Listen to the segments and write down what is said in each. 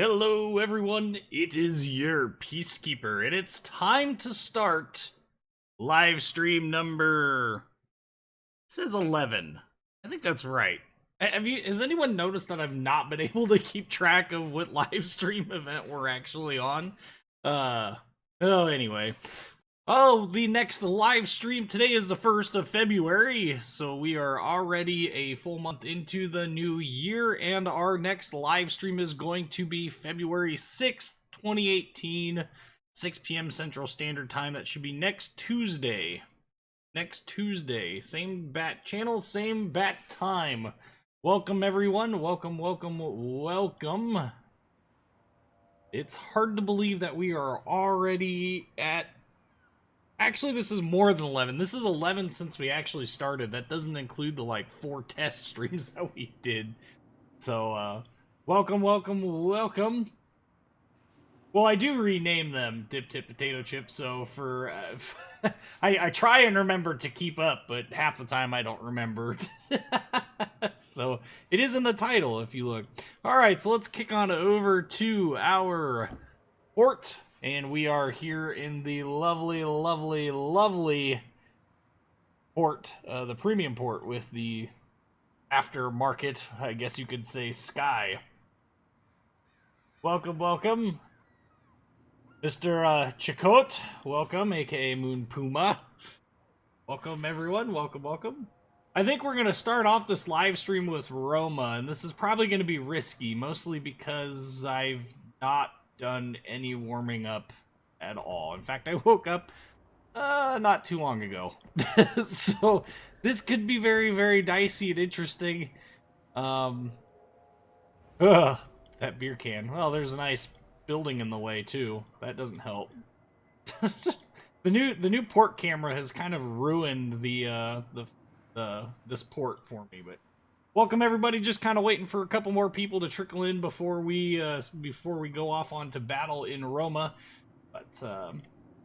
Hello everyone, it is your Peacekeeper, and it's time to start live stream number, it says 11. I think that's right. Has anyone noticed that I've not been able to keep track of what live stream event we're actually on? Anyway. Oh, the next live stream today is the 1st of February, so we are already a full month into the new year, and our next live stream is going to be February 6th, 2018, 6 p.m. Central Standard Time. That should be next Tuesday. Next Tuesday. Same bat channel, same bat time. Welcome, everyone. Welcome, welcome, welcome. It's hard to believe that we are already at... Actually, this is more than 11. This is 11 since we actually started. That doesn't include the, 4 test streams that we did. So, welcome, welcome, welcome. Well, I do rename them Dip Tip Potato Chip, so for... I try and remember to keep up, but half the time I don't remember. So, it is in the title, if you look. Alright, so let's kick on over to our port. And we are here in the lovely, lovely, lovely port, the premium port with the aftermarket, I guess you could say, sky. Welcome, welcome. Mr. Chakot, welcome, aka Moon Puma. Welcome, everyone, welcome, welcome. I think we're going to start off this live stream with Roma, and this is probably going to be risky, mostly because I've not done any warming up at all. In fact, I woke up not too long ago. So this could be very, very dicey and interesting. That beer can. Well, there's a nice building in the way too. That doesn't help. The new port camera has kind of ruined this port for me, but welcome everybody. Just kind of waiting for a couple more people to trickle in before we go off onto battle in Roma. But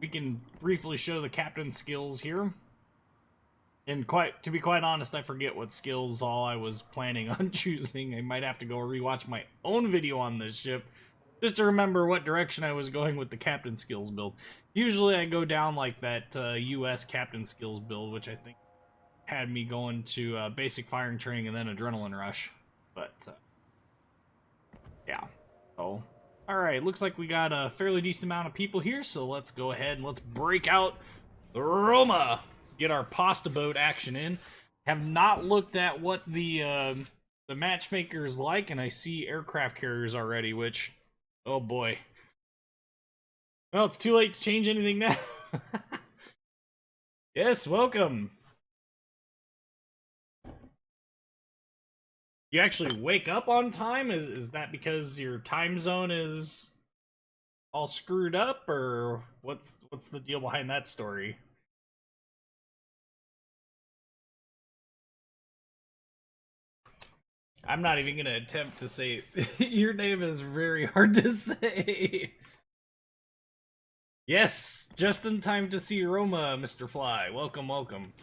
we can briefly show the captain skills here. And to be quite honest, I forget what skills all I was planning on choosing. I might have to go rewatch my own video on this ship just to remember what direction I was going with the captain skills build. Usually I go down like that US captain skills build, which I think had me going to basic firing training and then adrenaline rush. But yeah. So alright, looks like we got a fairly decent amount of people here, so let's go ahead and let's break out the Roma. Get our pasta boat action in. Have not looked at what the matchmaker is like, and I see aircraft carriers already, which, oh boy. Well, it's too late to change anything now. Yes, welcome. You actually wake up on time? Is that because your time zone is all screwed up, or what's the deal behind that story? I'm not even gonna attempt to say your name is very hard to say. Yes, just in time to see Roma, Mr. Fly. Welcome, welcome.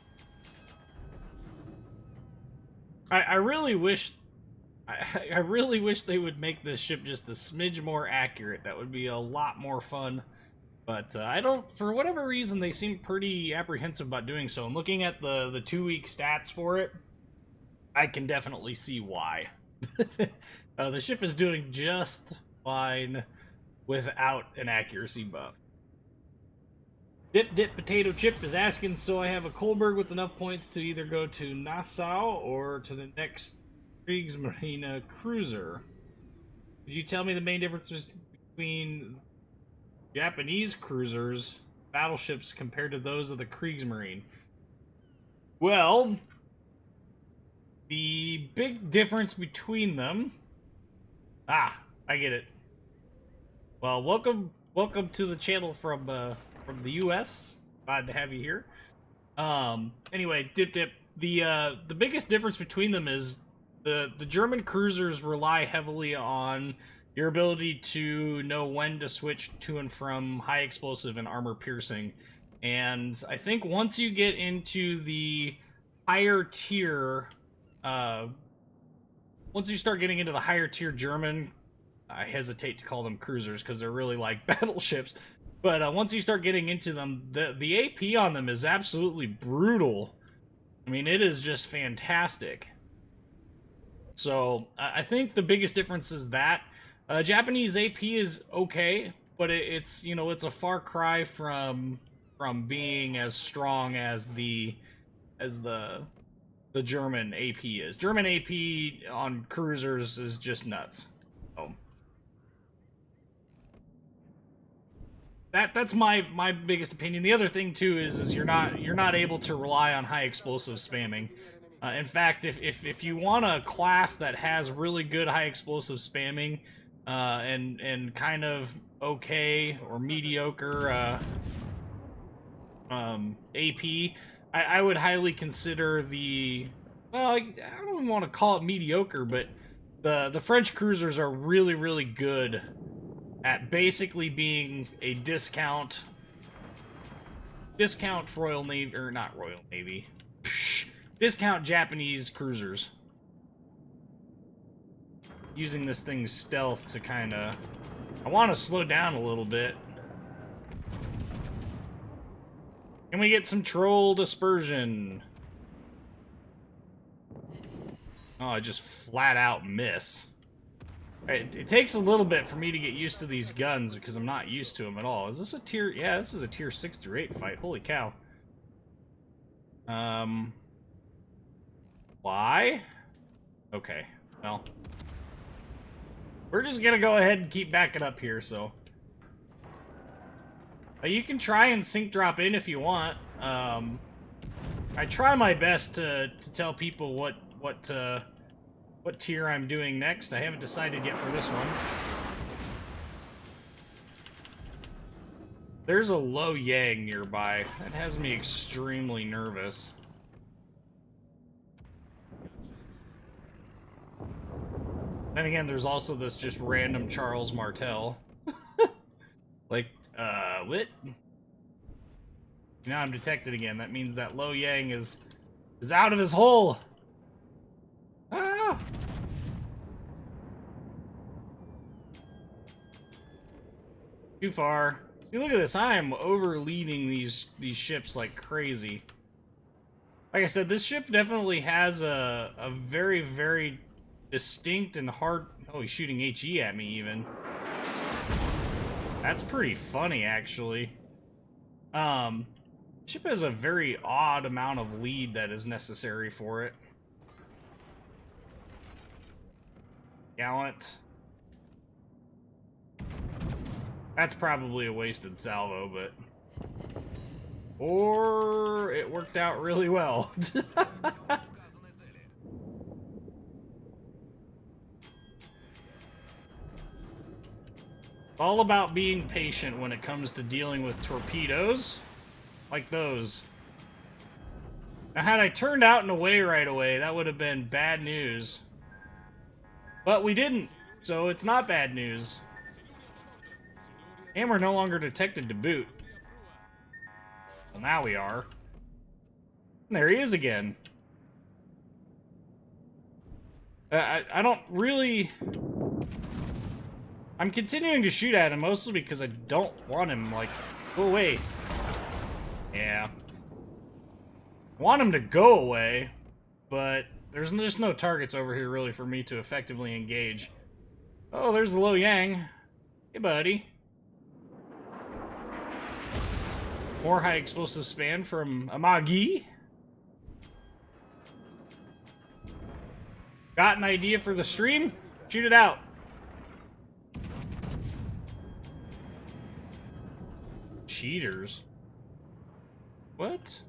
I really wish they would make this ship just a smidge more accurate. That would be a lot more fun. But I don't, for whatever reason, they seem pretty apprehensive about doing so. And looking at the 2-week stats for it, I can definitely see why. The ship is doing just fine without an accuracy buff. Dip Dip Potato Chip is asking, so I have a Kohlberg with enough points to either go to Nassau or to the next Kriegsmarine cruiser. Could you tell me the main differences between Japanese cruisers, battleships, compared to those of the Kriegsmarine? Well, the big difference between them... Ah, I get it. Well, welcome to the channel from the US. Glad to have you here. Anyway, Dip Dip, the biggest difference between them is the German cruisers rely heavily on your ability to know when to switch to and from high explosive and armor piercing. And I think once you get into the higher tier, once you start getting into the higher tier German I hesitate to call them cruisers because they're really like battleships. But once you start getting into them, the AP on them is absolutely brutal. I mean, it is just fantastic. So I think the biggest difference is that Japanese AP is okay, but it's, you know, it's a far cry from being as strong as the German AP is. German AP on cruisers is just nuts. So that's my biggest opinion. The other thing too is you're not able to rely on high explosive spamming. In fact, if you want a class that has really good high explosive spamming and kind of okay or mediocre AP, I would highly consider the, well, I don't even want to call it mediocre, but the French cruisers are really good at basically being a discount Royal Navy, or not Royal Navy, discount Japanese cruisers. Using this thing's stealth to kind of, I want to slow down a little bit. Can we get some troll dispersion? Oh, I just flat out miss. It takes a little bit for me to get used to these guns because I'm not used to them at all. Is this a tier? Yeah, this is a tier 6 through 8 fight. Holy cow. Why? Okay, well. We're just gonna go ahead and keep backing up here, so. You can try and sync drop in if you want. I try my best to tell people what tier I'm doing next. I haven't decided yet for this one. There's a Yueyang nearby. That has me extremely nervous. Then again, there's also this just random Charles Martel. Like, what? Now I'm detected again. That means that Yueyang is out of his hole. Ah! Too far. See, look at this. I am over-leading these ships like crazy. Like I said, this ship definitely has a very distinct and hard... Oh, he's shooting HE at me, even. That's pretty funny, actually. Ship has a very odd amount of lead that is necessary for it. Gallant. That's probably a wasted salvo, but... Or it worked out really well. All about being patient when it comes to dealing with torpedoes. Like those. Now, had I turned out and away right away, that would have been bad news. But we didn't, so it's not bad news. And we're no longer detected to boot. Well, now we are. And there he is again. I don't really... I'm continuing to shoot at him mostly because I don't want him, like, go away. Yeah. I want him to go away, but there's just no targets over here really for me to effectively engage. Oh, there's the Yueyang. Hey, buddy. More high explosive span from Amagi. Got an idea for the stream? Shoot it out. Cheaters. What?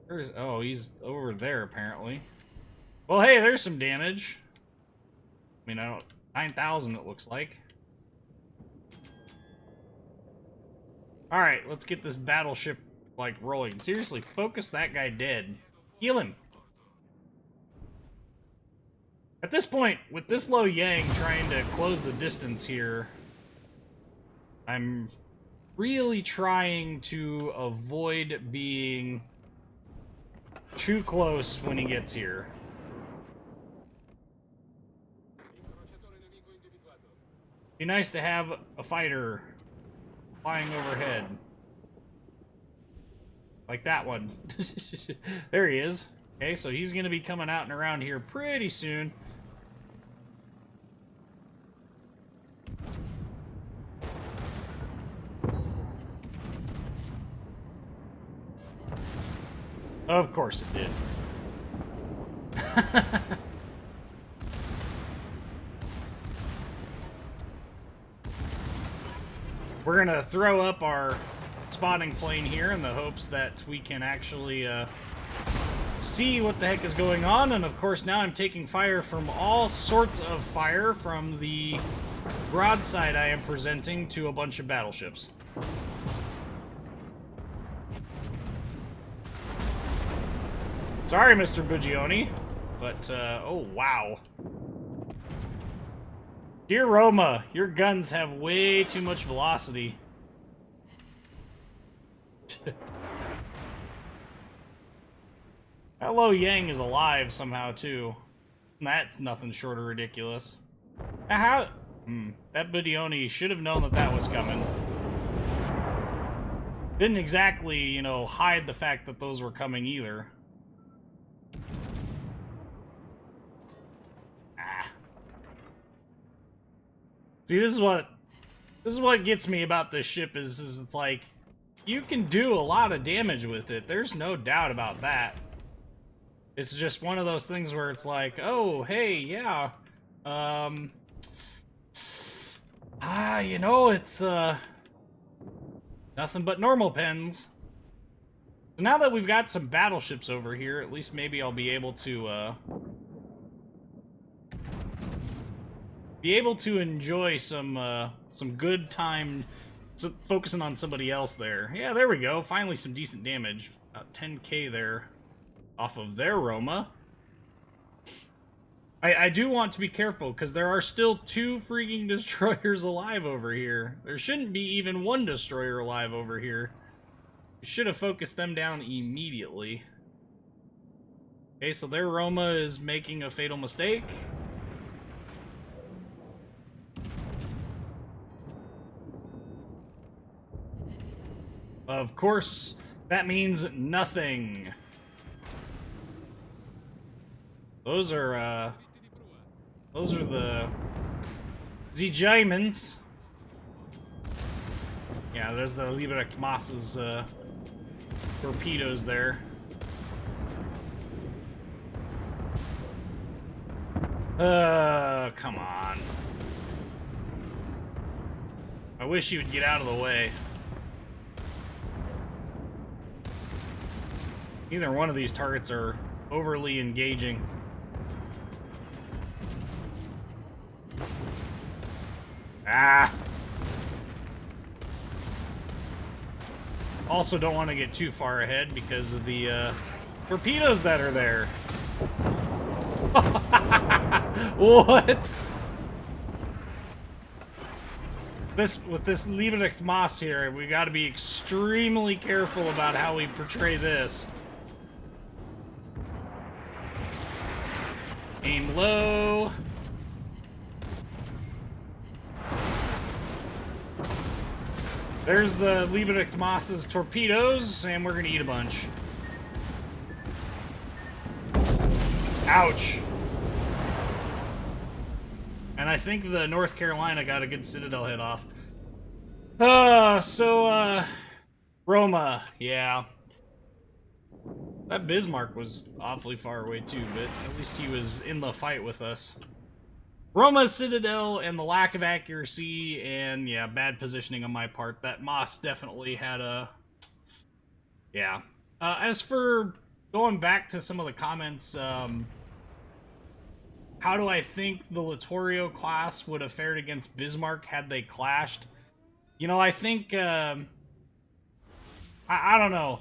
Where's... Oh, he's over there, apparently. Well, hey, there's some damage. I mean, I don't... 9,000, it looks like. Alright, let's get this battleship, like, rolling. Seriously, focus that guy dead. Heal him. At this point, with this Yueyang trying to close the distance here, I'm really trying to avoid being too close when he gets here. Be nice to have a fighter flying overhead. Like that one. There he is. Okay, so he's going to be coming out and around here pretty soon. Of course it did. We're going to throw up our spotting plane here in the hopes that we can actually see what the heck is going on. And of course now I'm taking fire from all sorts of fire from the broadside I am presenting to a bunch of battleships. Sorry, Mr. Bugioni, but, oh, wow. Dear Roma, your guns have way too much velocity. That Yueyang is alive somehow, too. That's nothing short of ridiculous. Now, how... that Bugioni should have known that that was coming. Didn't exactly, you know, hide the fact that those were coming either. See, this is what gets me about this ship is it's like you can do a lot of damage with it. There's no doubt about that. It's just one of those things where it's like, oh, hey, yeah. You know, it's nothing but normal pens. So now that we've got some battleships over here, at least maybe I'll be able to enjoy some good time focusing on somebody else there. Yeah, there we go. Finally some decent damage. About 10k there off of their Roma. I do want to be careful, because there are still 2 freaking destroyers alive over here. There shouldn't be even 1 destroyer alive over here. We should have focused them down immediately. Okay, so their Roma is making a fatal mistake. Of course, that means nothing. Those are the Germans. Yeah, there's the Liberec Moss's torpedoes there. Come on. I wish you would get out of the way. Neither one of these targets are overly engaging. Ah! Also don't want to get too far ahead because of the torpedoes that are there. What? With this Liberec Moss here, we got to be extremely careful about how we portray this. Aim low. There's the Liberec Moss's torpedoes, and we're gonna eat a bunch. Ouch. And I think the North Carolina got a good Citadel hit off. Roma, yeah. That Bismarck was awfully far away too, but at least he was in the fight with us. Roma's Citadel and the lack of accuracy and, yeah, bad positioning on my part. That Moss definitely had a... Yeah. As for going back to some of the comments, how do I think the Littorio class would have fared against Bismarck had they clashed? You know, I think, I don't know.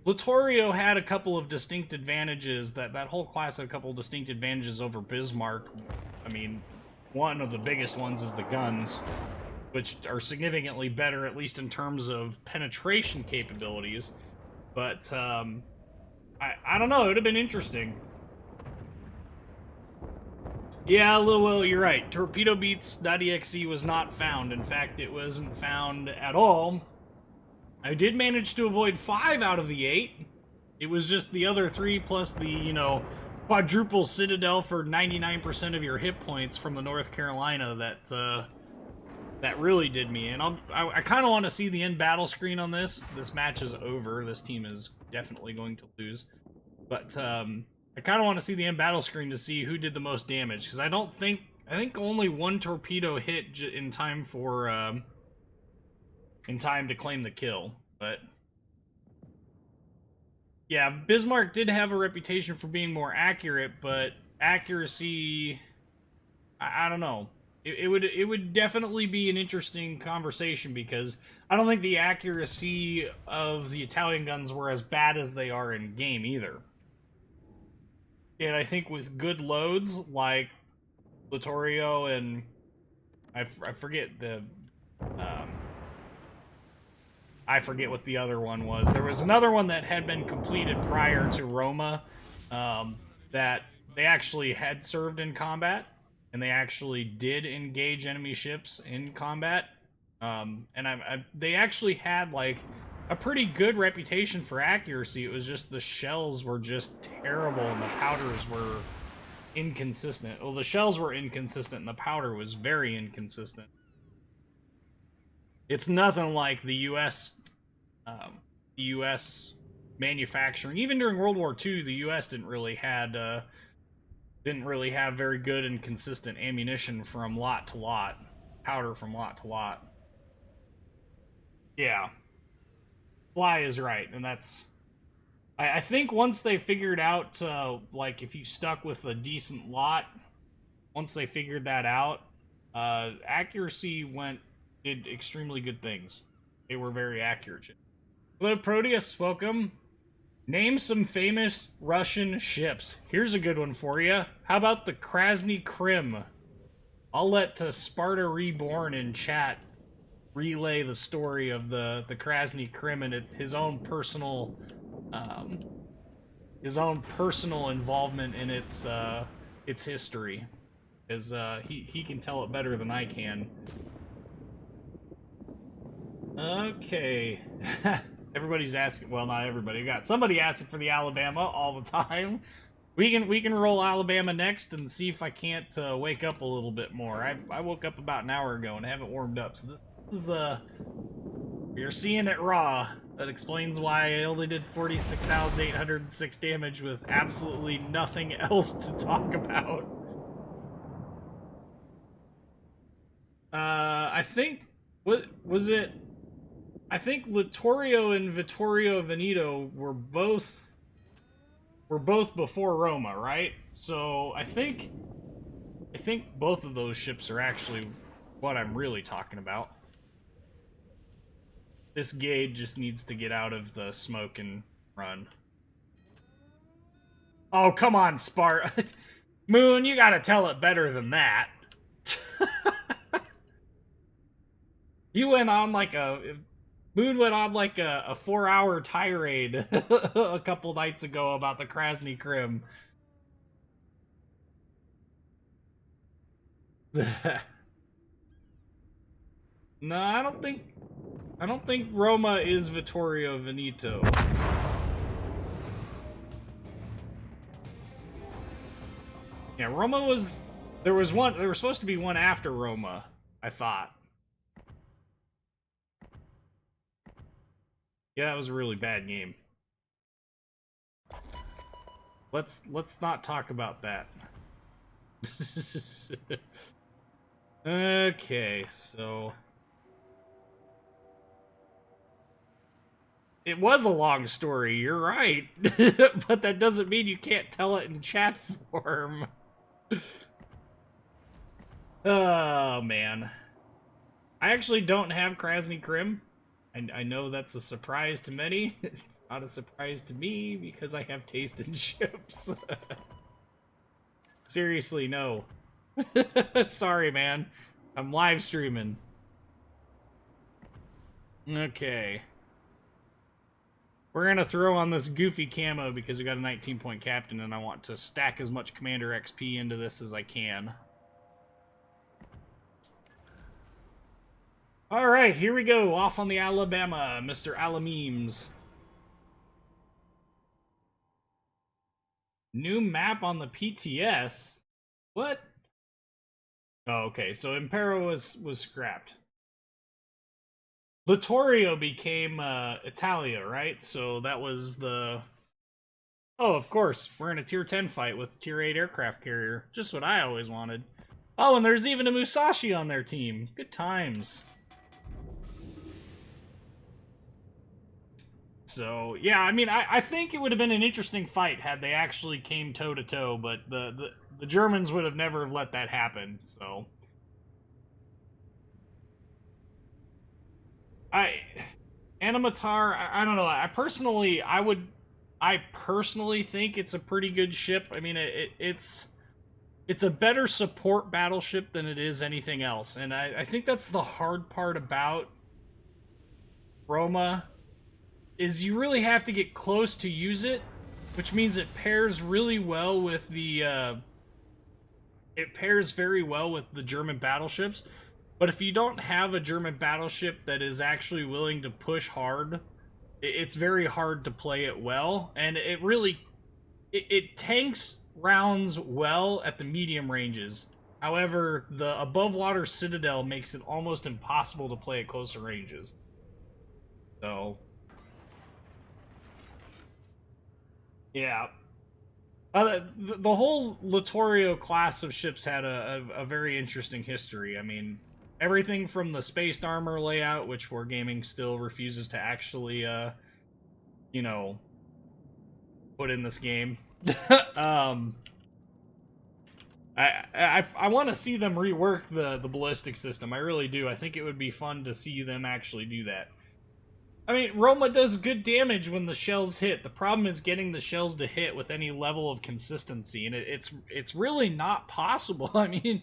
Littorio had a couple of distinct advantages, that whole class had a couple of distinct advantages over Bismarck. I mean, one of the biggest ones is the guns, which are significantly better, at least in terms of penetration capabilities. But, I don't know, it would have been interesting. Yeah, well, you're right. Torpedo Beats.exe was not found. In fact, it wasn't found at all. I did manage to avoid 5 out of the 8. It was just the other 3 plus the, quadruple citadel for 99% of your hit points from the North Carolina that really did me. And I kind of want to see the end battle screen on this. This match is over. This team is definitely going to lose. But I kind of want to see the end battle screen to see who did the most damage, because I think only 1 torpedo hit in time for in time to claim the kill. But yeah, Bismarck did have a reputation for being more accurate, but accuracy, I don't know. It would definitely be an interesting conversation, because I don't think the accuracy of the Italian guns were as bad as they are in game either. And I think with good loads like Littorio and I forget the I forget what the other one was. There was another one that had been completed prior to Roma that they actually had served in combat, and they actually did engage enemy ships in combat. And they actually had, like, a pretty good reputation for accuracy. It was just the shells were just terrible, and the powders were inconsistent. Well, the shells were inconsistent, and the powder was very inconsistent. It's nothing like the U.S. Manufacturing. Even during World War II, the U.S. didn't really have very good and consistent ammunition from lot to lot, powder from lot to lot. Yeah, Fly is right, and that's. I think once they figured out, like, if you stuck with a decent lot, once they figured that out, accuracy did extremely good things. They were very accurate. Hello, Proteus, welcome. Name some famous Russian ships. Here's a good one for you. How about the Krasny Krim? I'll let Sparta Reborn in chat relay the story of the Krasny Krim and his own personal involvement in its history, because he can tell it better than I can. Okay. Everybody's asking, well, not everybody. We got somebody asking for the Alabama all the time. We can roll Alabama next and see if I can't wake up a little bit more. I woke up about an hour ago and haven't warmed up, so this is you're seeing it raw. That explains why I only did 46,806 damage with absolutely nothing else to talk about. I think, what was it? I think Littorio and Vittorio Veneto were both before Roma, right? So I think both of those ships are actually what I'm really talking about. This Gade just needs to get out of the smoke and run. Oh, come on, Sparta. Moon, you gotta tell it better than that. You went on like Moon went on like a 4-hour tirade a couple nights ago about the Krasny Krim. No, I don't think Roma is Vittorio Veneto. Yeah, Roma was. There was supposed to be one after Roma, I thought. Yeah, that was a really bad game. Let's not talk about that. Okay, so it was a long story, you're right. But that doesn't mean you can't tell it in chat form. Oh, man. I actually don't have Krasny Krim. I know that's a surprise to many. It's not a surprise to me, because I have taste in ships. Seriously, no. Sorry, man. I'm live streaming. Okay. We're gonna throw on this goofy camo because we got a 19-point captain, and I want to stack as much Commander XP into this as I can. Alright, here we go. Off on the Alabama, Mr. Alamemes. New map on the PTS? What? Oh, okay, so Impero was scrapped. Littorio became Italia, right? So that was the... Oh, of course. We're in a tier 10 fight with a tier 8 aircraft carrier. Just what I always wanted. Oh, and there's even a Musashi on their team. Good times. So, yeah, I mean, I think it would have been an interesting fight had they actually came toe-to-toe, but the Germans would have never let that happen, so... Animatar, I don't know, I personally think it's a pretty good ship. I mean, it's a better support battleship than it is anything else, and I think that's the hard part about Roma, is you really have to get close to use it, which means it pairs really well with the, it pairs very well with the German battleships, but if you don't have a German battleship that is actually willing to push hard, it's very hard to play it well, and it really, it tanks rounds well at the medium ranges. However, the above water citadel makes it almost impossible to play at closer ranges. So... yeah. The whole Littorio class of ships had a very interesting history. I mean, everything from the spaced armor layout, which Wargaming still refuses to actually, you know, put in this game. I want to see them rework the ballistic system. I really do. I think it would be fun to see them actually do that. I mean, Roma does good damage when the shells hit. The problem is getting the shells to hit with any level of consistency, and it's really not possible. I mean,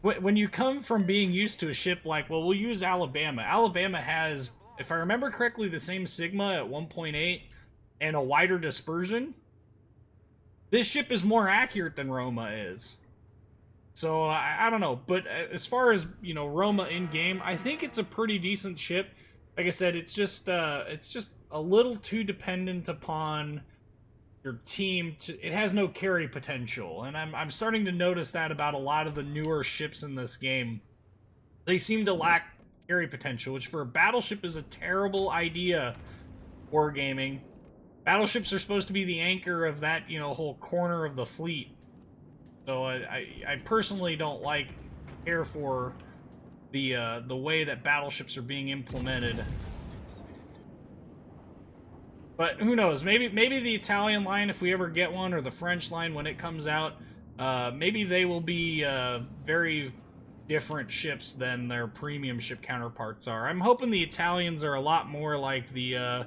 when you come from being used to a ship like, well, we'll use Alabama. Alabama has, if I remember correctly, the same Sigma at 1.8 and a wider dispersion. This ship is more accurate than Roma is. So, I don't know. But as far as, you know, Roma in-game, I think it's a pretty decent ship. Like I said, it's just a little too dependent upon your team. It has no carry potential, and I'm starting to notice that about a lot of the newer ships in this game. They seem to lack carry potential, which for a battleship is a terrible idea. Wargaming. Battleships are supposed to be the anchor of that, you know, whole corner of the fleet. So I personally don't care for the way that battleships are being implemented. But who knows? Maybe the Italian line, if we ever get one, or the French line when it comes out, maybe they will be very different ships than their premium ship counterparts are. I'm hoping the Italians are a lot more like the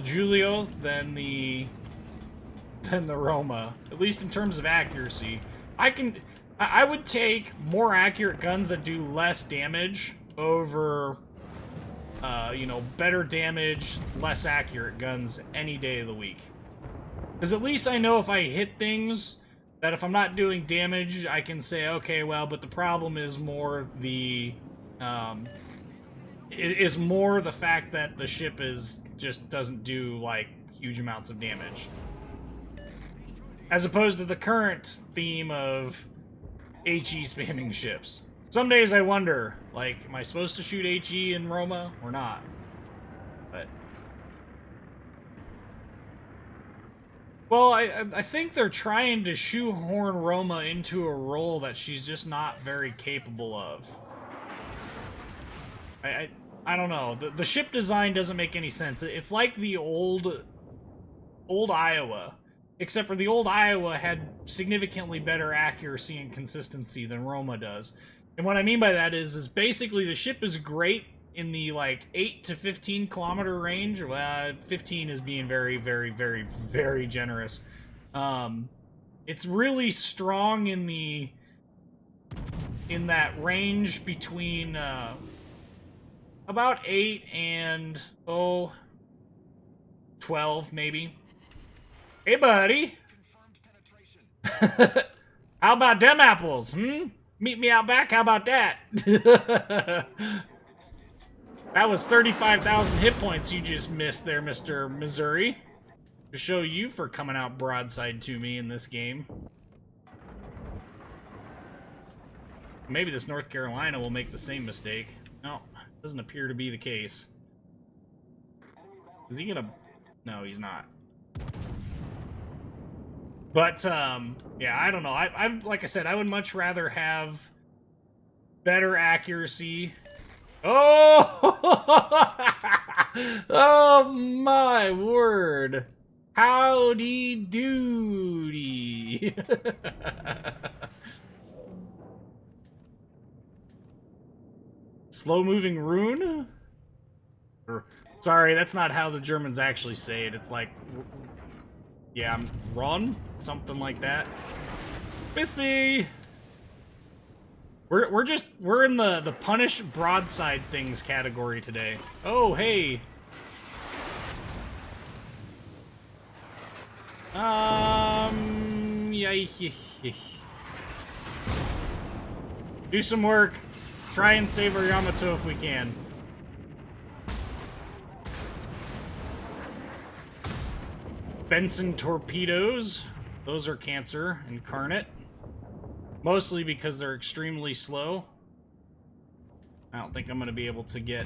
Giulio than the Roma, at least in terms of accuracy. I would take more accurate guns that do less damage over, you know, better damage, less accurate guns any day of the week. Because at least I know if I hit things, that if I'm not doing damage, I can say, okay, well, but the problem is more the, it is more the fact that the ship just doesn't do, like, huge amounts of damage. As opposed to the current theme of HE spamming ships. Some days I wonder, like, am I supposed to shoot HE in Roma or not? But... well, I think they're trying to shoehorn Roma into a role that she's just not very capable of. I don't know. The ship design doesn't make any sense. It's like the old Iowa. Except for the old Iowa had significantly better accuracy and consistency than Roma does. And what I mean by that is basically the ship is great in the, like, 8 to 15 kilometer range. Well, 15 is being very, very, very, very generous. It's really strong in that range between, About 8 and, 12, maybe. Hey, buddy. How about them apples, hmm? Meet me out back, how about that? That was 35,000 hit points you just missed there, Mr. Missouri. To show you for coming out broadside to me in this game. Maybe this North Carolina will make the same mistake. No, doesn't appear to be the case. Is he gonna... No, he's not. But, yeah, I don't know. I like I said, I would much rather have better accuracy. Oh! Oh, my word. Howdy doody. Slow-moving rune? Sorry, that's not how the Germans actually say it. It's like... Yeah, run? Something like that. Miss me! We're in the punish broadside things category today. Oh, hey. Yeah. Do some work. Try and save our Yamato if we can. Benson torpedoes. Those are cancer incarnate. Mostly because they're extremely slow. I don't think I'm going to be able to get...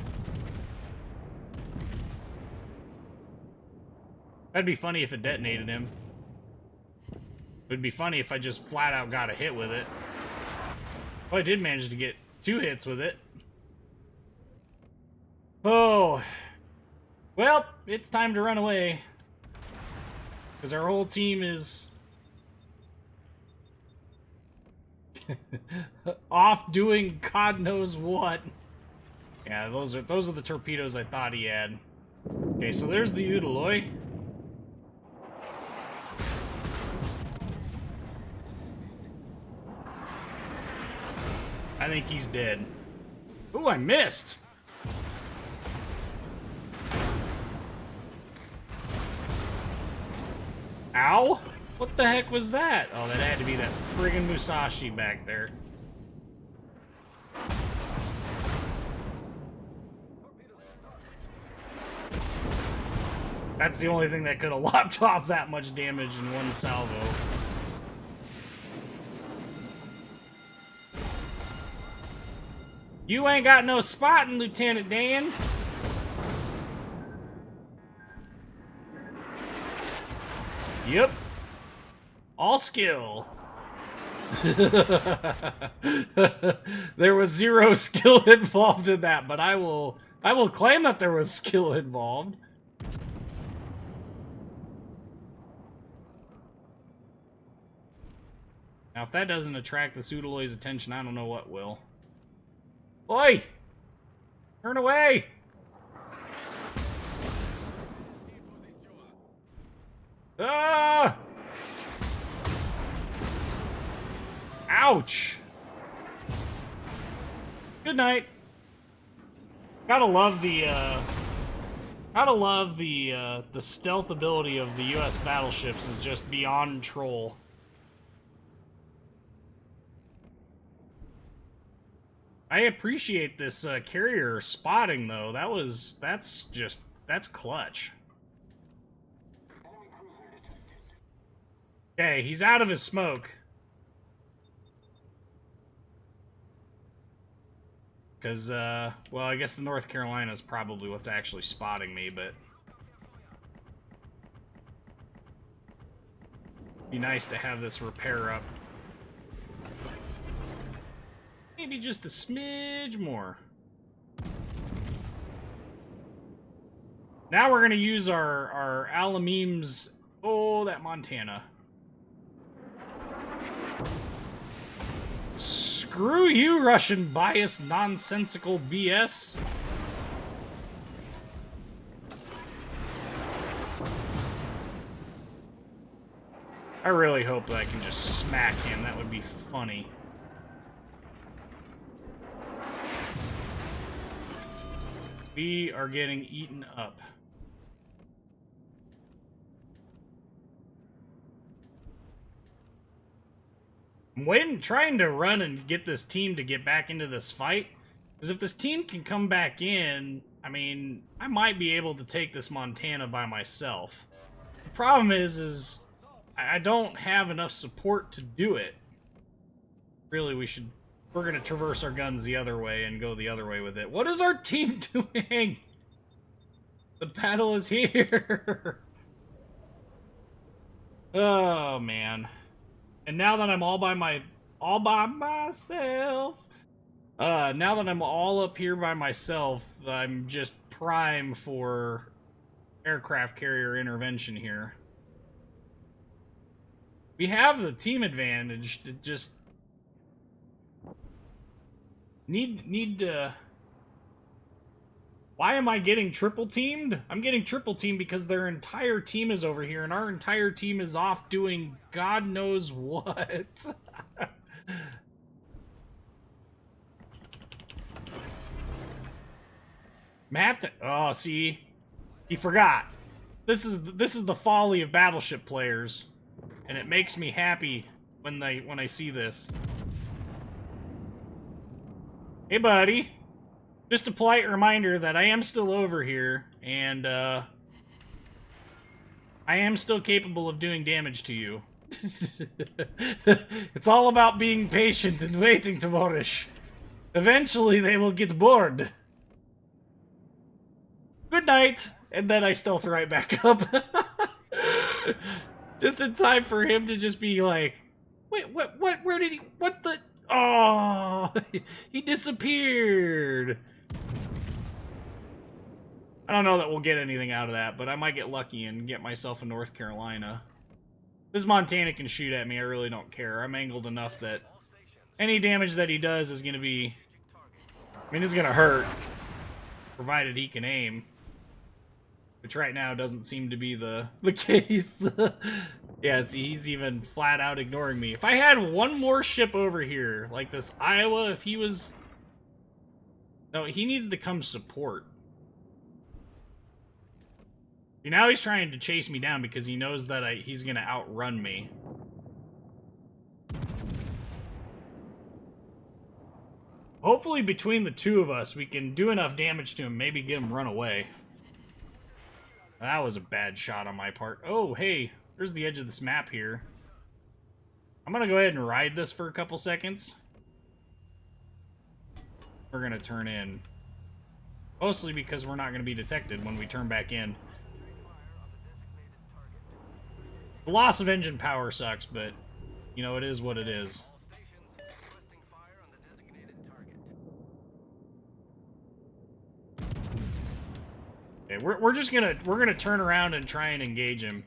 That'd be funny if it detonated him. It'd be funny if I just flat out got a hit with it. Oh, I did manage to get 2 hits with it. Oh. Well, it's time to run away. Because our whole team is... off doing God knows what. Yeah, those are the torpedoes I thought he had. Okay, so there's the Udaloy. I think he's dead. Ooh, I missed! Ow! What the heck was that? Oh, that had to be that friggin' Musashi back there. That's the only thing that could have lopped off that much damage in one salvo. You ain't got no spotting, Lieutenant Dan. Yep. All skill. There was 0 skill involved in that, but I will claim that there was skill involved. Now, if that doesn't attract the Sudaloy's attention, I don't know what will. Oi! Turn away! Ah! Ouch! Good night. Gotta love the stealth ability of the U.S. battleships is just beyond troll. I appreciate this carrier spotting though. That's clutch. Okay, he's out of his smoke. Because, well, I guess the North Carolina is probably what's actually spotting me, but... Be nice to have this repair up. Maybe just a smidge more. Now we're going to use our Alameem's... Oh, that Montana. Screw you, Russian biased, nonsensical BS. I really hope that I can just smack him. That would be funny. We are getting eaten up. I'm trying to run and get this team to get back into this fight. Because if this team can come back in, I mean, I might be able to take this Montana by myself. The problem is I don't have enough support to do it. Really, we're gonna traverse our guns the other way and go the other way with it. What is our team doing? The battle is here. Oh, man. And now that I'm all by myself, now that I'm all up here by myself, I'm just prime for aircraft carrier intervention here. We have the team advantage. It just need to. Why am I getting triple teamed? I'm getting triple teamed because their entire team is over here and our entire team is off doing God knows what. Oh, see? He forgot. This is the folly of Battleship players. And it makes me happy when I see this. Hey, buddy. Just a polite reminder that I am still over here, and, I am still capable of doing damage to you. It's all about being patient and waiting, Tovarish. Eventually, they will get bored. Good night! And then I stealth right back up. Just in time for him to just be like, wait, what, where did he, what the, oh, he disappeared. I don't know that we'll get anything out of that, but I might get lucky and get myself in North Carolina. This Montana can shoot at me, I really don't care. I'm angled enough that any damage that he does is going to be, I mean, it's going to hurt, provided he can aim. Which right now doesn't seem to be the case. Yeah, see, he's even flat out ignoring me. If I had one more ship over here, like this Iowa, if he was... No, he needs to come support. See, now he's trying to chase me down because he knows that he's going to outrun me. Hopefully between the two of us, we can do enough damage to him, maybe get him run away. That was a bad shot on my part. Oh, hey, there's the edge of this map here. I'm gonna go ahead and ride this for a couple seconds. We're gonna turn in. Mostly because we're not gonna be detected when we turn back in. The loss of engine power sucks, but, you know, it is what it is. Okay, we're gonna turn around and try and engage him.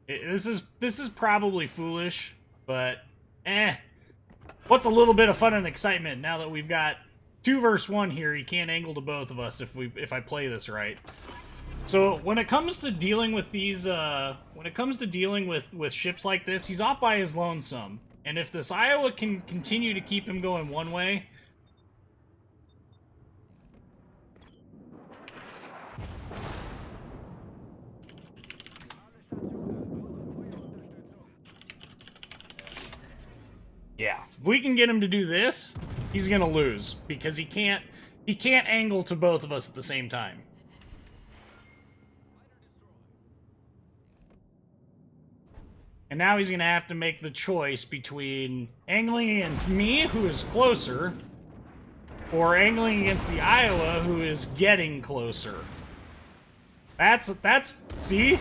This is probably foolish, but what's a little bit of fun and excitement now that we've got 2 versus 1 here? He can't angle to both of us if I play this right. So when it comes to dealing with these, when it comes to dealing with ships like this, he's off by his lonesome, and if this Iowa can continue to keep him going one way. Yeah, if we can get him to do this, he's gonna lose because he can't angle to both of us at the same time. And now he's gonna have to make the choice between angling against me, who is closer, or angling against the Iowa, who is getting closer. That's see?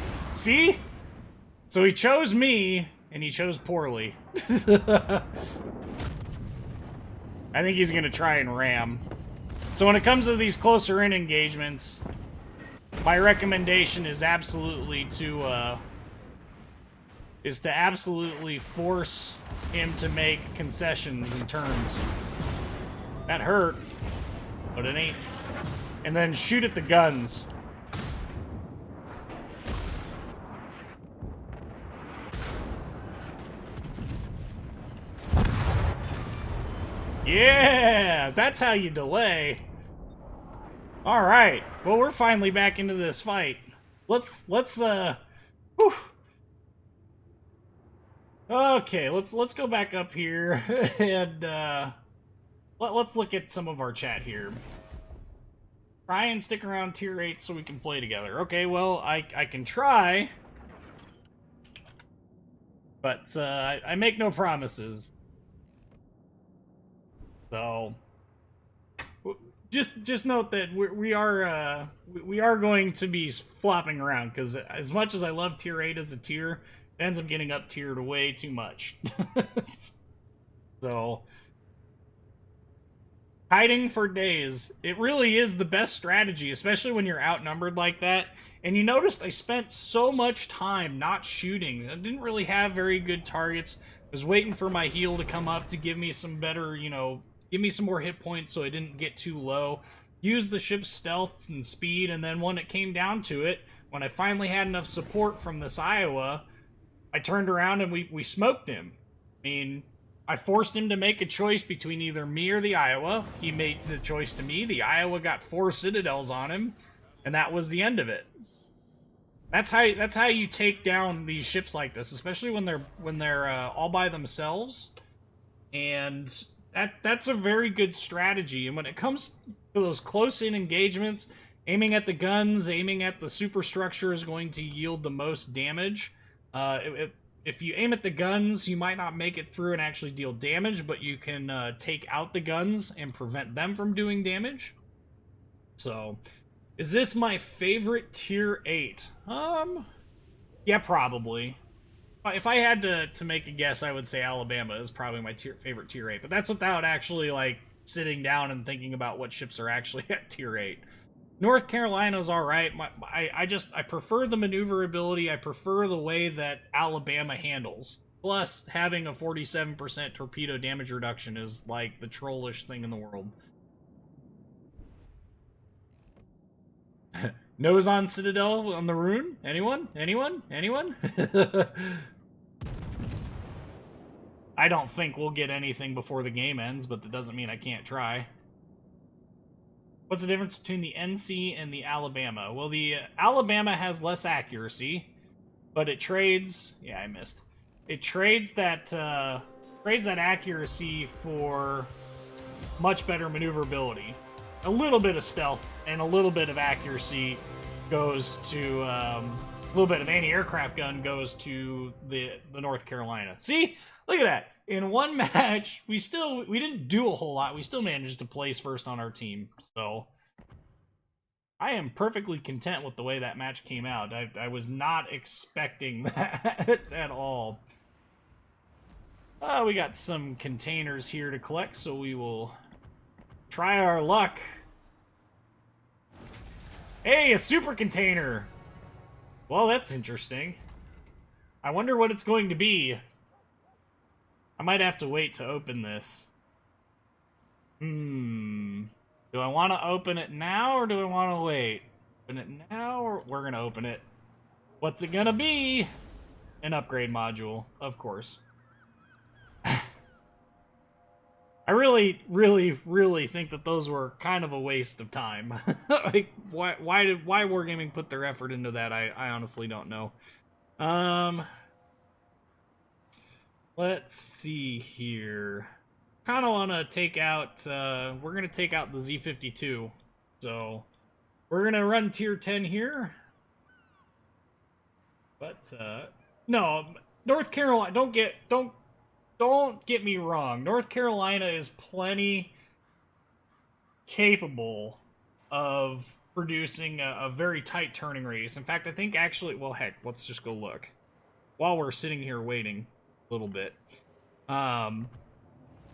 So he chose me, and he chose poorly. I think he's gonna try and ram. So when it comes to these closer in engagements, my recommendation is absolutely to absolutely force him to make concessions and turns. That hurt, but it ain't. And then shoot at the guns. Yeah, that's how you delay. All right. Well, we're finally back into this fight. Let's whew. Okay, let's go back up here and let's look at some of our chat here. Try and stick around tier 8 so we can play together. Okay, well, I can try, but I make no promises. So just note that we are going to be flopping around, because as much as I love tier 8 as a tier, it ends up getting up tiered way too much. So hiding for days, it really is the best strategy, especially when you're outnumbered like that. And you noticed I spent so much time not shooting. I didn't really have very good targets. I was waiting for my heal to come up to give me some better, you know, give me some more hit points so I didn't get too low. Use the ship's stealth and speed, and then when it came down to it, when I finally had enough support from this Iowa, I turned around and we smoked him. I mean, I forced him to make a choice between either me or the Iowa. He made the choice to me. The Iowa got 4 citadels on him, and that was the end of it. That's how you take down these ships like this, especially when they're all by themselves. And that's a very good strategy. And when it comes to those close-in engagements, aiming at the guns, aiming at the superstructure is going to yield the most damage. If you aim at the guns, you might not make it through and actually deal damage, but you can take out the guns and prevent them from doing damage. So, is this my favorite tier 8? Yeah, probably. If I had to make a guess, I would say Alabama is probably my favorite tier 8, but that's without actually, like, sitting down and thinking about what ships are actually at tier 8. North Carolina's alright. I prefer the maneuverability. I prefer the way that Alabama handles. Plus, having a 47% torpedo damage reduction is like the trollish thing in the world. Nose on Citadel on the rune? Anyone? Anyone? Anyone? I don't think we'll get anything before the game ends, but that doesn't mean I can't try. What's the difference between the NC and the Alabama? Well, the Alabama has less accuracy, but it trades... Yeah, I missed. It trades that accuracy for much better maneuverability. A little bit of stealth and a little bit of accuracy goes to... a little bit of anti-aircraft gun goes to the North Carolina. See? Look at that. In one match, we didn't do a whole lot. We still managed to place first on our team. So, I am perfectly content with the way that match came out. I was not expecting that at all. We got some containers here to collect, so we will try our luck. Hey, a super container! Well, that's interesting. I wonder what it's going to be. I might have to wait to open this. Do I want to open it now, or do I want to wait? Open it now, or we're going to open it. What's it going to be? An upgrade module, of course. I really, really, really think that those were kind of a waste of time. Like, why Wargaming put their effort into that, I honestly don't know. Let's see here. Kind of want to take out, we're going to take out the Z-52. So, we're going to run tier 10 here. But, no, North Carolina, don't get me wrong. North Carolina is plenty capable of producing a very tight turning radius. In fact, I think actually, well, heck, let's just go look. While we're sitting here waiting a little bit. So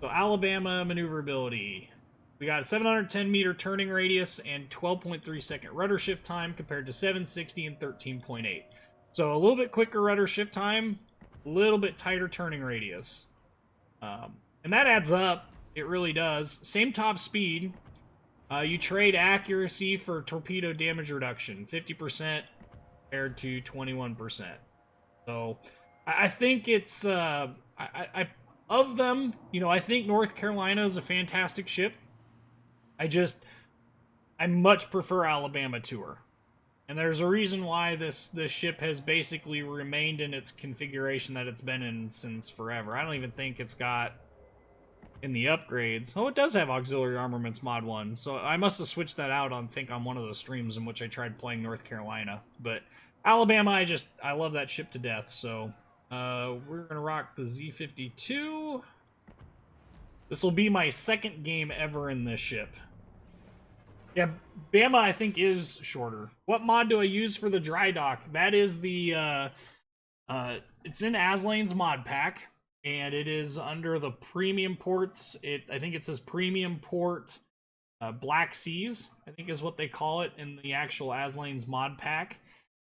Alabama maneuverability. We got a 710 meter turning radius and 12.3 second rudder shift time compared to 760 and 13.8. So a little bit quicker rudder shift time, a little bit tighter turning radius. And that adds up. It really does. Same top speed. You trade accuracy for torpedo damage reduction. 50% compared to 21%. So I think it's... of them, you know, I think North Carolina is a fantastic ship. I much prefer Alabama to her. And there's a reason why this ship has basically remained in its configuration that it's been in since forever. I don't even think it's got in the upgrades. Oh, it does have Auxiliary Armaments Mod 1. So I must have switched that out on one of the streams in which I tried playing North Carolina. But Alabama, I love that ship to death. So we're going to rock the Z-52. This will be my second game ever in this ship. Yeah, Bama, I think, is shorter. What mod do I use for the dry dock? That is the, it's in Aslane's mod pack, and it is under the premium ports. I think it says premium port Black Seas, I think is what they call it in the actual Aslane's mod pack.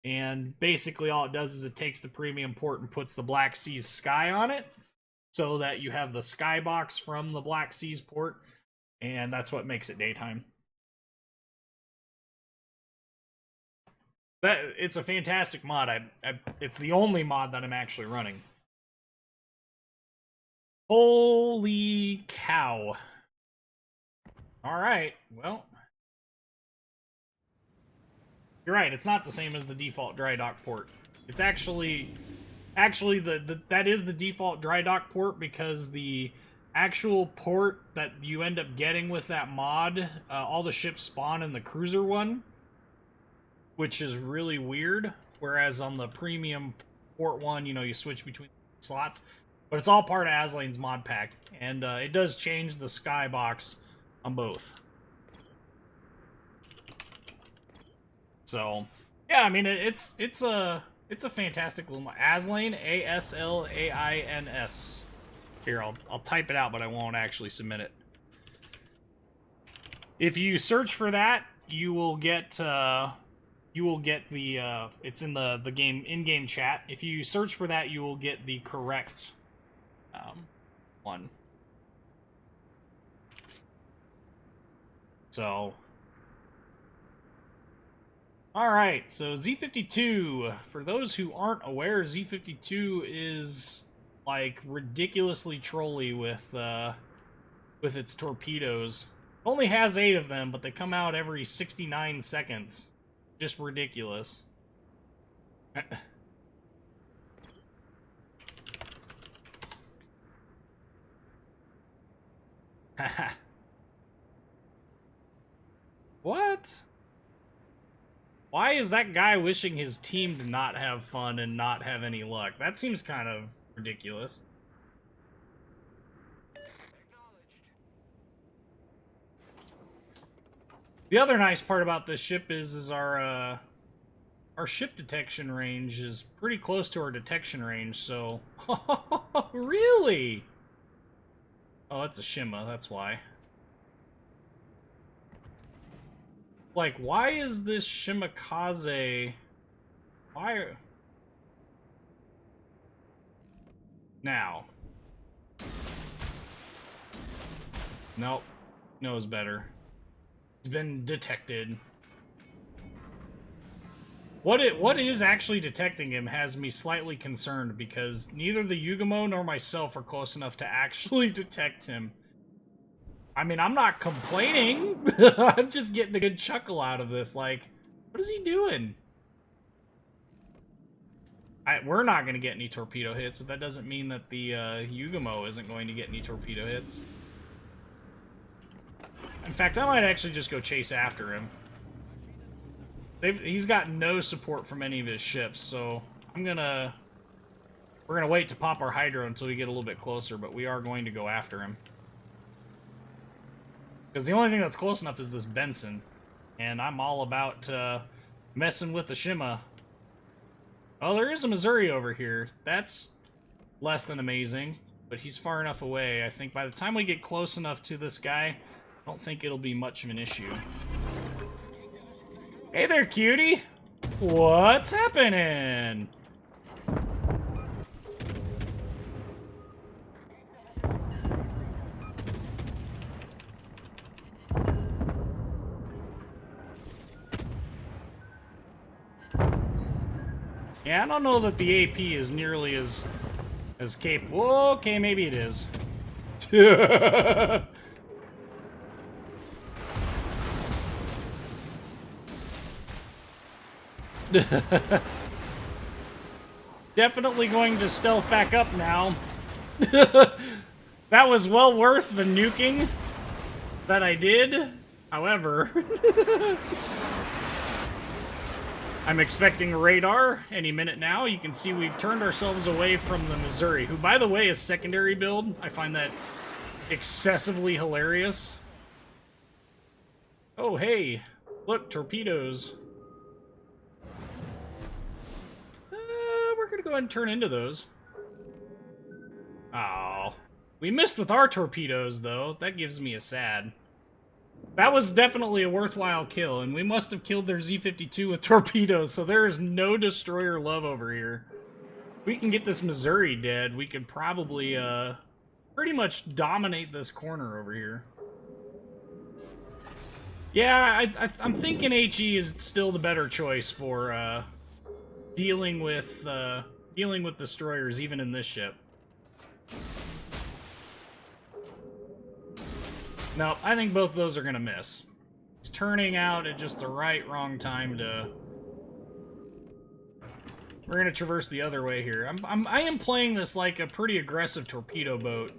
And basically all it does is it takes the premium port and puts the Black Seas Sky on it, so that you have the skybox from the Black Seas port, and that's what makes it daytime. It's a fantastic mod. It's the only mod that I'm actually running. Holy cow. Alright, well. You're right, it's not the same as the default dry dock port. It's actually that is the default dry dock port, because the actual port that you end up getting with that mod, all the ships spawn in the cruiser one, which is really weird, whereas on the premium port one, you know, you switch between slots. But it's all part of Aslane's mod pack, and it does change the skybox on both. So, yeah, I mean, it's a fantastic little mod. Aslane, A-S-L-A-I-N-S. Here, I'll type it out, but I won't actually submit it. If you search for that, you will get the it's in the game in-game chat. If you search for that, you will get the correct one. So, all right. So Z-52. For those who aren't aware, Z-52 is like ridiculously trolly with its torpedoes. It only has 8 of them, but they come out every 69 seconds. Just ridiculous. What? Why is that guy wishing his team to not have fun and not have any luck? That seems kind of ridiculous. The other nice part about this ship is our ship detection range is pretty close to our detection range, so... Really? Oh, it's a Shima, that's why. Like, why is this Shimakaze... Why... Now. Nope. Knows better. It's been detected. What is actually detecting him has me slightly concerned, because neither the Yugamo nor myself are close enough to actually detect him. I mean, I'm not complaining. I'm just getting a good chuckle out of this. Like, what is he doing? We're not going to get any torpedo hits, but that doesn't mean that the Yugamo isn't going to get any torpedo hits. In fact, I might actually just go chase after him. He's got no support from any of his ships, so we're gonna wait to pop our hydro until we get a little bit closer, but we are going to go after him. Because the only thing that's close enough is this Benson, and I'm all about messing with the Shima. Oh, there is a Missouri over here. That's less than amazing, but he's far enough away. I think by the time we get close enough to this guy, I don't think it'll be much of an issue. Hey there, cutie! What's happening? Yeah, I don't know that the AP is nearly as capable. Okay, maybe it is. Definitely going to stealth back up now. That was well worth the nuking that I did. However, I'm expecting radar any minute now. You can see we've turned ourselves away from the Missouri, who, by the way, is secondary build. I find that excessively hilarious. Oh, hey, look, torpedoes. We're gonna go ahead and turn into those. Oh, we missed with our torpedoes, though. That gives me a sad. That was definitely a worthwhile kill, and we must have killed their Z-52 with torpedoes, so there is no destroyer love over here. If we can get this Missouri dead, we could probably, pretty much dominate this corner over here. Yeah, I'm thinking HE is still the better choice for, dealing with destroyers, even in this ship. No, I think both of those are gonna miss. It's turning out at just the wrong time to... We're gonna traverse the other way here. I am playing this like a pretty aggressive torpedo boat,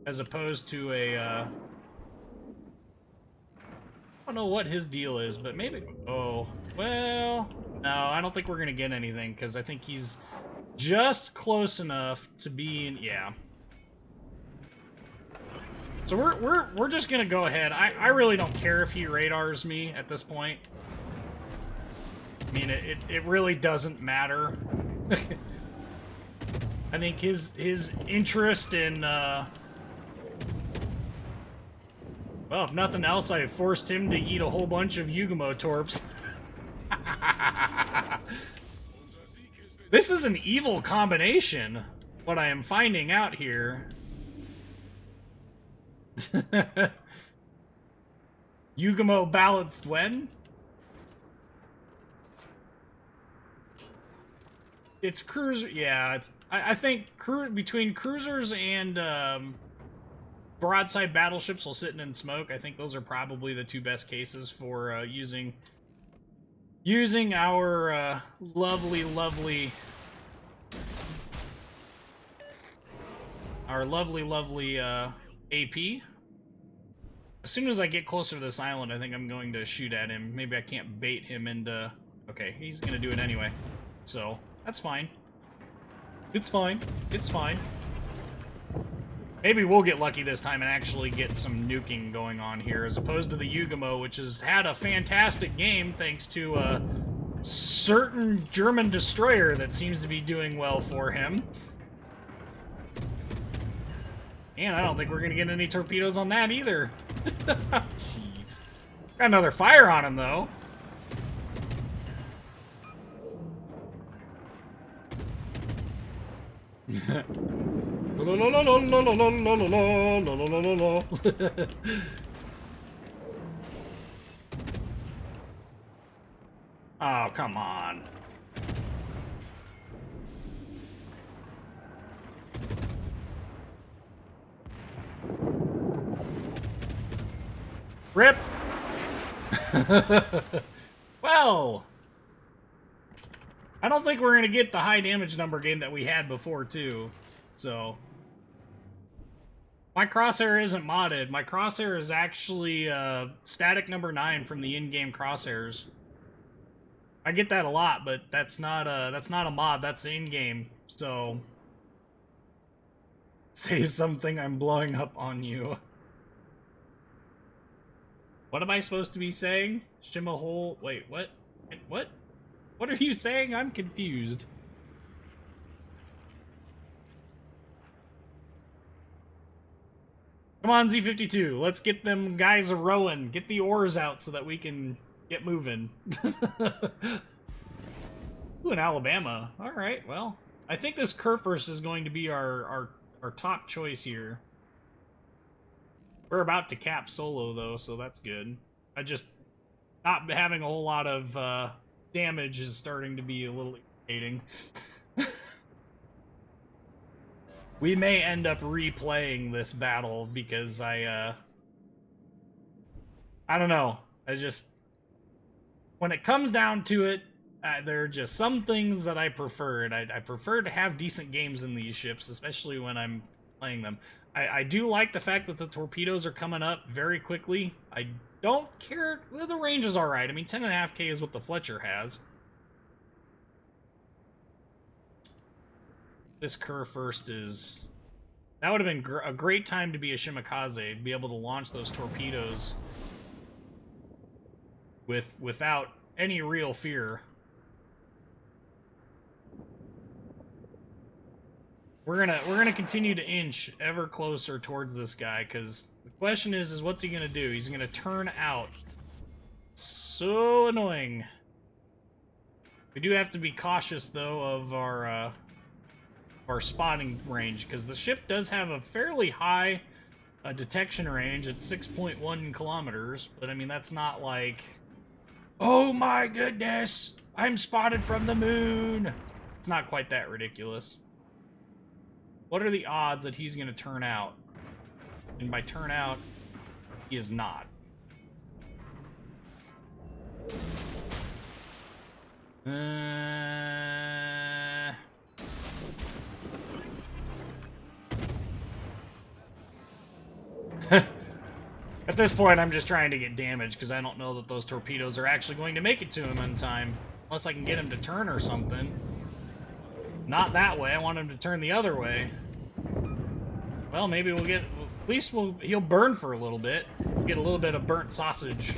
as opposed to a, I don't know what his deal is, but maybe... Oh, well... No, I don't think we're gonna get anything, because I think he's just close enough to be in... Yeah. So we're just gonna go ahead. I really don't care if he radars me at this point. I mean, it really doesn't matter. I think his interest in well, if nothing else, I forced him to eat a whole bunch of Yugamo torps. This is an evil combination, what I am finding out here. Yugamo balanced when? It's cruiser, yeah. I think between cruisers and broadside battleships while sitting in smoke, I think those are probably the two best cases for using our lovely AP. As soon as I get closer to this island, I think I'm going to shoot at him. Maybe I can't bait him into... Okay, he's gonna do it anyway. So, that's fine. It's fine. It's fine. Maybe we'll get lucky this time and actually get some nuking going on here, as opposed to the Yugamo, which has had a fantastic game thanks to a certain German destroyer that seems to be doing well for him. And I don't think we're gonna get any torpedoes on that either. Jeez. Got another fire on him, though. Oh, come on. Rip! Well, I don't think we're gonna get the high damage number game that we had before, too. So, my crosshair isn't modded. My crosshair is actually static number 9 from the in-game crosshairs. I get that a lot, but that's not a mod. That's in-game. So, say something. I'm blowing up on you. What am I supposed to be saying? Shim a hole. Wait, what? What? What are you saying? I'm confused. Come on, Z-52. Let's get them guys a-rowing. Get the oars out so that we can get moving. Ooh, in Alabama. Alright, well. I think this Kurfürst is going to be our top choice here. We're about to cap solo, though, so that's good. I just... Not having a whole lot of damage is starting to be a little irritating. We may end up replaying this battle because I don't know. I just... When it comes down to it, There are just some things that I preferred. I prefer to have decent games in these ships, especially when I'm playing them. I do like the fact that the torpedoes are coming up very quickly. I don't care. The range is alright. I mean, 10.5K is what the Fletcher has. This curve first is... That would have been a great time to be a Shimakaze, to be able to launch those torpedoes without any real fear. We're gonna continue to inch ever closer towards this guy, because the question is what's he gonna do? He's gonna turn out. So annoying. We do have to be cautious though of our spotting range, because the ship does have a fairly high detection range at 6.1 kilometers, but I mean that's not like, oh my goodness, I'm spotted from the moon. It's not quite that ridiculous. What are the odds that he's going to turn out? And by turn out, he is not. At this point, I'm just trying to get damage, because I don't know that those torpedoes are actually going to make it to him in time. Unless I can get him to turn or something. Not that way, I want him to turn the other way. Well, maybe we'll get... At least he'll burn for a little bit. We'll get a little bit of burnt sausage.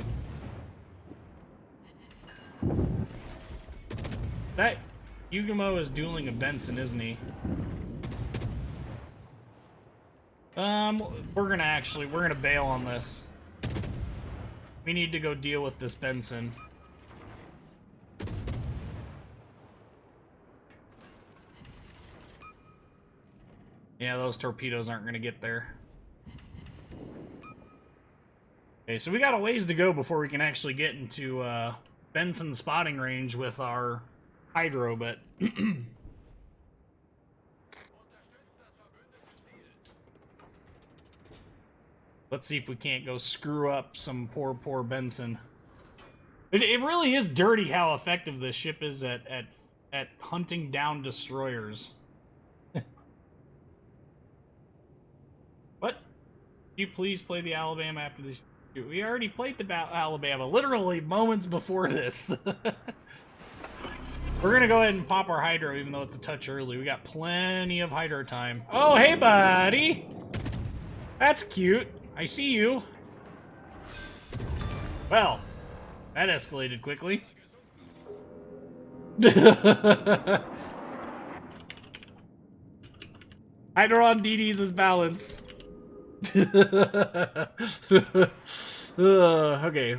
That Yugamo is dueling a Benson, isn't he? We're gonna bail on this. We need to go deal with this Benson. Yeah, those torpedoes aren't gonna get there. Okay, so we got a ways to go before we can actually get into Benson spotting range with our hydro, but let's see if we can't go screw up some poor Benson. It really is dirty how effective this ship is at hunting down destroyers. What? Can you please play the Alabama after this? We already played the Alabama literally moments before this. We're gonna go ahead and pop our hydro, even though it's a touch early. We got plenty of hydro time. Oh, hey, buddy! That's cute. I see you. Well, that escalated quickly. Hydro on DDs is balance. Okay.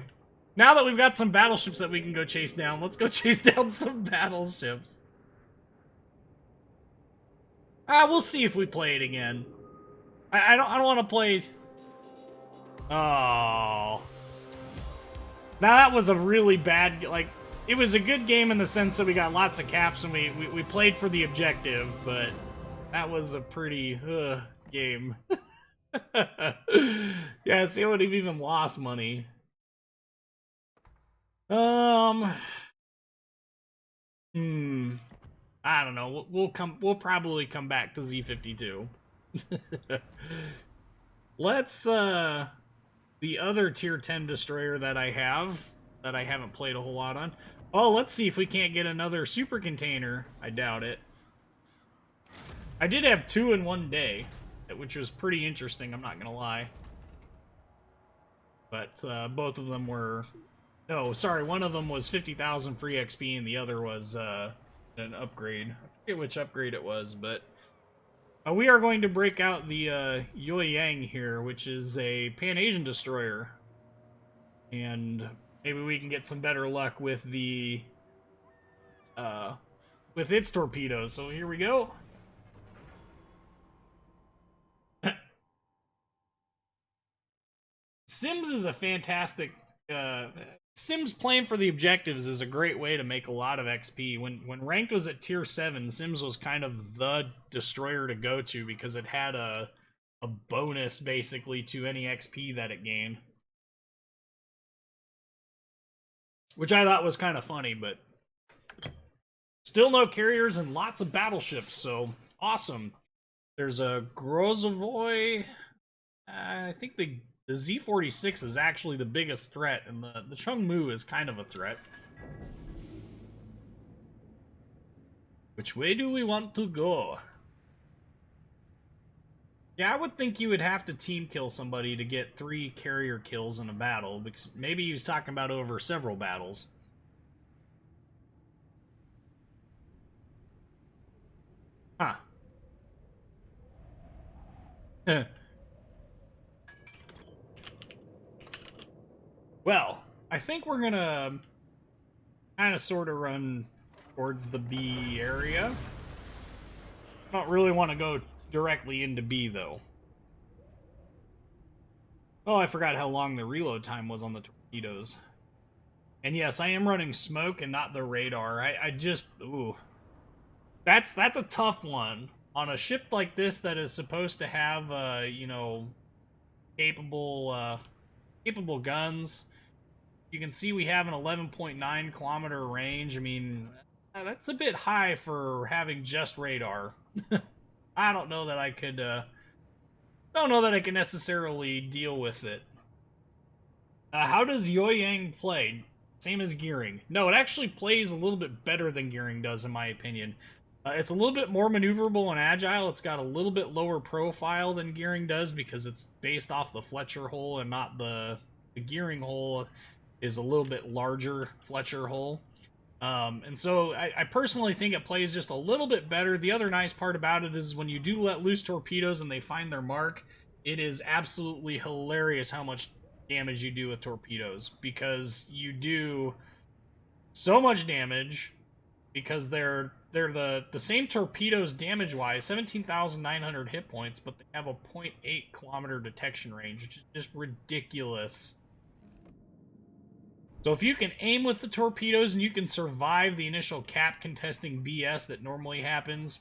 Now that we've got some battleships that we can go chase down, let's go chase down some battleships. We'll see if we play it again. I don't want to play... Oh. Now that was a really bad... Like, it was a good game in the sense that we got lots of caps and we played for the objective, but that was a pretty game. Yeah, see, I would have even lost money. I don't know. We'll probably come back to Z52. Let's the other tier 10 destroyer that I haven't played a whole lot on. Oh, let's see if we can't get another super container. I doubt it. I did have 2 in one day, which was pretty interesting, I'm not gonna lie. But both of them were... No, sorry, one of them was 50,000 free XP and the other was an upgrade. I forget which upgrade it was, but... we are going to break out the Yueyang here, which is a Pan-Asian destroyer. And maybe we can get some better luck with the... with its torpedoes. So here we go. Sims is a fantastic... Sims playing for the objectives is a great way to make a lot of XP. When ranked was at tier 7, Sims was kind of the destroyer to go to because it had a bonus, basically, to any XP that it gained. Which I thought was kind of funny, but Still no carriers and lots of battleships, so awesome. There's a Grozovoy. I think the Z-46 is actually the biggest threat, and the Chungmu is kind of a threat. Which way do we want to go? Yeah, I would think you would have to team kill somebody to get 3 carrier kills in a battle, because maybe he was talking about over several battles. Huh. Well, I think we're gonna kind of sort of run towards the B area. I don't really want to go directly into B, though. Oh, I forgot how long the reload time was on the torpedoes. And yes, I am running smoke and not the radar. I just... Ooh. That's a tough one. On a ship like this that is supposed to have, you know, capable guns. You can see we have an 11.9 kilometer range. I mean, that's a bit high for having just radar. I don't know that I could, don't know that I can necessarily deal with it. How does Yueyang play? Same as Gearing. No, it actually plays a little bit better than Gearing does, in my opinion. It's a little bit more maneuverable and agile. It's got a little bit lower profile than Gearing does because it's based off the Fletcher hull and not the Gearing hull is a little bit larger Fletcher hull. And so I personally think it plays just a little bit better. The other nice part about it is when you do let loose torpedoes and they find their mark, it is absolutely hilarious how much damage you do with torpedoes, because you do so much damage because they're the same torpedoes damage-wise, 17,900 hit points, but they have a 0.8 kilometer detection range, which is just ridiculous. So if you can aim with the torpedoes and you can survive the initial cap contesting BS that normally happens,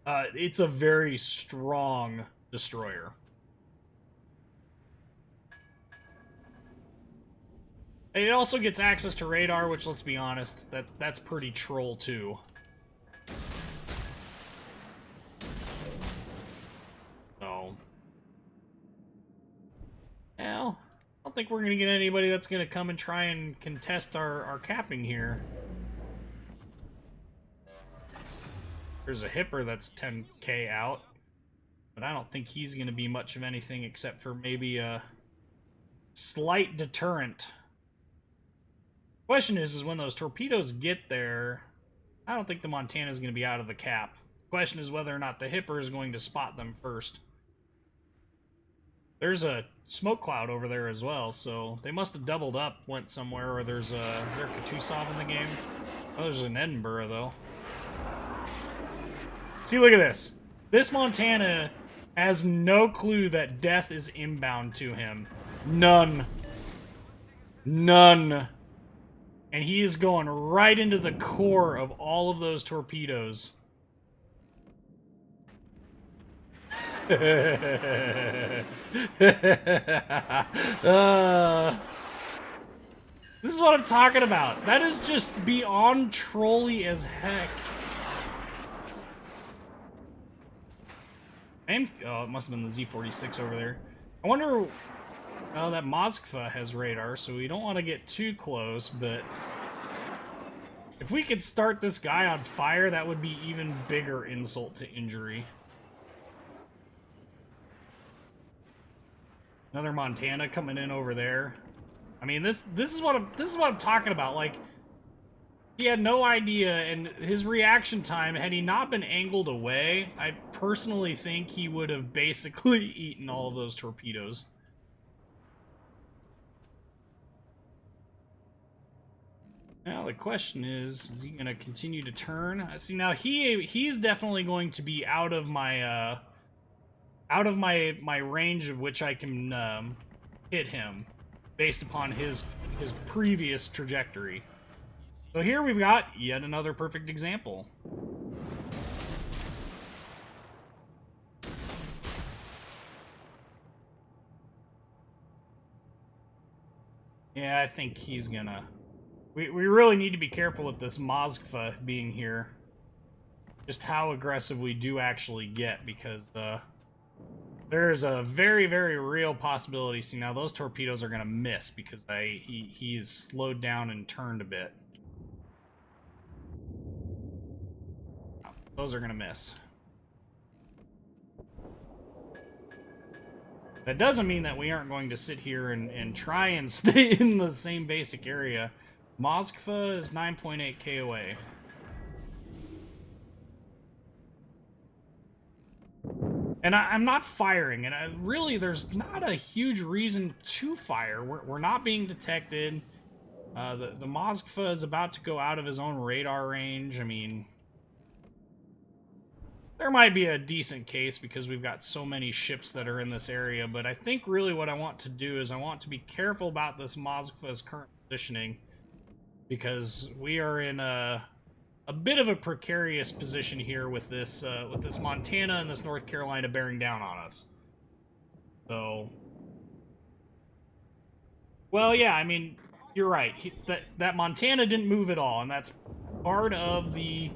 it's a very strong destroyer. And it also gets access to radar, which, let's be honest, that's pretty troll too. So, well, I don't think we're gonna get anybody that's gonna come and try and contest our capping here. There's a Hipper that's 10k out, but I don't think he's gonna be much of anything except for maybe a slight deterrent. Question is when those torpedoes get there, I don't think the Montana is going to be out of the cap. Question is whether or not the Hipper is going to spot them first. There's a smoke cloud over there as well, so they must have doubled up, went somewhere, or there's a... Is there Kutuzov in the game? Oh, there's an Edinburgh, though. See, look at this. This Montana has no clue that death is inbound to him. None. None. And he is going right into the core of all of those torpedoes. This is what I'm talking about. That is just beyond trolly as heck. Oh, it must have been the Z-46 over there. I wonder... Oh, that Moskva has radar, so we don't want to get too close, but... If we could start this guy on fire, that would be even bigger insult to injury. Another Montana coming in over there. I mean, this is what I'm talking about. Like, he had no idea, and his reaction time, had he not been angled away, I personally think he would have basically eaten all of those torpedoes. Now the question is he going to continue to turn? See, now he's definitely going to be out of my range of which I can hit him based upon his previous trajectory. So here we've got yet another perfect example. Yeah, I think he's gonna We really need to be careful with this Moskva being here. Just how aggressive we do actually get, because there's a very, very real possibility. See, now those torpedoes are going to miss because he's slowed down and turned a bit. Those are going to miss. That doesn't mean that we aren't going to sit here and try and stay in the same basic area. Moskva is 9.8 KOA. And I'm not firing, and really there's not a huge reason to fire. We're not being detected. The Moskva is about to go out of his own radar range. I mean, there might be a decent case because we've got so many ships that are in this area, but I think really what I want to do is I want to be careful about this Moskva's current positioning, because we are in a bit of a precarious position here with this Montana and this North Carolina bearing down on us. So, well, yeah, I mean, you're right. That Montana didn't move at all, and that's part of the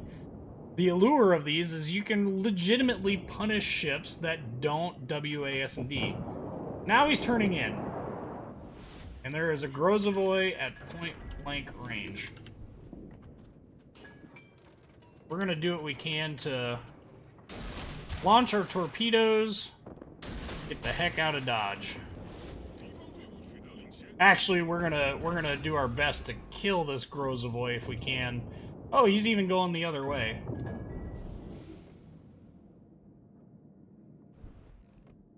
allure of these, is you can legitimately punish ships that don't WAS&D. Now he's turning in, and there is a Grozovoy at point-blank range. We're going to do what we can to launch our torpedoes, get the heck out of Dodge. Actually, we're gonna do our best to kill this Grozovoy if we can. Oh, he's even going the other way.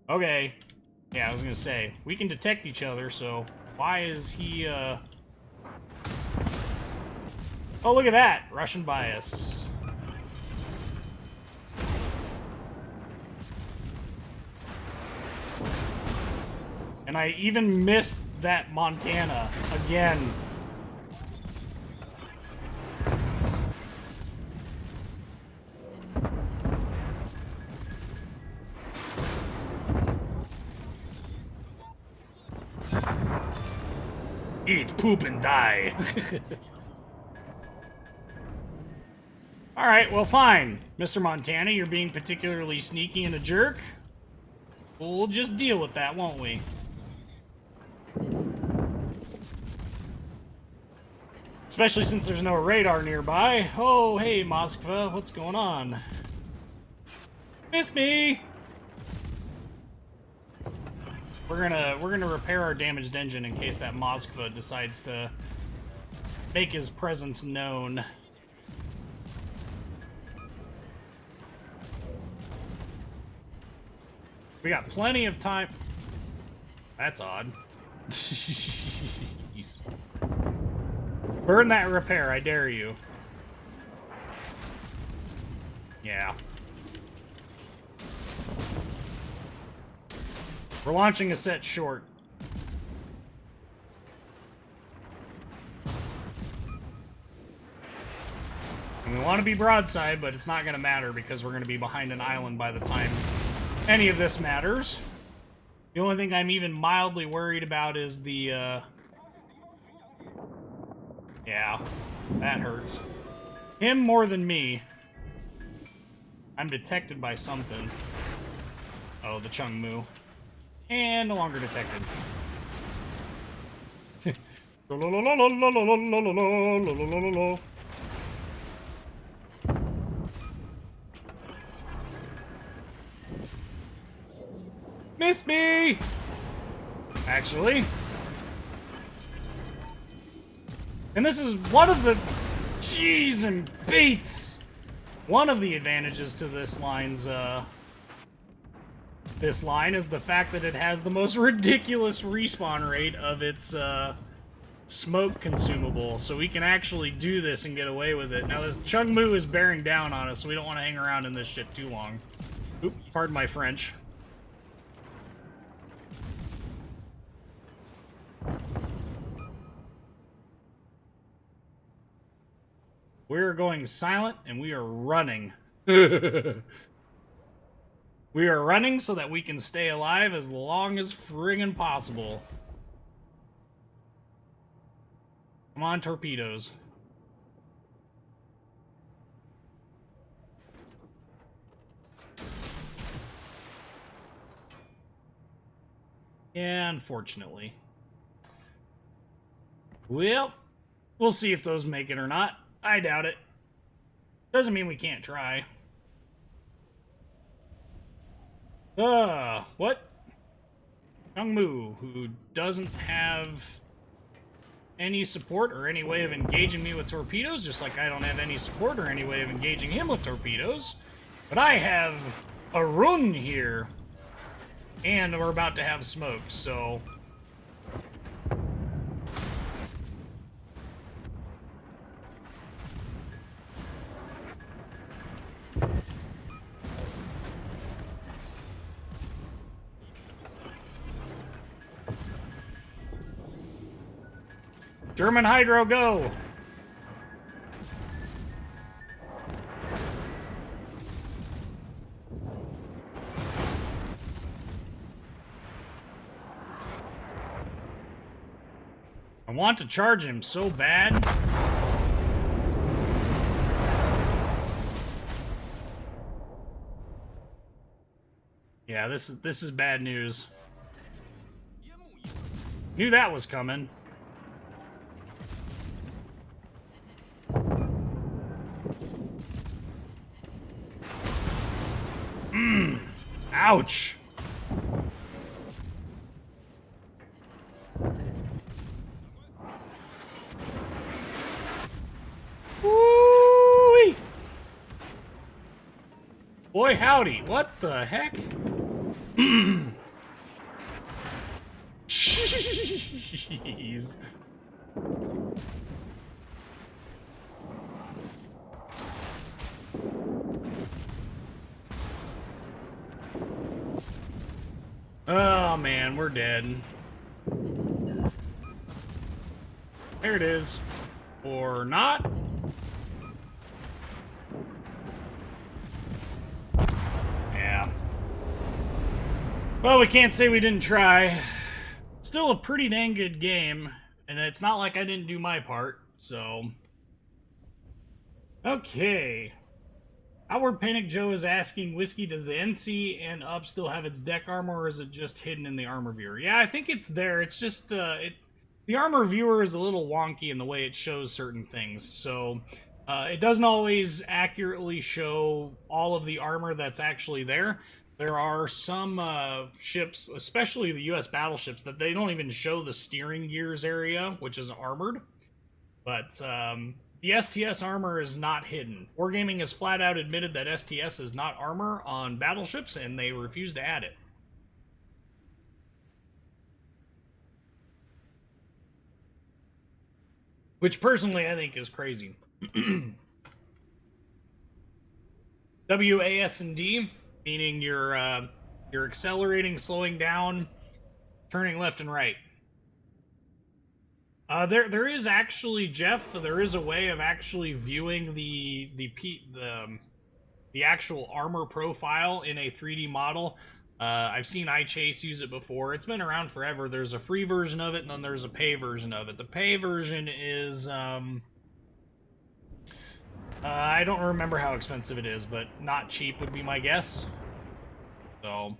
Okay. Yeah, I was gonna say, we can detect each other, so why is he, Oh, look at that! Russian bias. And I even missed that Montana again. Eat, poop, and die. Alright, well fine. Mr. Montana, you're being particularly sneaky and a jerk. We'll just deal with that, won't we? Especially since there's no radar nearby. Oh, hey, Moskva, what's going on? Miss me! We're gonna repair our damaged engine in case that Moskva decides to make his presence known. We got plenty of time. That's odd. Jeez. Burn that repair, I dare you. Yeah. We're launching a set short. And we want to be broadside, but it's not going to matter because we're going to be behind an island by the time any of this matters. The only thing I'm even mildly worried about is the, yeah, that hurts. Him more than me. I'm detected by something. Oh, the Chungmu. And no longer detected. Miss me! Actually. And this is one of the... Jeez and beats! One of the advantages to this line's, this line is the fact that it has the most ridiculous respawn rate of its, smoke consumable, so we can actually do this and get away with it. Now, this Chungmu is bearing down on us, so we don't want to hang around in this shit too long. Oop, pardon my French. We're going silent, and we are running. We are running so that we can stay alive as long as friggin' possible. Come on, torpedoes. Yeah, unfortunately. Well, we'll see if those make it or not. I doubt it. Doesn't mean we can't try. What? Youngmu, who doesn't have any support or any way of engaging me with torpedoes, just like I don't have any support or any way of engaging him with torpedoes. But I have a run here. And we're about to have smoke, so... German Hydro, go! I want to charge him so bad. Yeah, this is bad news. Knew that was coming. Ouch. Woo-wee. Boy, howdy. What the heck? Jeez. Oh man, we're dead. There it is. Or not. Yeah. Well, we can't say we didn't try. Still a pretty dang good game, and it's not like I didn't do my part, so... Okay. Outward Panic Joe is asking, Whiskey, does the NC and UP still have its deck armor, or is it just hidden in the armor viewer? Yeah, I think it's there. It's just, the armor viewer is a little wonky in the way it shows certain things, so it doesn't always accurately show all of the armor that's actually there. There are some ships, especially the US battleships, that they don't even show the steering gears area, which is armored. But the STS armor is not hidden. Wargaming has flat out admitted that STS is not armor on battleships, and they refuse to add it. Which, personally, I think is crazy. WASD, meaning you're accelerating, slowing down, turning left and right. There is actually, Jeff, there is a way of actually viewing the actual armor profile in a 3D model. I've seen iChase use it before. It's been around forever. There's a free version of it, and then there's a pay version of it. The pay version is, I don't remember how expensive it is, but not cheap would be my guess. So,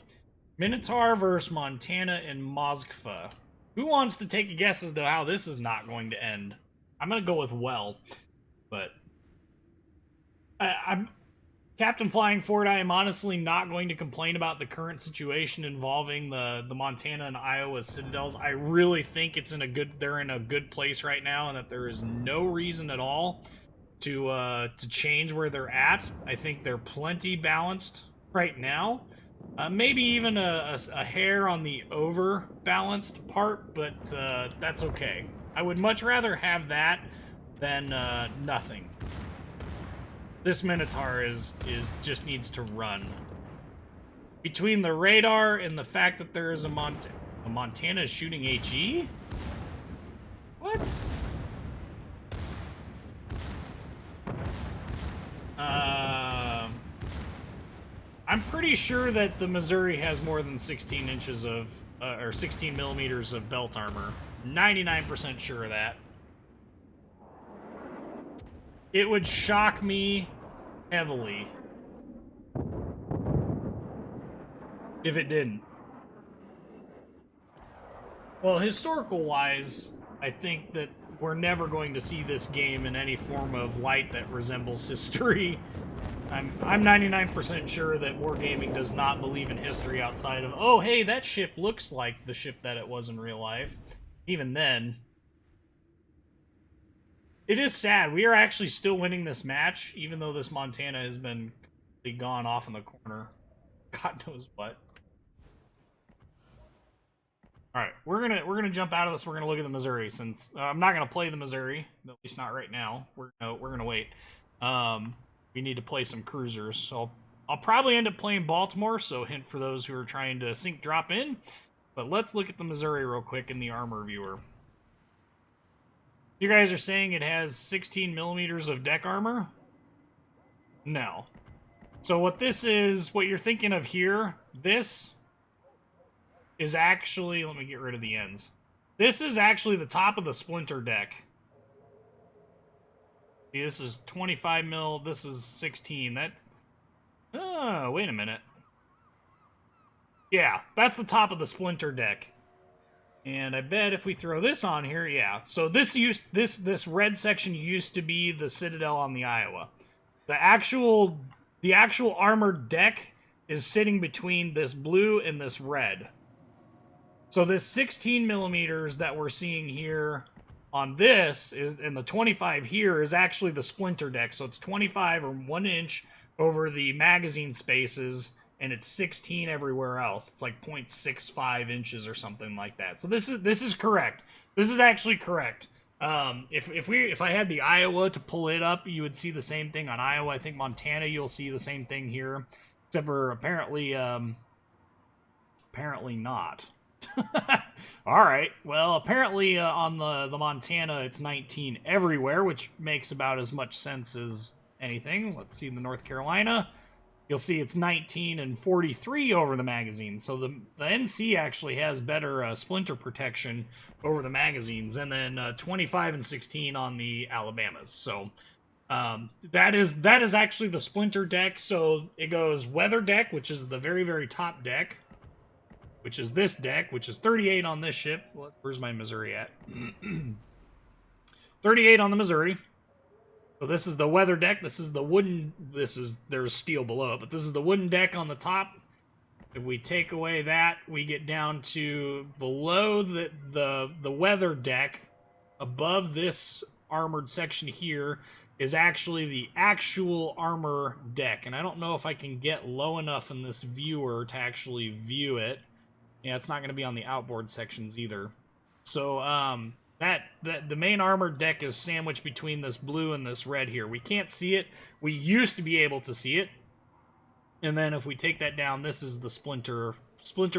Minotaur versus Montana and Moskva. Who wants to take a guess as to how this is not going to end? I'm going to go with well, but I'm Captain Flying Forward. I am honestly not going to complain about the current situation involving the Montana and Iowa Citadels. I really think they're in a good place right now, and that there is no reason at all to change where they're at. I think they're plenty balanced right now. Maybe even a hair on the over-balanced part, but that's okay. I would much rather have that than nothing. This Minotaur just needs to run. Between the radar and the fact that there is a Montana shooting HE? What? I'm pretty sure that the Missouri has more than 16 inches of, or 16 millimeters of belt armor. 99% sure of that. It would shock me heavily if it didn't. Well, historical-wise, I think that we're never going to see this game in any form of light that resembles history. I'm 99% sure that Wargaming does not believe in history outside of, oh, hey, that ship looks like the ship that it was in real life. Even then. It is sad. We are actually still winning this match, even though this Montana has been completely gone off in the corner. God knows what. All right, we're gonna jump out of this. We're gonna look at the Missouri since I'm not gonna play the Missouri, at least not right now. We're gonna wait. We need to play some cruisers, so I'll probably end up playing Baltimore. So hint for those who are trying to sink drop in. But let's look at the Missouri real quick in the armor viewer. You guys are saying it has 16 millimeters of deck armor? No. So what this is, what you're thinking of here, this is actually, let me get rid of the ends. This is actually the top of the splinter deck. See, this is 25 mil, this is 16. That, oh, wait a minute. Yeah, that's the top of the splinter deck. And I bet if we throw this on here, yeah. So this red section used to be the Citadel on the Iowa. The actual armored deck is sitting between this blue and this red. So this 16 millimeters that we're seeing here on this is, and the 25 here is actually the splinter deck. So it's 25 or 1 inch over the magazine spaces, and it's 16 everywhere else. It's like 0.65 inches or something like that. So this is correct. This is actually correct. If I had the Iowa to pull it up, you would see the same thing on Iowa. I think Montana, you'll see the same thing here, except for apparently not. All right. Well, apparently on the Montana, it's 19 everywhere, which makes about as much sense as anything. Let's see the North Carolina. You'll see it's 19 and 43 over the magazine. So the NC actually has better splinter protection over the magazines, and then 25 and 16 on the Alabamas. So that is actually the splinter deck. So it goes weather deck, which is the very, very top deck, which is this deck, which is 38 on this ship. Where's my Missouri at? 38 on the Missouri. So this is the weather deck. This is the wooden. There's steel below it, but this is the wooden deck on the top. If we take away that, we get down to below the weather deck. Above this armored section here is actually the actual armor deck, and I don't know if I can get low enough in this viewer to actually view it. Yeah, it's not going to be on the outboard sections either. So the main armored deck is sandwiched between this blue and this red here. We can't see it. We used to be able to see it. And then if we take that down, this is the splinter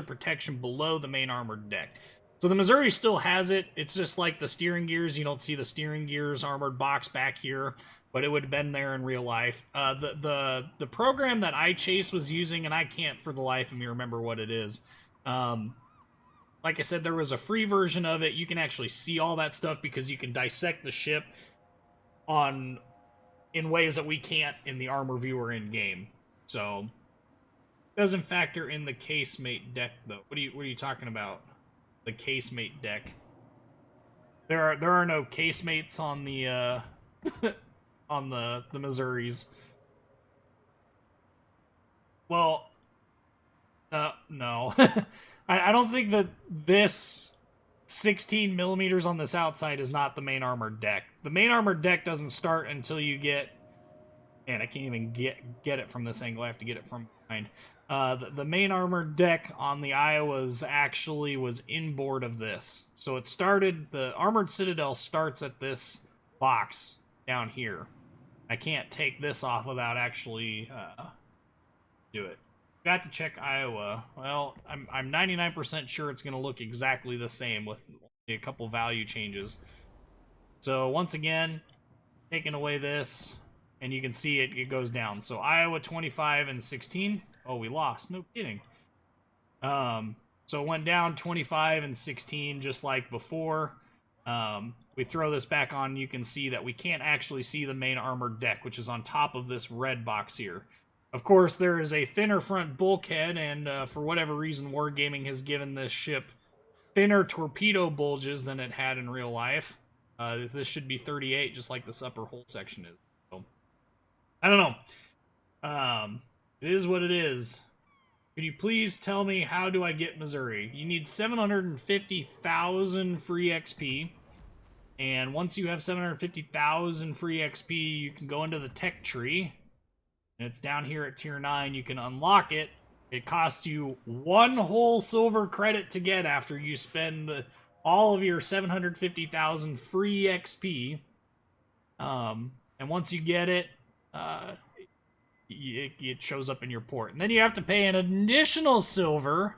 protection below the main armored deck. So the Missouri still has it. It's just like the steering gears. You don't see the steering gears armored box back here, but it would have been there in real life. The program that iChase was using, and I can't for the life of me remember what it is. Like I said, there was a free version of it. You can actually see all that stuff because you can dissect the ship in ways that we can't in the armor viewer in game. So it doesn't factor in the casemate deck though. What are you talking about? The casemate deck. There are no casemates on the on the Missouris. Well, no. I don't think that this 16 millimeters on this outside is not the main armored deck. The main armored deck doesn't start until you get... Man, I can't even get it from this angle. I have to get it from behind. The main armored deck on the Iowas actually was inboard of this. So it started... The Armored Citadel starts at this box down here. I can't take this off without actually do it. Got to check Iowa. Well, I'm 99% sure it's going to look exactly the same with a couple value changes. So once again, taking away this, and you can see it goes down. So Iowa 25 and 16. Oh, we lost. No kidding. So it went down 25 and 16 just like before. we throw this back on, you can see that we can't actually see the main armored deck, which is on top of this red box here. Of course, there is a thinner front bulkhead, and for whatever reason, Wargaming has given this ship thinner torpedo bulges than it had in real life. This should be 38, just like this upper hull section is. So, I don't know. It is what it is. Could you please tell me, how do I get Missouri? You need 750,000 free XP. And once you have 750,000 free XP, you can go into the tech tree. And it's down here at tier 9. You can unlock it. It costs you 1 whole silver credit to get after you spend all of your 750,000 free XP. And once you get it, it shows up in your port. And then you have to pay an additional silver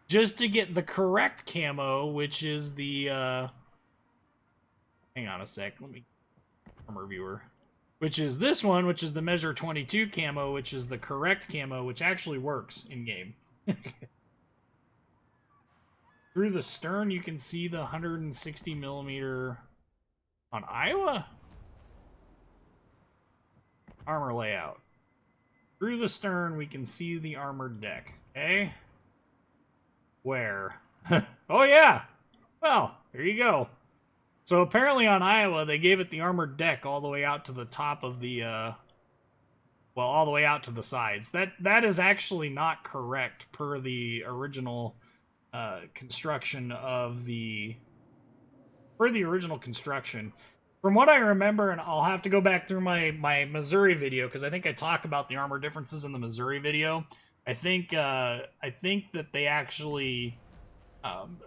just to get the correct camo, which is the... hang on a sec. Let me... Armor viewer. Which is this one, which is the Measure 22 camo, which is the correct camo, which actually works in-game. Through the stern, you can see the 160 millimeter on Iowa? Armor layout. Through the stern, we can see the armored deck. Okay? Where? Oh, yeah! Well, there you go. So apparently on Iowa, they gave it the armored deck all the way out to the top of the, well, all the way out to the sides. That is actually not correct per the original construction of the... Per the original construction. From what I remember, and I'll have to go back through my Missouri video, because I think I talk about the armor differences in the Missouri video. I think that they actually...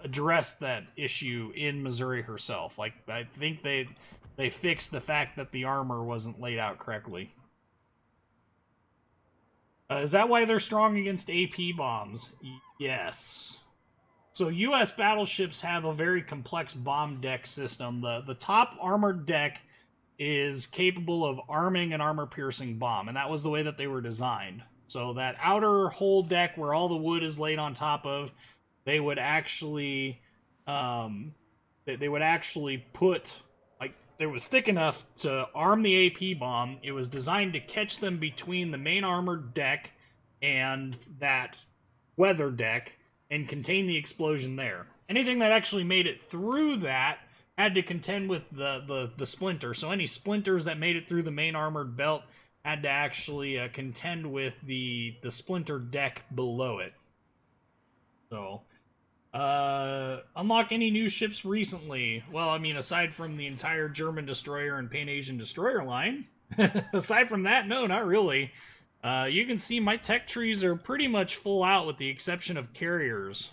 addressed that issue in Missouri herself. Like, I think they fixed the fact that the armor wasn't laid out correctly. Is that why they're strong against AP bombs? Yes. So U.S. battleships have a very complex bomb deck system. The top armored deck is capable of arming an armor-piercing bomb, and that was the way that they were designed. So that outer hull deck where all the wood is laid on top of, they would actually, put, like, it was thick enough to arm the AP bomb. It was designed to catch them between the main armored deck and that weather deck and contain the explosion there. Anything that actually made it through that had to contend with the splinter. So any splinters that made it through the main armored belt had to actually contend with the splinter deck below it. So... unlock any new ships recently? Well, I mean, aside from the entire German destroyer and Pan-Asian destroyer line, aside from that, no, not really. You can see my tech trees are pretty much full out with the exception of carriers.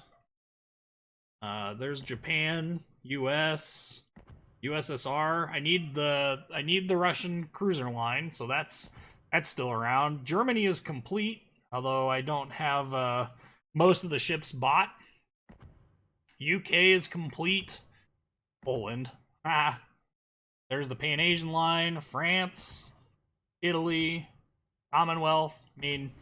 There's Japan, US, USSR. I need the Russian cruiser line, so that's still around. Germany is complete, although I don't have most of the ships bought. UK is complete. Poland. There's the Pan-Asian line. France. Italy. Commonwealth. I mean,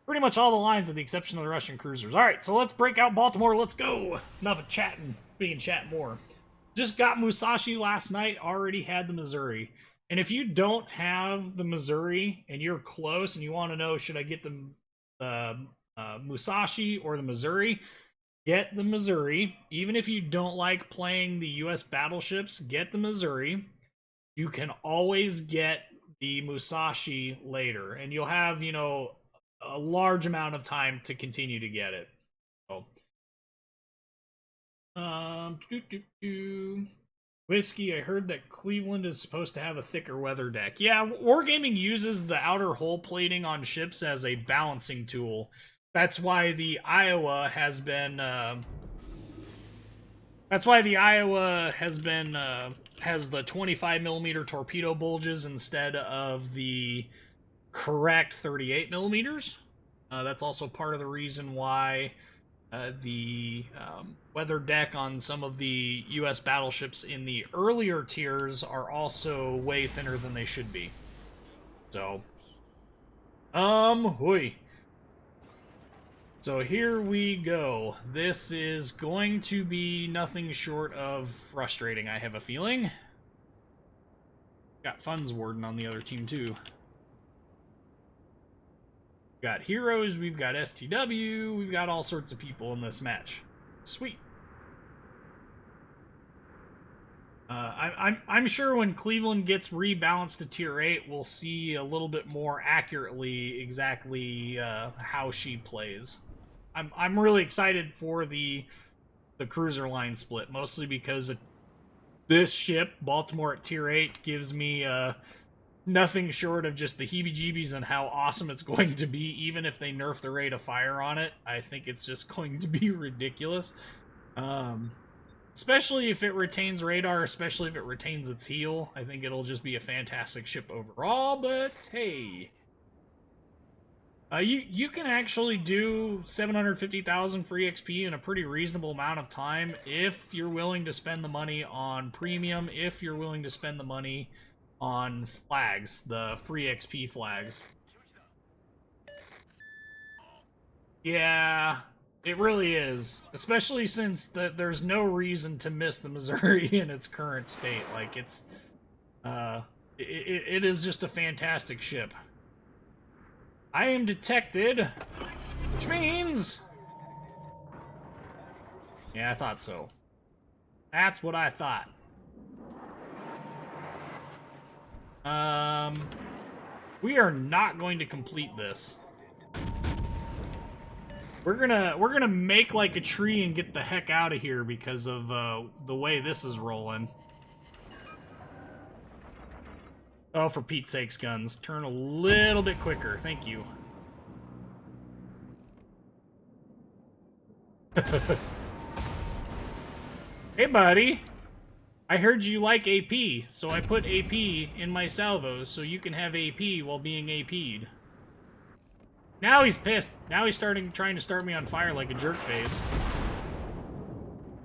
pretty much all the lines with the exception of the Russian cruisers. Alright, so let's break out Baltimore. Let's go. Enough of chatting. We can chat more. Just got Musashi last night. Already had the Missouri. And if you don't have the Missouri and you're close and you want to know, should I get the Musashi or the Missouri? Get the Missouri. Even if you don't like playing the U.S. battleships, get the Missouri. You can always get the Musashi later, and you'll have, you know, a large amount of time to continue to get it. So, Whiskey, I heard that Cleveland is supposed to have a thicker weather deck. Yeah, Wargaming uses the outer hull plating on ships as a balancing tool. That's why the Iowa has been. That's why the Iowa has been has the 25 millimeter torpedo bulges instead of the correct 38 millimeters. That's also part of the reason why the weather deck on some of the U.S. battleships in the earlier tiers are also way thinner than they should be. So, hoi. So here we go. This is going to be nothing short of frustrating, I have a feeling. Got Funds Warden on the other team, too. We've got Heroes, we've got STW, we've got all sorts of people in this match. Sweet. I'm sure when Cleveland gets rebalanced to Tier 8, we'll see a little bit more accurately exactly how she plays. I'm really excited for the cruiser line split, mostly because this ship, Baltimore at Tier 8, gives me nothing short of just the heebie-jeebies on how awesome it's going to be, even if they nerf the rate of fire on it. I think it's just going to be ridiculous. Especially if it retains radar, especially if it retains its heel. I think it'll just be a fantastic ship overall, but hey. You can actually do 750,000 free XP in a pretty reasonable amount of time if you're willing to spend the money on premium, if you're willing to spend the money on flags, the free XP flags. Yeah, it really is. Especially since there's no reason to miss the Missouri in its current state. Like, it's... it is just a fantastic ship. I am detected, which means... Yeah, I thought so. That's what I thought. We are not going to complete this. We're gonna make like a tree and get the heck out of here because of the way this is rolling. Oh, for Pete's sakes, guns. Turn a little bit quicker. Thank you. Hey, buddy. I heard you like AP, so I put AP in my salvos so you can have AP while being AP'd. Now he's pissed. Now he's trying to start me on fire like a jerk face.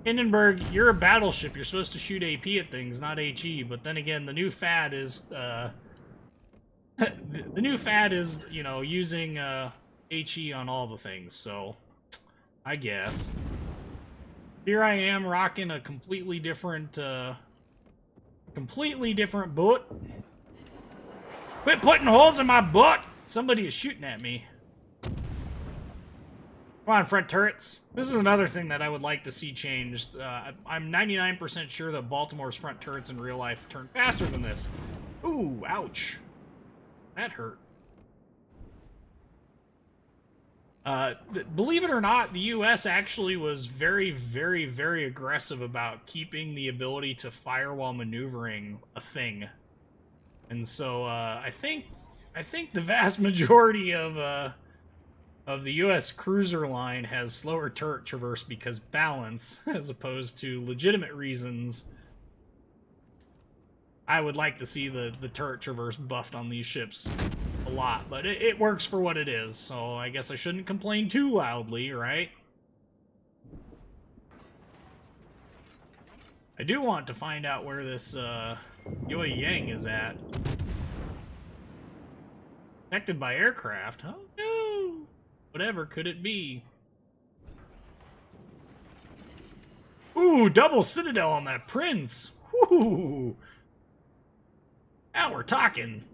Hindenburg, you're a battleship. You're supposed to shoot AP at things, not HE. But then again, the new fad is, the new fad is, you know, using HE on all the things. So, I guess. Here I am rocking a completely different boat. Quit putting holes in my butt! Somebody is shooting at me. Come on, front turrets. This is another thing that I would like to see changed. I'm 99% sure that Baltimore's front turrets in real life turn faster than this. Ooh, ouch. That hurt. Believe it or not, the US actually was very, very, very aggressive about keeping the ability to fire while maneuvering a thing. And so, I think the vast majority of the U.S. cruiser line has slower turret traverse because balance, as opposed to legitimate reasons. I would like to see the turret traverse buffed on these ships a lot, but it works for what it is, so I guess I shouldn't complain too loudly, right? I do want to find out where this Yueyang is at. Protected by aircraft? Oh no! Whatever could it be? Ooh, double citadel on that prince! Whoo! Now we're talking.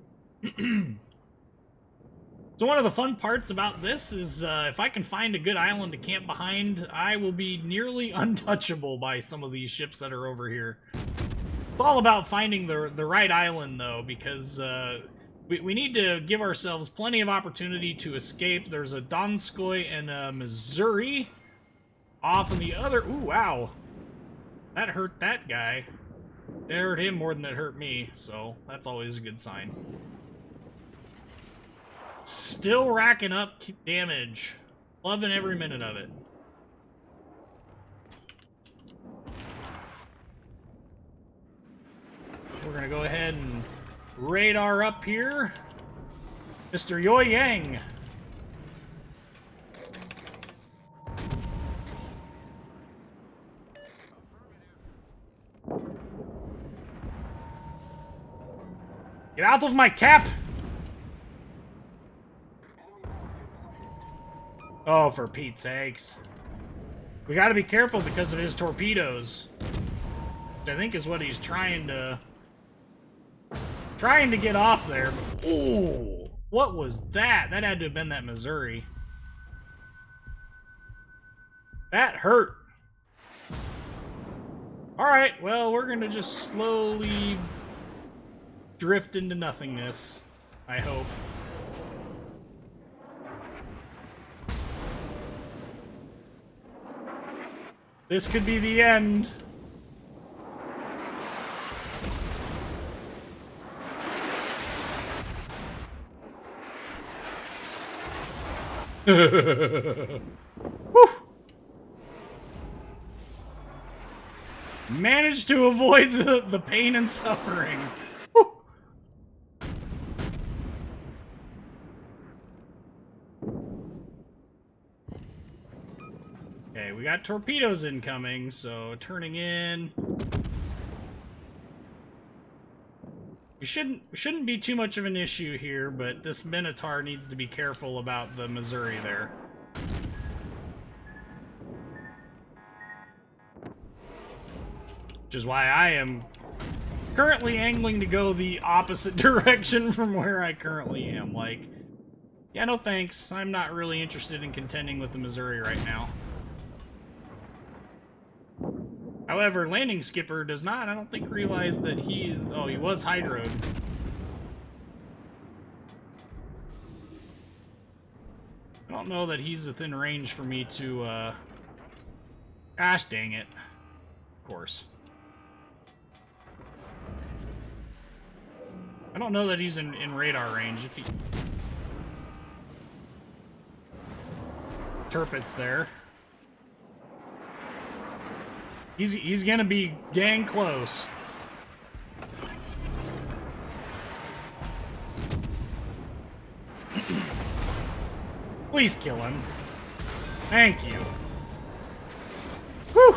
So one of the fun parts about this is if I can find a good island to camp behind, I will be nearly untouchable by some of these ships that are over here. It's all about finding the right island, though, because we need to give ourselves plenty of opportunity to escape. There's a Donskoy and a Missouri off in the other... Ooh, wow. That hurt that guy. It hurt him more than it hurt me, so that's always a good sign. Still racking up damage. Loving every minute of it. We're gonna go ahead and radar up here. Mr. Yueyang. Get out of my cap! Oh, for Pete's sakes. We gotta be careful because of his torpedoes. Which I think is what he's trying to get off there. Ooh, what was that? That had to have been that Missouri. That hurt. Alright, well, we're gonna just slowly drift into nothingness, I hope. This could be the end. Whew. Managed to avoid the pain and suffering. Whew. Okay, we got torpedoes incoming, so turning in. We shouldn't be too much of an issue here, but this Minotaur needs to be careful about the Missouri there. Which is why I am currently angling to go the opposite direction from where I currently am. Like, yeah, no thanks. I'm not really interested in contending with the Missouri right now. However, Landing Skipper does not, I don't think, realize that he is... Oh, he was hydroed. I don't know that he's within range for me to, Gosh dang it. Of course. I don't know that he's in radar range. If he... Turpit's there. He's gonna be dang close. Please kill him. Thank you. Whew.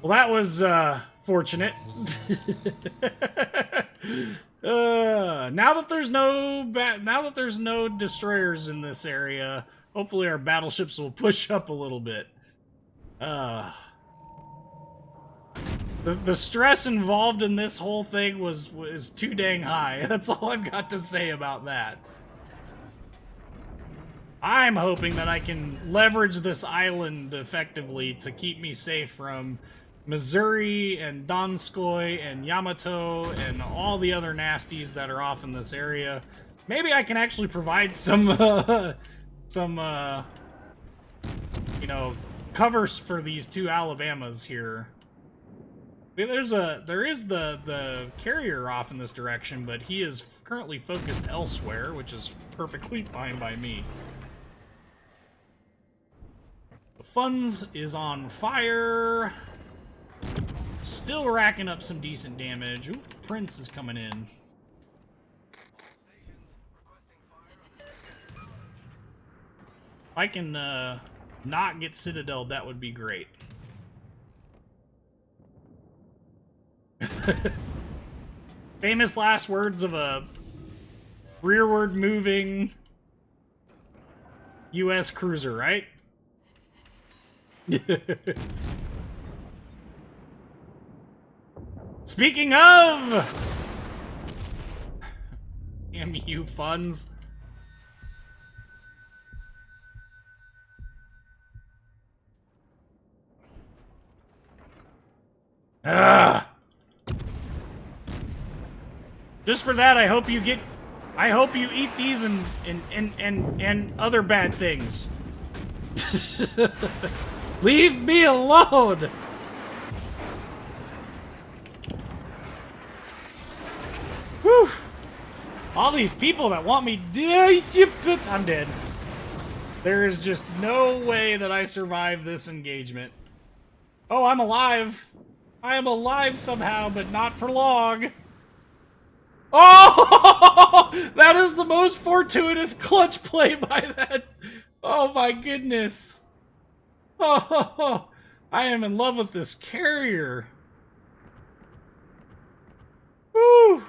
Well, that was fortunate. Now that there's no destroyers in this area, hopefully our battleships will push up a little bit. The stress involved in this whole thing was too dang high. That's all I've got to say about that. I'm hoping that I can leverage this island effectively to keep me safe from Missouri and Donskoy and Yamato and all the other nasties that are off in this area. Maybe I can actually provide some, you know, covers for these two Alabamas here. There is the carrier off in this direction, but he is currently focused elsewhere, which is perfectly fine by me. The Funds is on fire. Still racking up some decent damage. Ooh, Prince is coming in. If I can not get Citadel, that would be great. Famous last words of a rearward moving U.S. cruiser, right? Speaking of MU funds. Just for that, I hope you eat these and other bad things. Leave me alone! Whew! All these people that want me dead. I'm dead. There is just no way that I survive this engagement. Oh, I'm alive. I am alive somehow, but not for long. Oh! That is the most fortuitous clutch play by that. Oh my goodness. Oh, I am in love with this carrier. Woo!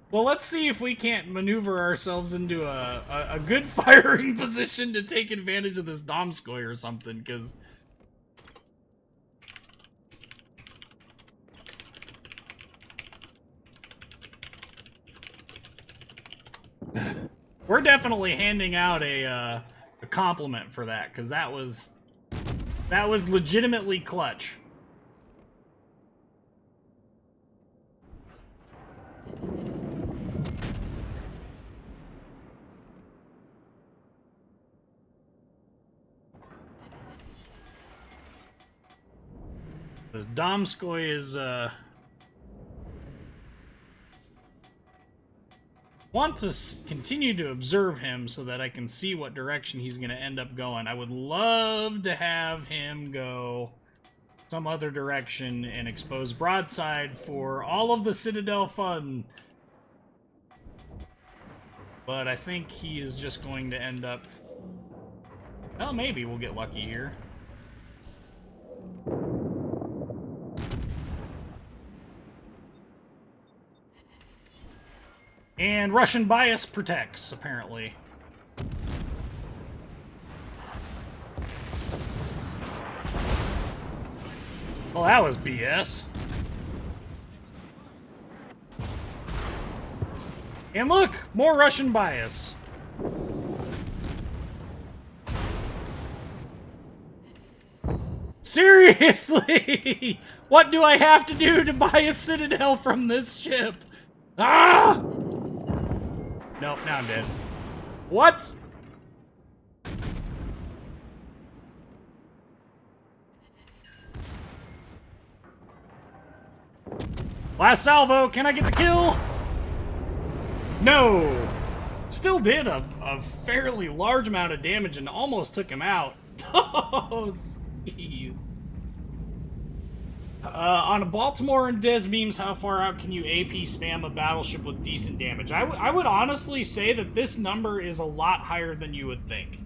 Well, let's see if we can't maneuver ourselves into a good firing position to take advantage of this Domskoy or something, because... We're definitely handing out a compliment for that, because that was legitimately clutch. This Domskoy is, want to continue to observe him so that I can see what direction he's going to end up going. I would love to have him go some other direction and expose broadside for all of the Citadel fun. But I think he is just going to end up... Well, maybe we'll get lucky here. And Russian bias protects, apparently. Well, that was BS. And look, more Russian bias. Seriously? What do I have to do to buy a Citadel from this ship? Ah! Nope, now I'm dead. What? Last salvo, can I get the kill? No! Still did a fairly large amount of damage and almost took him out. Oh, jeez. On a Baltimore and Des beams, how far out can you AP spam a battleship with decent damage? I would honestly say that this number is a lot higher than you would think.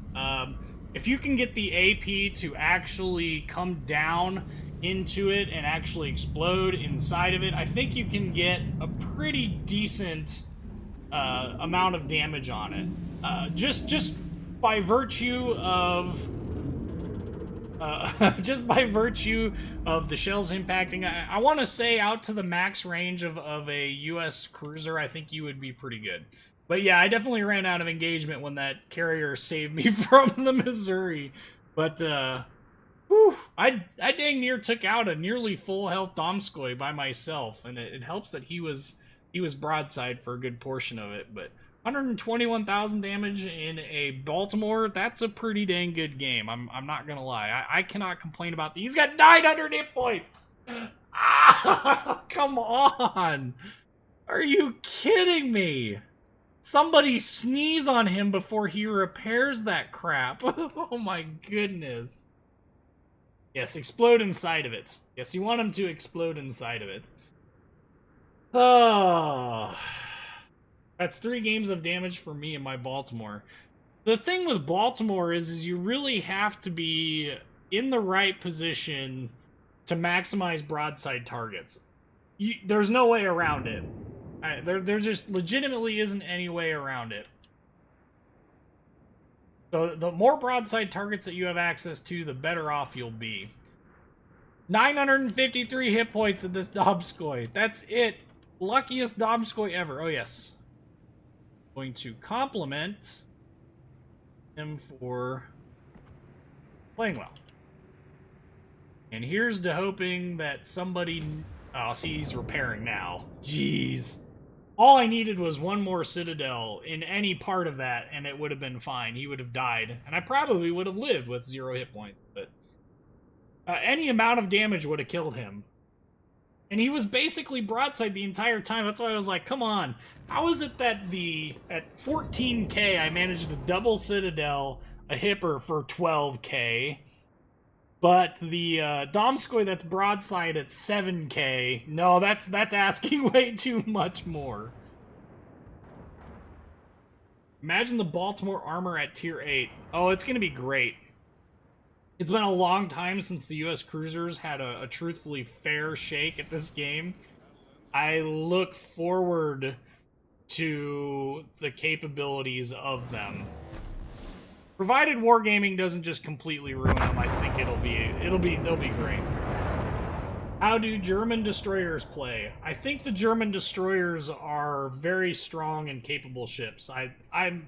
If you can get the AP to actually come down into it and actually explode inside of it, I think you can get a pretty decent amount of damage on it. Just by virtue of... just by virtue of the shells impacting, I want to say out to the max range of a U.S. cruiser, I think you would be pretty good. But yeah, I definitely ran out of engagement when that carrier saved me from the Missouri. But, whew, I dang near took out a nearly full health Domskoy by myself, and it helps that he was broadside for a good portion of it, but 121,000 damage in a Baltimore, that's a pretty dang good game. I'm not gonna lie. I cannot complain about these. He's got 900 hit points! Ah, come on! Are you kidding me? Somebody sneeze on him before he repairs that crap. Oh my goodness. Yes, explode inside of it. Yes, you want him to explode inside of it. Oh... That's 3 games of damage for me in my Baltimore. The thing with Baltimore is you really have to be in the right position to maximize broadside targets. There's no way around it. There just legitimately isn't any way around it. So the more broadside targets that you have access to, the better off you'll be. 953 hit points in this Domskoy. That's it. Luckiest Domskoy ever. Oh, yes. Going to compliment him for playing well. And here's to hoping that somebody... Oh, see, he's repairing now. Jeez. All I needed was one more Citadel in any part of that, and it would have been fine. He would have died. And I probably would have lived with 0 hit points. But any amount of damage would have killed him. And he was basically broadside the entire time. That's why I was like, come on. How is it that at 14k I managed to double Citadel a Hipper for 12k, but the Domskoy that's broadside at 7k, no, that's asking way too much more. Imagine the Baltimore armor at tier 8. Oh, it's going to be great. It's been a long time since the U.S. cruisers had a truthfully fair shake at this game. I look forward to the capabilities of them. Provided wargaming doesn't just completely ruin them, I think they'll be great. How do German destroyers play? I think the German destroyers are very strong and capable ships. I'm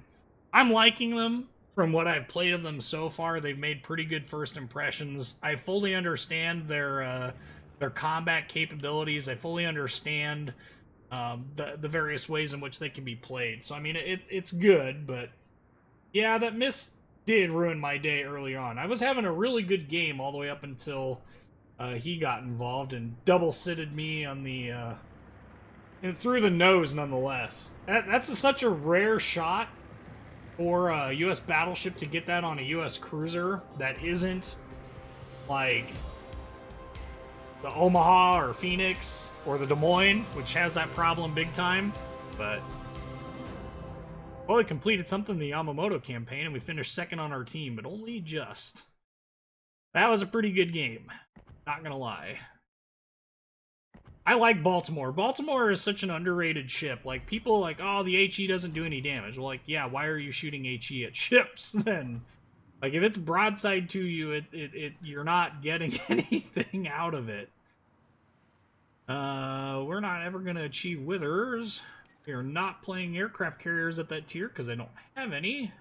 liking them from what I've played of them so far. They've made pretty good first impressions. I fully understand their combat capabilities. I fully understand the various ways in which they can be played. So I mean, it's good, but yeah, that miss did ruin my day early on. I was having a really good game all the way up until he got involved and double-sitted me on the and through the nose, nonetheless. That's such a rare shot for a U.S. battleship to get that on a U.S. cruiser that isn't like the Omaha or Phoenix or the Des Moines, which has that problem big time. But well, we completed something in the Yamamoto campaign and we finished second on our team, but only just. That was a pretty good game. Not gonna lie. I like Baltimore. Baltimore is such an underrated ship. Like, people like, oh, the HE doesn't do any damage. Well, like, yeah, why are you shooting HE at ships then? Like, if it's broadside to you, you're not getting anything out of it. We're not ever gonna achieve withers. We are not playing aircraft carriers at that tier because I don't have any.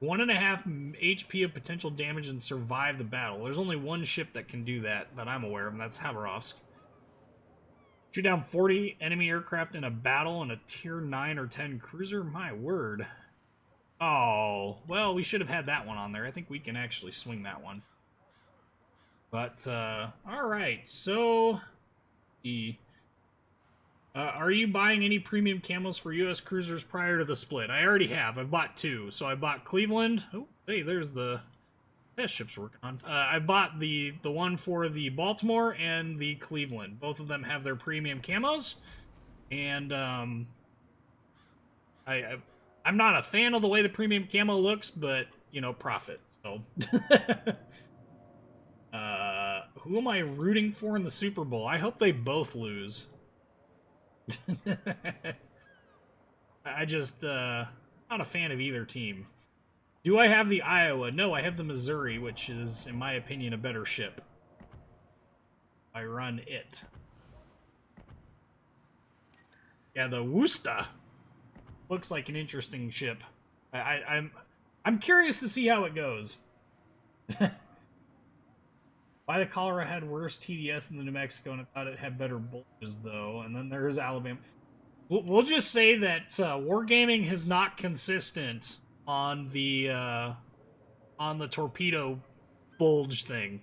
1.5 HP of potential damage and survive the battle. There's only one ship that can do that I'm aware of, and that's Habarovsk. Shoot down 40 enemy aircraft in a battle in a tier 9 or 10 cruiser? My word. Oh, well, we should have had that one on there. I think we can actually swing that one. But, alright, so... are you buying any premium camos for U.S. cruisers prior to the split? I already have. I've bought 2. So I bought Cleveland. Oh, hey, there's the test ships working on. I bought the one for the Baltimore and the Cleveland. Both of them have their premium camos. And I'm not a fan of the way the premium camo looks, but, you know, profit. So... who am I rooting for in the Super Bowl? I hope they both lose. I just, not a fan of either team. Do I have the Iowa? No, I have the Missouri, which is, in my opinion, a better ship. I run it. Yeah, the Worcester looks like an interesting ship. I'm curious to see how it goes. Why the Colorado had worse TDS than the New Mexico, and I thought it had better bulges, though. And then there's Alabama. We'll just say that wargaming is not consistent on the torpedo bulge thing.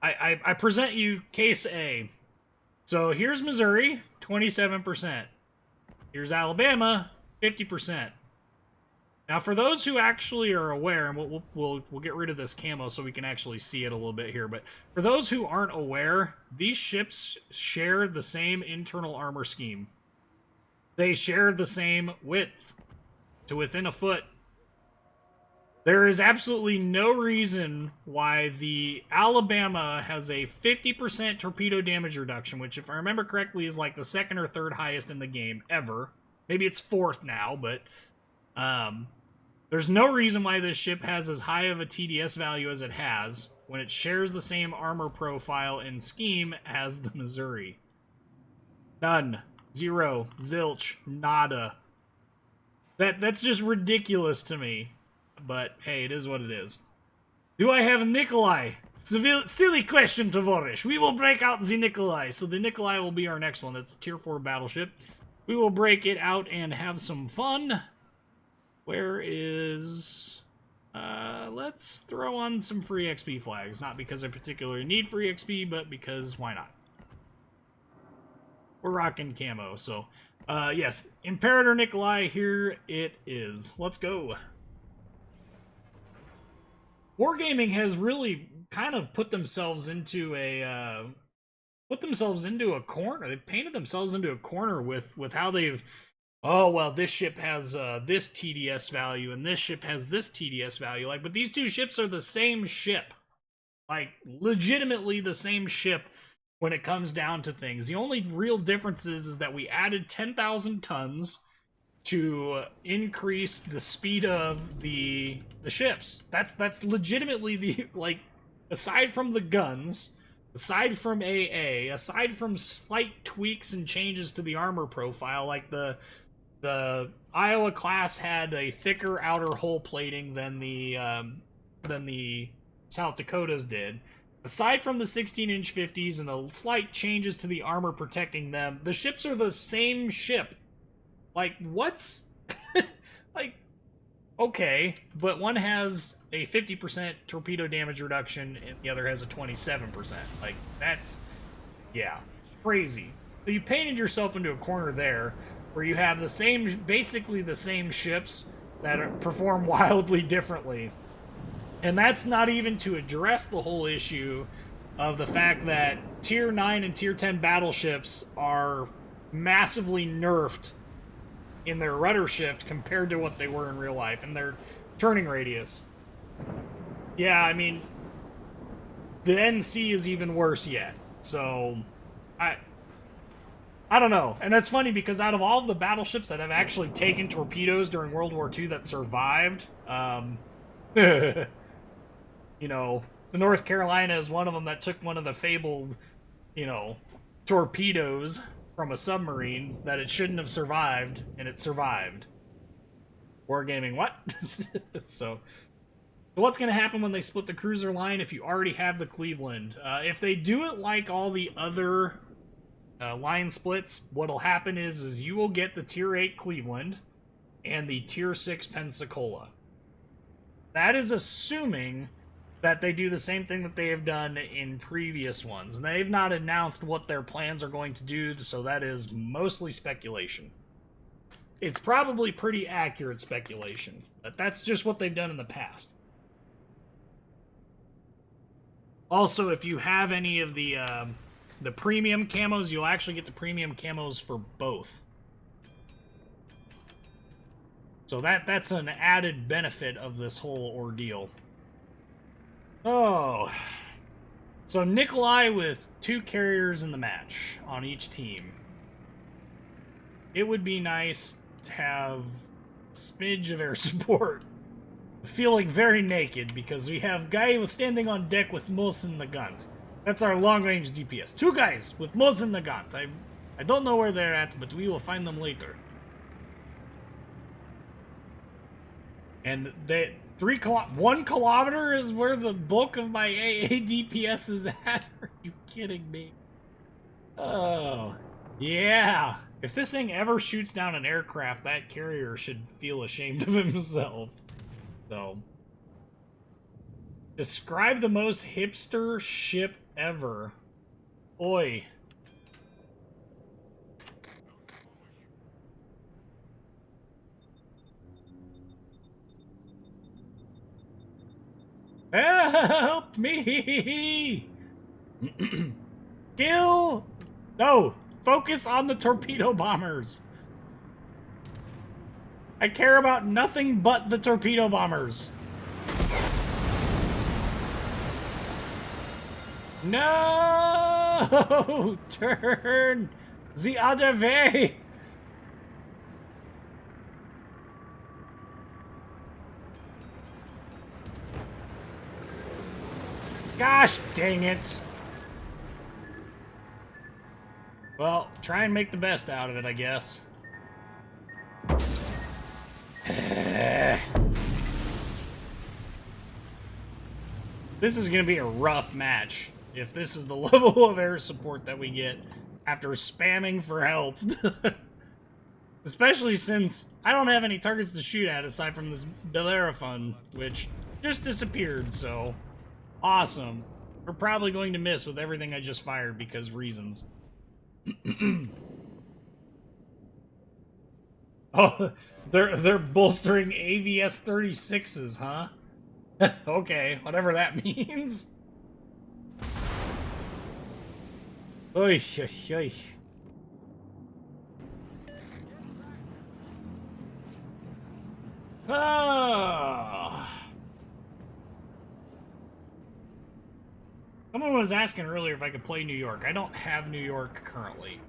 I present you case A. So here's Missouri, 27%. Here's Alabama, 50%. Now, for those who actually are aware, and we'll get rid of this camo so we can actually see it a little bit here, but for those who aren't aware, these ships share the same internal armor scheme. They share the same width to within a foot. There is absolutely no reason why the Alabama has a 50% torpedo damage reduction, which, if I remember correctly, is like the second or third highest in the game ever. Maybe it's fourth now, but... there's no reason why this ship has as high of a TDS value as it has when it shares the same armor profile and scheme as the Missouri. None. Zero. Zilch. Nada. That's just ridiculous to me. But, hey, it is what it is. Do I have Nikolai? Silly question, Tavorish. We will break out the Nikolai. So the Nikolai will be our next one. That's tier 4 battleship. We will break it out and have some fun. Where is... let's throw on some free XP flags. Not because I particularly need free XP, but because why not? We're rocking camo, so... yes, Imperator Nikolai, here it is. Let's go. Wargaming has really kind of put themselves into a... corner. They've painted themselves into a corner with how they've... Oh, well, this ship has this TDS value, and this ship has this TDS value. Like, but these two ships are the same ship. Like, legitimately the same ship. when it comes down to things. The only real difference is that we added 10,000 tons to increase the speed of the ships. That's legitimately the, like, aside from the guns, aside from AA, aside from slight tweaks and changes to the armor profile, like the Iowa class had a thicker outer hull plating than the South Dakotas did. Aside from the 16-inch 50s and the slight changes to the armor protecting them, the ships are the same ship. Like, what? Like, okay, but one has a 50% torpedo damage reduction and the other has a 27%. Like, that's, yeah, crazy. So you painted yourself into a corner there where you have the same, basically the same ships that perform wildly differently. And that's not even to address the whole issue of the fact that Tier 9 and Tier 10 battleships are massively nerfed in their rudder shift compared to what they were in real life, and their turning radius. Yeah, I mean, the NC is even worse yet. So, I don't know. And that's funny because out of all of the battleships that have actually taken torpedoes during World War II that survived, you know, the North Carolina is one of them that took one of the fabled, you know, torpedoes from a submarine that it shouldn't have survived, and it survived. Wargaming, what? So what's going to happen when they split the cruiser line if you already have the Cleveland? If they do it like all the other line splits, what'll happen is you will get the Tier 8 Cleveland and the Tier 6 Pensacola. That is assuming that they do the same thing that they have done in previous ones. And they've not announced what their plans are going to do, so that is mostly speculation. It's probably pretty accurate speculation, but that's just what they've done in the past. Also, if you have any of the premium camos, you'll actually get the premium camos for both. So that's an added benefit of this whole ordeal. Oh. So Nikolai with 2 carriers in the match on each team. It would be nice to have a smidge of air support. Feeling very naked because we have guy standing on deck with Mosin Nagant. That's our long-range DPS. 2 guys with Mosin Nagant. I don't know where they're at, but we will find them later. And they 1 kilometer is where the bulk of my AA DPS is at? Are you kidding me? Oh, yeah. If this thing ever shoots down an aircraft, that carrier should feel ashamed of himself. So, describe the most hipster ship ever. Oi. Help me! Kill! No! Focus on the torpedo bombers! I care about nothing but the torpedo bombers. No! Turn the other way! Gosh dang it! Well, try and make the best out of it, I guess. This is going to be a rough match if this is the level of air support that we get after spamming for help. Especially since I don't have any targets to shoot at aside from this Bellerophon, which just disappeared, so awesome. We're probably going to miss with everything I just fired because reasons. Oh, they're bolstering AVS 36s, huh? Okay, whatever that means. Oy, oy, oy. Ah. Someone was asking earlier if I could play New York. I don't have New York currently.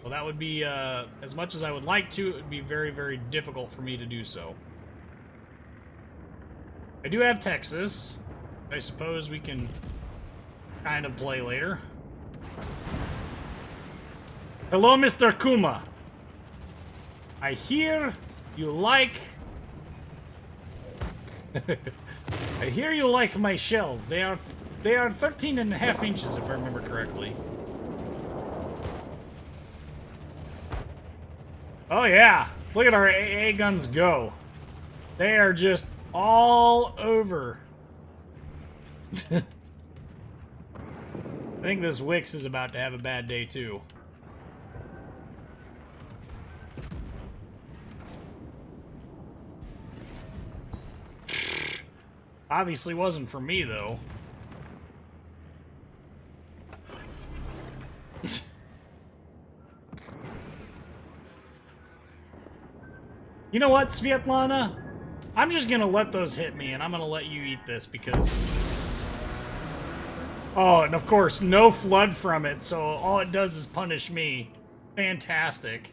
Well, that would be, as much as I would like to, it would be very, very difficult for me to do so. I do have Texas. I suppose we can kind of play later. Hello, Mr. Kuma. I hear you like... I hear you like my shells. They are 13.5 inches, if I remember correctly. Oh yeah, look at our AA guns go. They are just all over. I think this Wix is about to have a bad day too. Obviously wasn't for me though. You know what, Svetlana? I'm just gonna let those hit me, and I'm gonna let you eat this because... Oh, and of course, no flood from it, so all it does is punish me. Fantastic.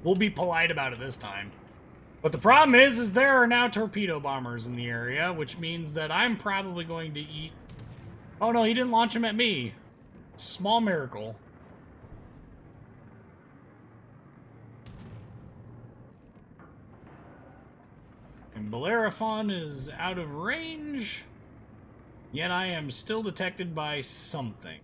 We'll be polite about it this time. But the problem is there are now torpedo bombers in the area, which means that I'm probably going to eat... Oh no, he didn't launch them at me. Small miracle. And Bellerophon is out of range. Yet I am still detected by something.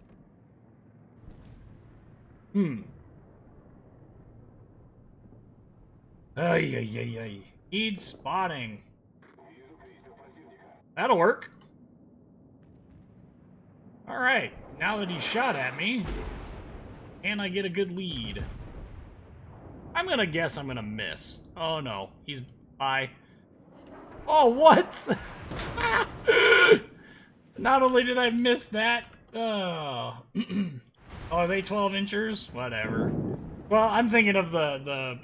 Ay, ay, ay, ay. Need spotting. That'll work. Alright, now that he shot at me, can I get a good lead? I'm gonna guess I'm gonna miss. Oh no, he's by. Oh, what? Not only did I miss that, oh, are they 12 inchers? Whatever. Well, I'm thinking of the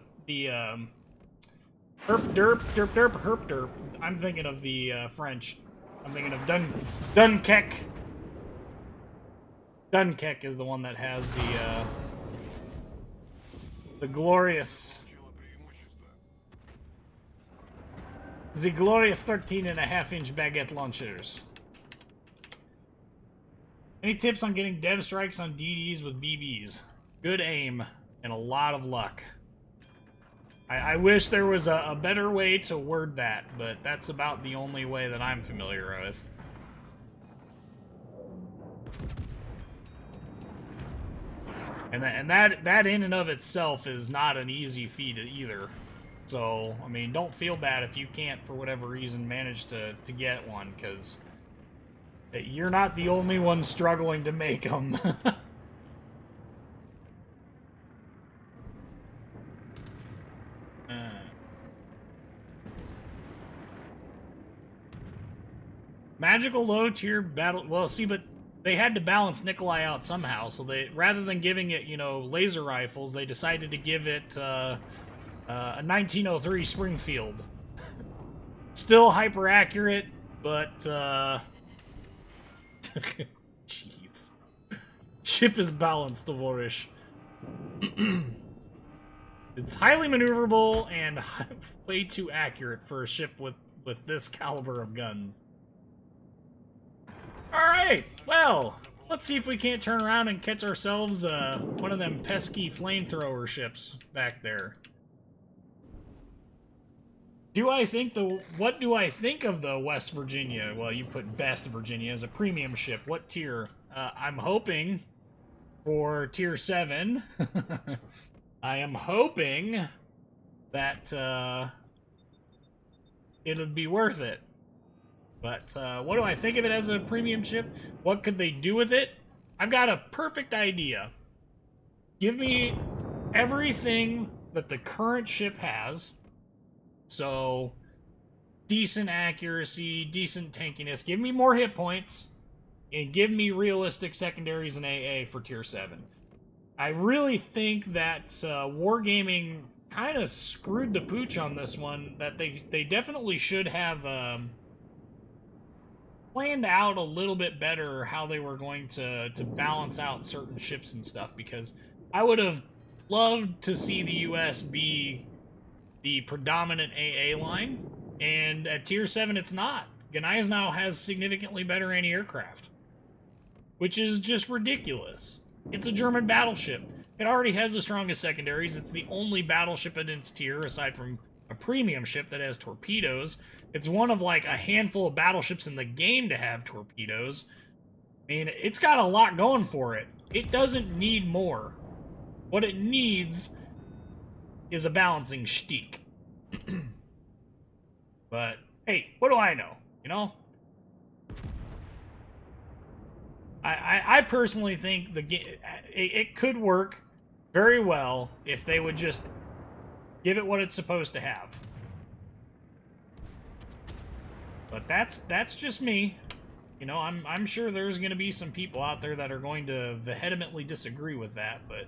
herp derp derp derp herp derp. I'm thinking of the French. I'm thinking of Dunkek. Dunkek is the one that has the glorious 13.5-inch baguette launchers. Any tips on getting dev strikes on DDs with BBs? Good aim and a lot of luck. I wish there was a better way to word that, but that's about the only way that I'm familiar with. And that in and of itself is not an easy feat either. So, I mean, don't feel bad if you can't, for whatever reason, manage to get one, because you're not the only one struggling to make them. Magical low-tier battle... Well, see, but they had to balance Nikolai out somehow, so they, rather than giving it, you know, laser rifles, they decided to give it a 1903 Springfield. Still hyper-accurate, but, jeez. Ship is balanced, Dvorish. It's highly maneuverable and way too accurate for a ship with this caliber of guns. Alright, well, let's see if we can't turn around and catch ourselves one of them pesky flamethrower ships back there. What do I think of the West Virginia? Well, you put Best Virginia as a premium ship. What tier? I'm hoping for tier 7. I am hoping that it'll be worth it. But what do I think of it as a premium ship? What could they do with it? I've got a perfect idea. Give me everything that the current ship has. So, decent accuracy, decent tankiness. Give me more hit points. And give me realistic secondaries and AA for tier 7. I really think that Wargaming kind of screwed the pooch on this one, that they definitely should have planned out a little bit better how they were going to balance out certain ships and stuff, because I would have loved to see the US be the predominant AA line, and at Tier 7 it's not. Gneisenau now has significantly better anti-aircraft, which is just ridiculous. It's a German battleship. It already has the strongest secondaries. It's the only battleship in its tier, aside from a premium ship that has torpedoes. It's one of like a handful of battleships in the game to have torpedoes. I mean, it's got a lot going for it. It doesn't need more. What it needs is a balancing shtick. But, hey, what do I know? You know? I personally think it could work very well if they would just give it what it's supposed to have. But that's just me. You know, I'm sure there's going to be some people out there that are going to vehemently disagree with that, but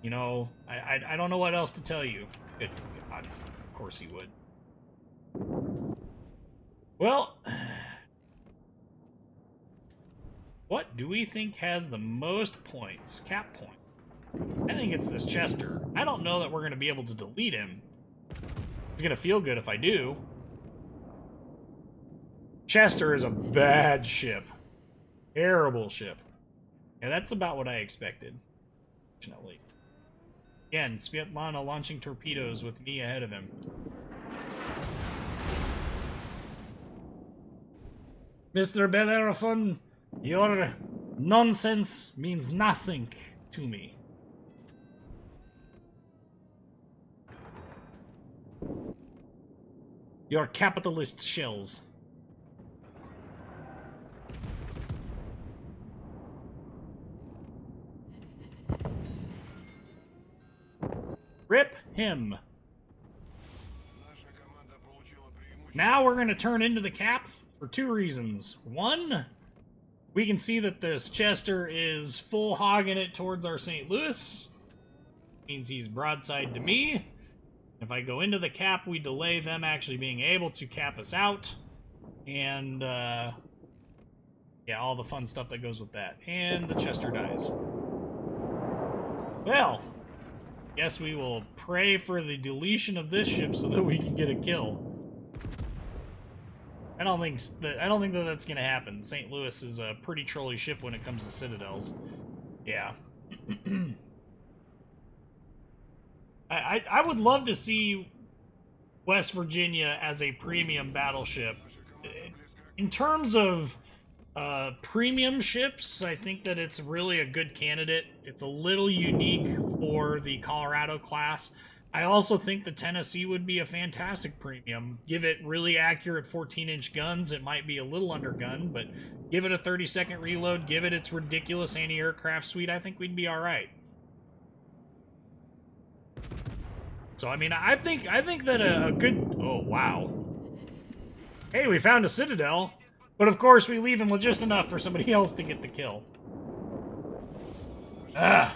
you know, I don't know what else to tell you. Good God, of course he would. Well, what do we think has the most points? Cap point. I think it's this Chester. I don't know that we're going to be able to delete him. It's going to feel good if I do. Chester is a bad ship. Terrible ship. Yeah, that's about what I expected. Fortunately. Again, Svetlana launching torpedoes with me ahead of him. Mr. Bellerophon, your nonsense means nothing to me. Your capitalist shells. Rip him. Now we're going to turn into the cap for two reasons. One, we can see that this Chester is full hogging it towards our St. Louis. Means he's broadside to me. If I go into the cap, we delay them actually being able to cap us out. And, yeah, all the fun stuff that goes with that. And the Chester dies. Well, guess we will pray for the deletion of this ship so that we can get a kill. I don't think that that's gonna happen. St. Louis is a pretty trolly ship when it comes to citadels. Yeah. I would love to see West Virginia as a premium battleship. In terms of premium ships, I think that it's really a good candidate. It's a little unique for the Colorado class. I also think the Tennessee would be a fantastic premium. Give it really accurate 14-inch guns. It might be a little undergunned, but give it a 30-second reload, give it its ridiculous anti-aircraft suite, I think we'd be alright. So, I mean, I think that a good... Oh, wow. Hey, we found a citadel. But, of course, we leave him with just enough for somebody else to get the kill. Ah.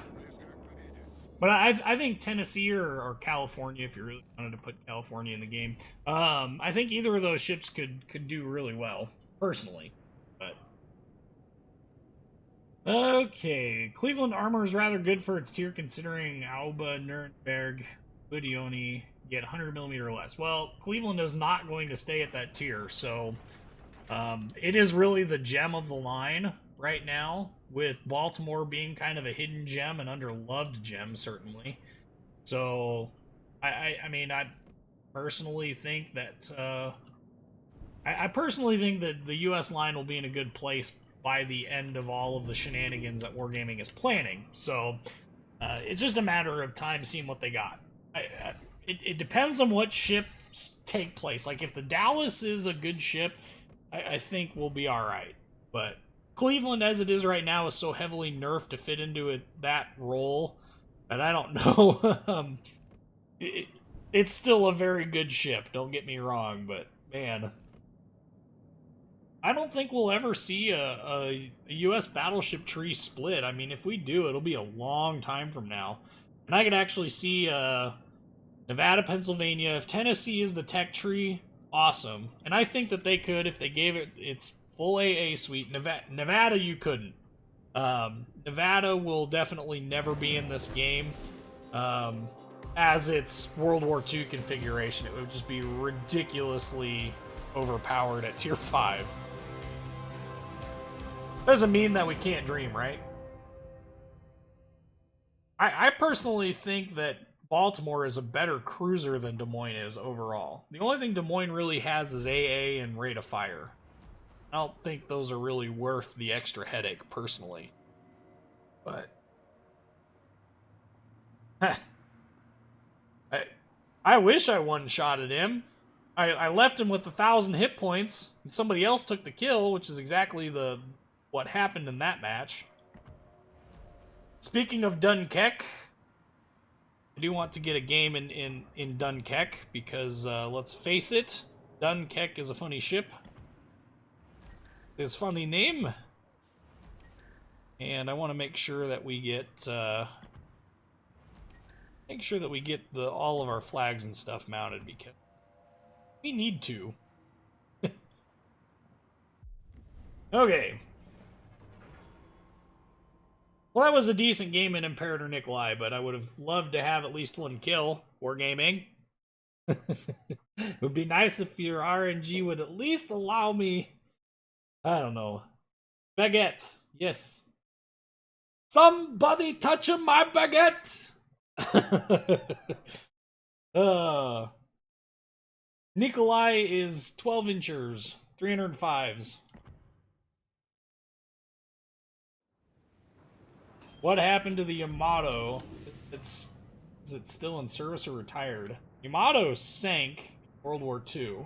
But I think Tennessee or California, if you really wanted to put California in the game, I think either of those ships could do really well, personally. But okay, Cleveland armor is rather good for its tier, considering Alba, Nuremberg, Budioni get 100mm or less. Well, Cleveland is not going to stay at that tier, so it is really the gem of the line right now, with Baltimore being kind of a hidden gem, an underloved gem, certainly. So, I mean, I personally think that I personally think that the U.S. line will be in a good place by the end of all of the shenanigans that Wargaming is planning. So, it's just a matter of time seeing what they got. It depends on what ships take place. Like, if the Dallas is a good ship, I think we'll be alright. But Cleveland, as it is right now, is so heavily nerfed to fit into that role that I don't know. It's still a very good ship, don't get me wrong, but man, I don't think we'll ever see a U.S. battleship tree split. I mean, if we do, it'll be a long time from now. And I could actually see Nevada, Pennsylvania. If Tennessee is the tech tree, awesome. And I think that they could, if they gave it its full AA suite. Nevada, you couldn't. Nevada will definitely never be in this game. As its World War II configuration, it would just be ridiculously overpowered at tier 5. Doesn't mean that we can't dream, right? I personally think that Baltimore is a better cruiser than Des Moines is overall. The only thing Des Moines really has is AA and rate of fire. I don't think those are really worth the extra headache, personally. But... I wish I one-shotted him. I left him with 1,000 hit points, and somebody else took the kill, which is exactly what happened in that match. Speaking of Dunkirk, I do want to get a game in Dunkirk, because, let's face it, Dunkirk is a funny ship. It's a funny name. And I want to make sure that we get, all of our flags and stuff mounted, because we need to. Okay. Well, that was a decent game in Imperator Nikolai, but I would have loved to have at least one kill. Wargaming. It would be nice if your RNG would at least allow me... I don't know. Baguette. Yes. Somebody touching my baguette! Nikolai is 12 inchers, 305s. What happened to the Yamato? Is it still in service or retired? Yamato sank in World War II.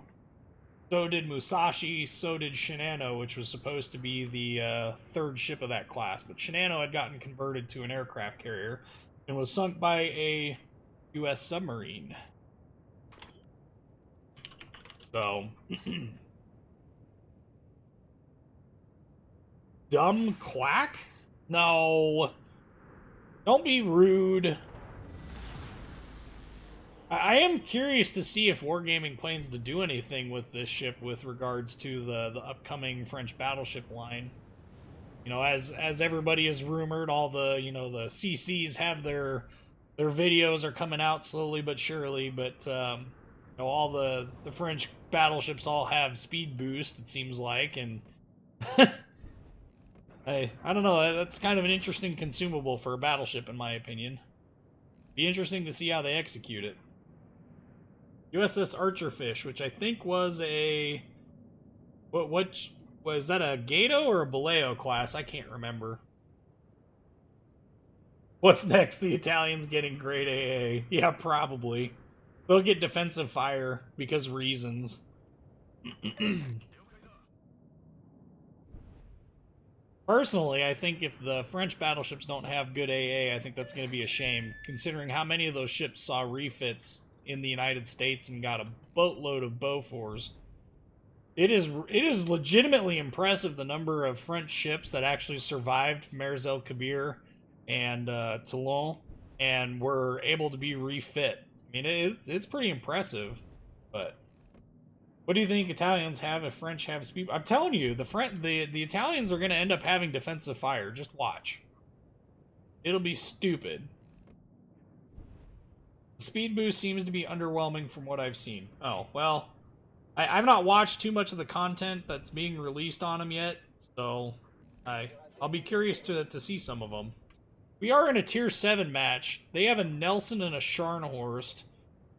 So did Musashi, so did Shinano, which was supposed to be the third ship of that class. But Shinano had gotten converted to an aircraft carrier and was sunk by a U.S. submarine. So... Dumb quack? No. Don't be rude. I am curious to see if Wargaming plans to do anything with this ship with regards to the upcoming French battleship line. You know, as everybody has rumored, all the, you know, the CCs have their videos are coming out slowly but surely, but you know, all the French battleships all have speed boost, it seems like, and I don't know, that's kind of an interesting consumable for a battleship in my opinion. Be interesting to see how they execute it. USS Archerfish, which I think was a... What was that, a Gato or a Baleo class? I can't remember. What's next? The Italians getting great AA. Yeah, probably. They'll get defensive fire because reasons. Personally, I think if the French battleships don't have good AA, I think that's going to be a shame, considering how many of those ships saw refits in the United States and got a boatload of Beauforts. It is legitimately impressive the number of French ships that actually survived Mers el Kabir and Toulon and were able to be refit. I mean, it's pretty impressive. But what do you think Italians have if French have speed? I'm telling you, the Italians are going to end up having defensive fire. Just watch. It'll be stupid. Speed boost seems to be underwhelming from what I've seen. Oh, well, I've not watched too much of the content that's being released on them yet, so I'll be curious to see some of them. We are in a Tier 7 match. They have a Nelson and a Scharnhorst.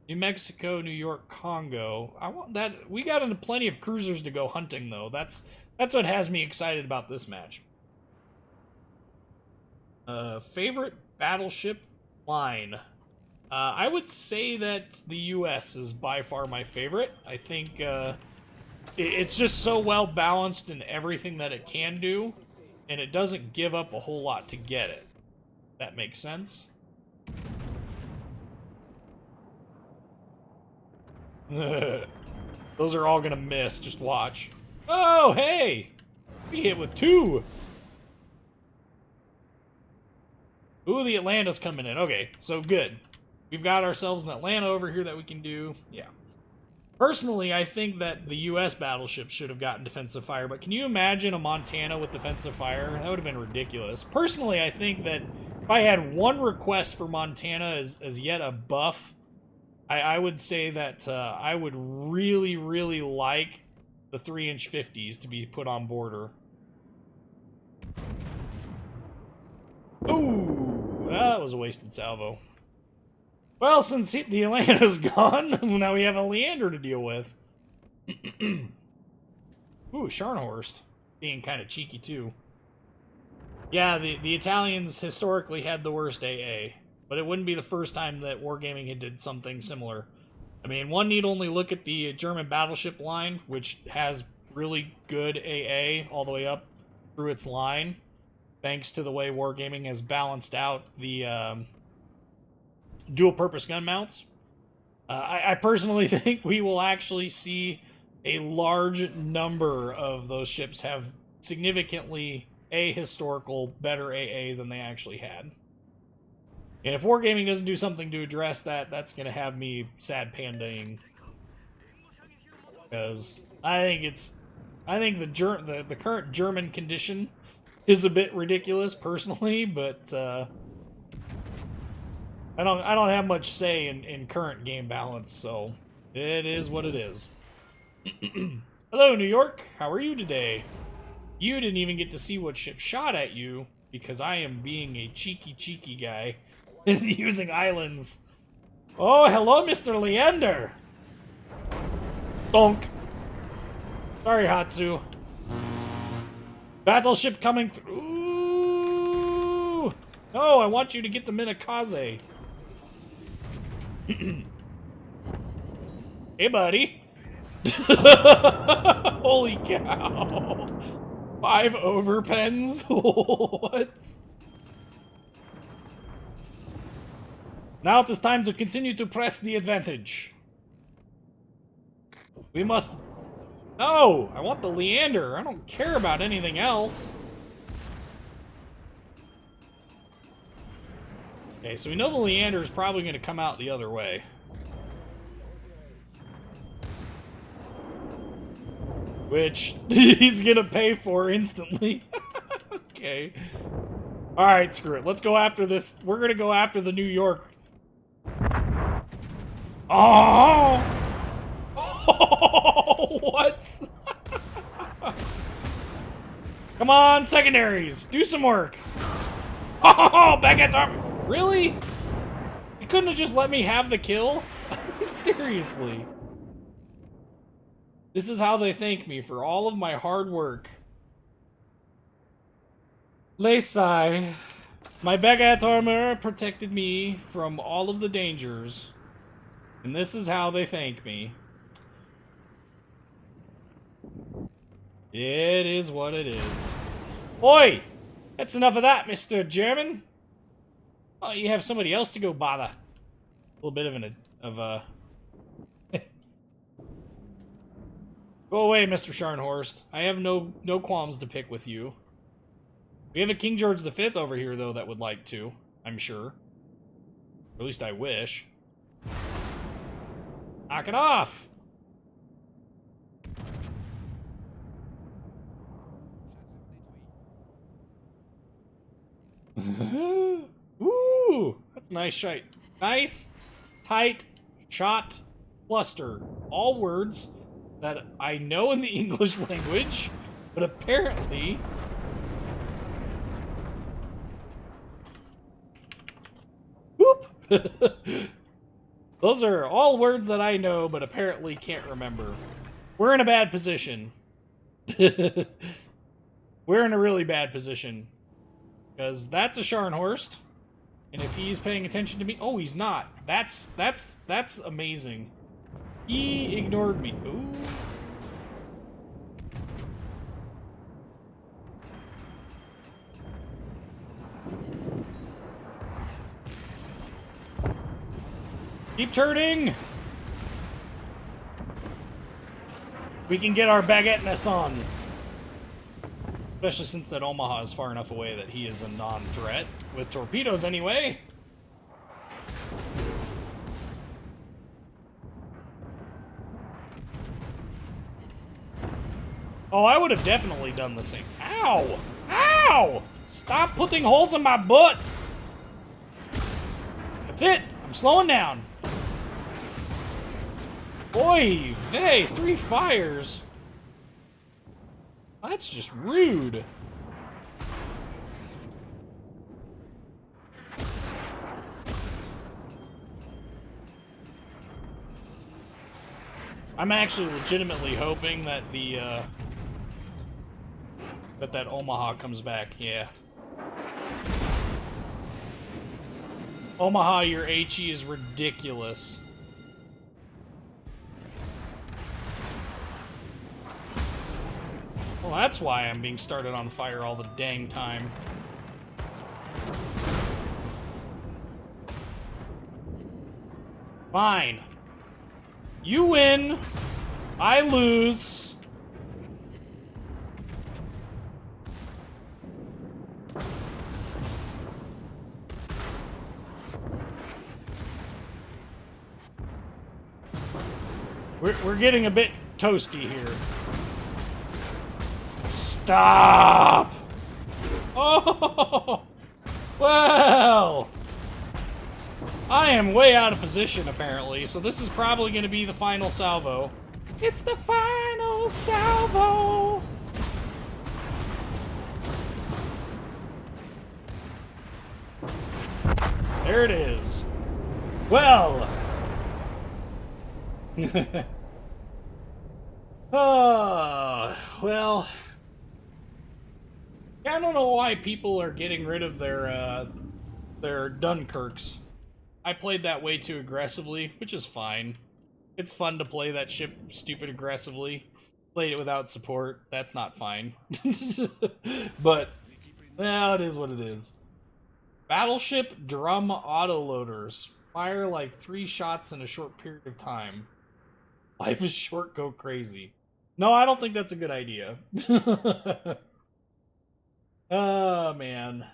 New Mexico, New York, Congo. I want that. We got into plenty of cruisers to go hunting, though. That's what has me excited about this match. Favorite battleship line? I would say that the U.S. is by far my favorite. I think it's just so well balanced in everything that it can do, and it doesn't give up a whole lot to get it. That makes sense. Those are all gonna miss. Just watch. Oh, hey! We hit with 2! Ooh, the Atlanta's coming in. Okay, so good. We've got ourselves an Atlanta over here that we can do. Yeah. Personally, I think that the U.S. battleship should have gotten defensive fire, but can you imagine a Montana with defensive fire? That would have been ridiculous. Personally, I think that if I had one request for Montana as yet a buff, I would say that I would really, really like the 3-inch 50s to be put on border. Ooh, that was a wasted salvo. Well, since the Atlanta's gone, now we have a Leander to deal with. Ooh, Scharnhorst. Being kind of cheeky, too. Yeah, the Italians historically had the worst AA, but it wouldn't be the first time that Wargaming had did something similar. I mean, one need only look at the German battleship line, which has really good AA all the way up through its line, thanks to the way Wargaming has balanced out the dual-purpose gun mounts. I personally think we will actually see a large number of those ships have significantly historical better AA than they actually had. And if Wargaming doesn't do something to address that, that's going to have me sad pandaing. Because I think the current German condition is a bit ridiculous, personally, but I don't have much say in current game balance, so it is what it is. Hello, New York. How are you today? You didn't even get to see what ship shot at you because I am being a cheeky guy and using islands. Oh, hello, Mr. Leander. Donk. Sorry, Hatsu. Battleship coming through. Ooh. No, I want you to get the Minakaze. Hey, buddy. Holy cow. 5 overpens? What? Now it is time to continue to press the advantage. We must... No! I want the Leander. I don't care about anything else. Okay, so we know the Leander is probably going to come out the other way. Which he's going to pay for instantly. Okay. Alright, screw it. Let's go after this. We're going to go after the New York. Oh! Oh, what? Come on, secondaries. Do some work. Oh, back at arm. Really? You couldn't have just let me have the kill? Seriously. This is how they thank me for all of my hard work. Laysai. My baguette armor protected me from all of the dangers. And this is how they thank me. It is what it is. Oi! That's enough of that, Mr. German. Oh, you have somebody else to go bother. A little bit of a... Go away, Mr. Scharnhorst. I have no qualms to pick with you. We have a King George V over here, though, that would like to. I'm sure. Or at least I wish. Knock it off! Ooh! That's a nice shot. Nice, tight shot cluster. All words that I know in the English language, but apparently... Whoop! Those are all words that I know, but apparently can't remember. We're in a bad position. We're in a really bad position. Because that's a Scharnhorst. And if he's paying attention to me... Oh, he's not. That's amazing. He ignored me. Ooh. Keep turning! We can get our baguette-ness on. Especially since that Omaha is far enough away that he is a non-threat. With torpedoes, anyway. Oh, I would have definitely done the same. Ow! Ow! Stop putting holes in my butt! That's it! I'm slowing down. Oy vey, 3 fires. That's just rude. I'm actually legitimately hoping that that Omaha comes back. Yeah. Omaha, your HE is ridiculous. Well, that's why I'm being started on fire all the dang time. Fine. You win. I lose. We're getting a bit toasty here. Stop! Oh! Well! I am way out of position, apparently, so this is probably going to be the final salvo. It's the final salvo! There it is. Well... Oh, well... I don't know why people are getting rid of their Dunkirks. I played that way too aggressively, which is fine. It's fun to play that ship stupid aggressively. Played it without support. That's not fine. But, well, it is what it is. Battleship drum autoloaders. Fire like 3 shots in a short period of time. Life is short, go crazy. No, I don't think that's a good idea. Oh, man.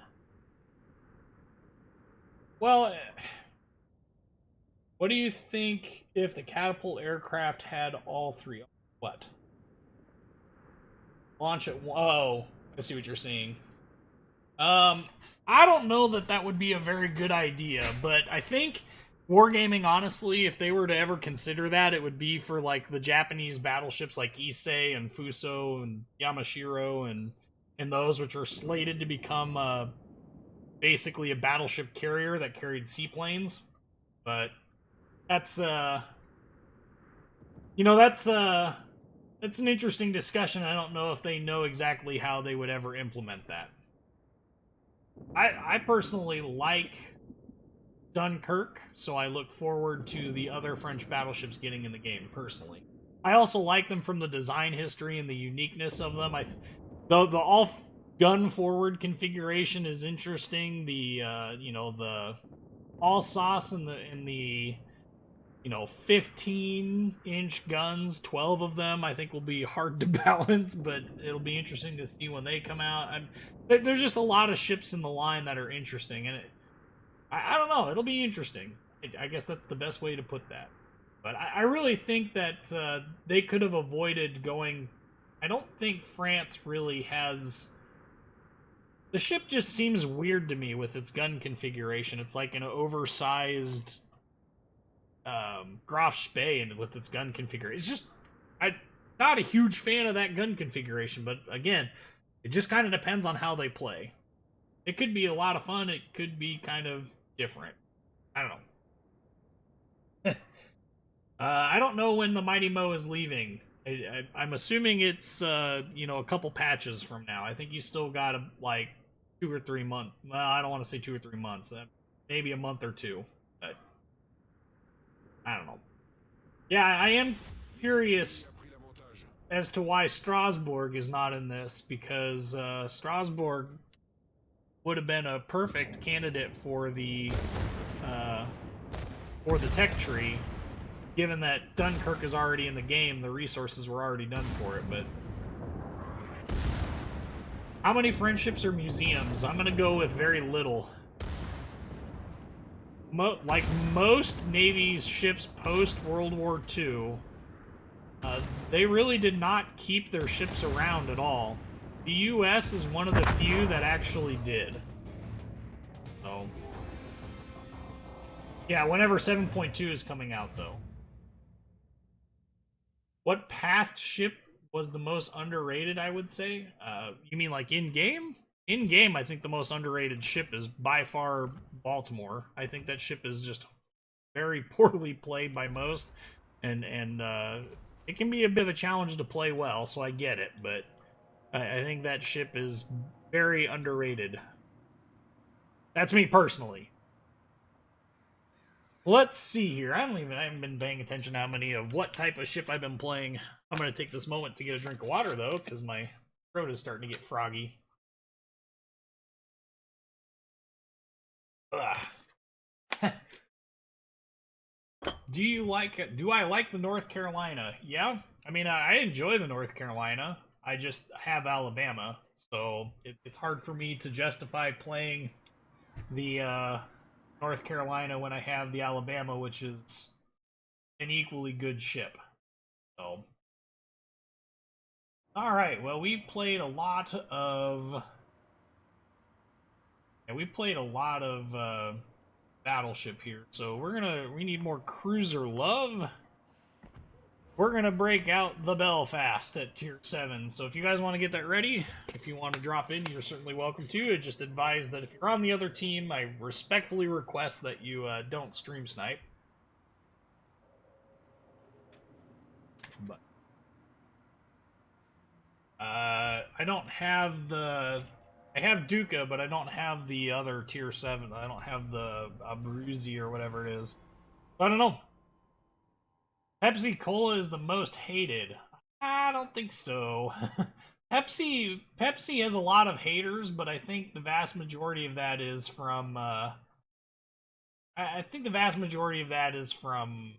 Well, what do you think if the catapult aircraft had all 3? What? Launch at... Oh, I see what you're saying. I don't know that that would be a very good idea, but I think Wargaming, honestly, if they were to ever consider that, it would be for, like, the Japanese battleships like Issei and Fuso and Yamashiro and those which are slated to become basically a battleship carrier that carried seaplanes. But that's you know, that's an interesting discussion. I don't know if they know exactly how they would ever implement that. I personally like Dunkirk, so I look forward to the other French battleships getting in the game, personally. I also like them from the design history and the uniqueness of them. The all gun forward configuration is interesting. The you know, the all sauce and the you know, 15-inch guns, 12 of them, I think will be hard to balance, but it'll be interesting to see when they come out. There's just a lot of ships in the line that are interesting, and I don't know, it'll be interesting. I guess that's the best way to put that. But I really think that they could have avoided going... I don't think France really has... The ship just seems weird to me with its gun configuration. It's like an oversized Graf Spee and with its gun configuration. It's just... I'm not a huge fan of that gun configuration, but again, it just kind of depends on how they play. It could be a lot of fun. It could be kind of different. I don't know. I don't know when the Mighty Mo is leaving. I'm assuming it's, you know, a couple patches from now. I think you still got, like, 2 or 3 months. Well, I don't want to say 2 or 3 months. Maybe a month or 2. But I don't know. Yeah, I am curious as to why Strasbourg is not in this, because Strasbourg would have been a perfect candidate for the tech tree. given that Dunkirk is already in the game, the resources were already done for it, but... How many friendships or museums? I'm gonna go with very little. Like most Navy's ships post-World War II, they really did not keep their ships around at all. The U.S. is one of the few that actually did. So... Yeah, whenever 7.2 is coming out, though. What past ship was the most underrated, I would say? You mean like in-game? In-game, I think the most underrated ship is by far Baltimore. I think that ship is just very poorly played by most, and it can be a bit of a challenge to play well, so I get it, but I think that ship is very underrated. That's me personally. Let's see here. I haven't been paying attention to how many of what type of ship I've been playing. I'm going to take this moment to get a drink of water, though, because my throat is starting to get froggy. Ugh. Do I like the North Carolina? Yeah. I mean, I enjoy the North Carolina. I just have Alabama, so it's hard for me to justify playing the North Carolina when I have the Alabama, which is an equally good ship. So, all right. Well, we've played a lot of. Yeah, we played a lot of Battleship here, so we need more cruiser love. We're gonna break out the Belfast at tier 7. So if you guys want to get that ready, if you want to drop in, you're certainly welcome to. I just advise that if you're on the other team, I respectfully request that you don't stream snipe. But I don't have the. I have Duca, but I don't have the other tier 7. I don't have the Abruzzi or whatever it is. So I don't know. Pepsi Cola is the most hated. I don't think so. Pepsi has a lot of haters, but I think the vast majority of that is from I think the vast majority of that is from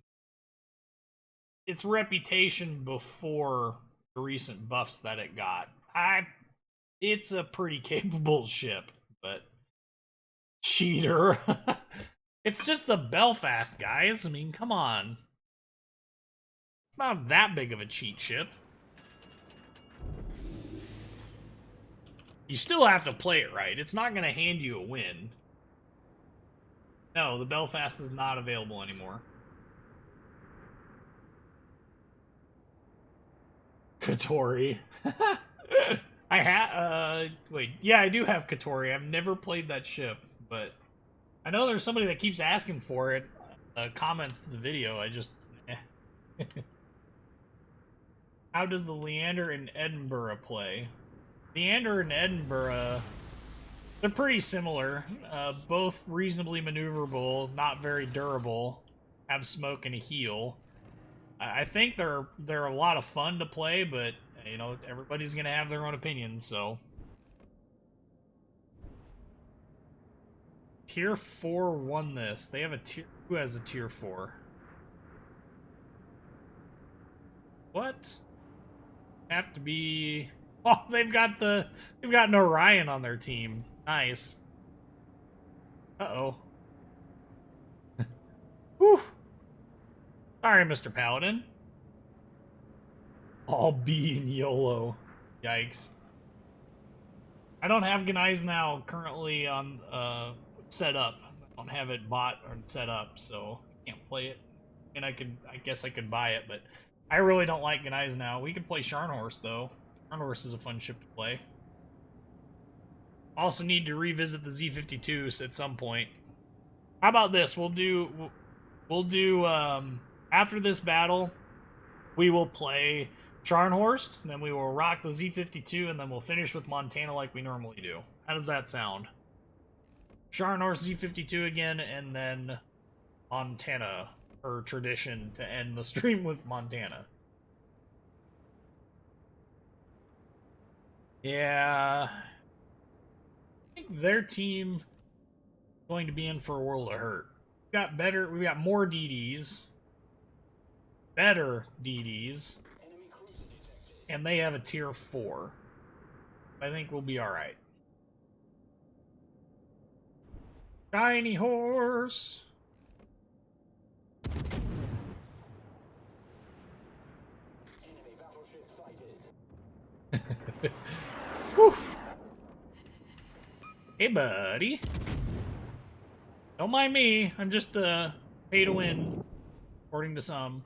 its reputation before the recent buffs that it got. It's a pretty capable ship, but cheater. It's just the Belfast, guys. I mean, come on. It's not that big of a cheat ship. You still have to play it right. It's not going to hand you a win. No, the Belfast is not available anymore. Katori. Wait, yeah, I do have Katori. I've never played that ship, but I know there's somebody that keeps asking for it. Comments to the video. I just... How does the Leander and Edinburgh play? Leander and Edinburgh, they're pretty similar. Both reasonably maneuverable, not very durable, have smoke and a heal. I think they're a lot of fun to play, but you know, everybody's gonna have their own opinions, so. Tier 4 won this. They have a tier. Who has a tier 4? What? Have to be. Oh, they've got an Orion on their team. Nice. Uh-oh. Whew. Sorry, Mr. Paladin. All B and YOLO. Yikes. I don't have Gneiss now currently on set up. I don't have it bought or set up, so I can't play it. And I guess I could buy it, but I really don't like Gneiss now. We can play Scharnhorst though. Scharnhorst is a fun ship to play. Also need to revisit the Z-52s at some point. How about this? We'll do after this battle, we will play Scharnhorst, then we will rock the Z-52, and then we'll finish with Montana like we normally do. How does that sound? Scharnhorst Z-52 again, and then Montana, per tradition, to end the stream with Montana. Yeah. I think their team is going to be in for a world of hurt. We got more DDs. better DDs. And they have a tier 4. I think we'll be alright. Shiny horse! Whew. Hey, buddy. Don't mind me. I'm just pay to win, according to some.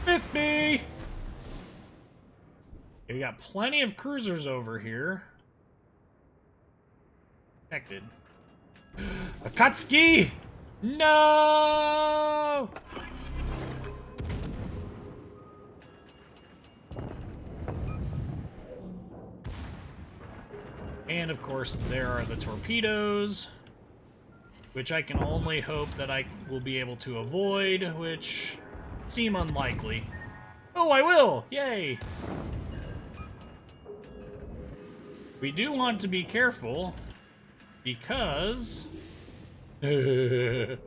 Miss me! Okay, we got plenty of cruisers over here. Protected. Akatsuki! No! And of course, there are the torpedoes, which I can only hope that I will be able to avoid, which seem unlikely. Oh, I will! Yay! We do want to be careful, because we've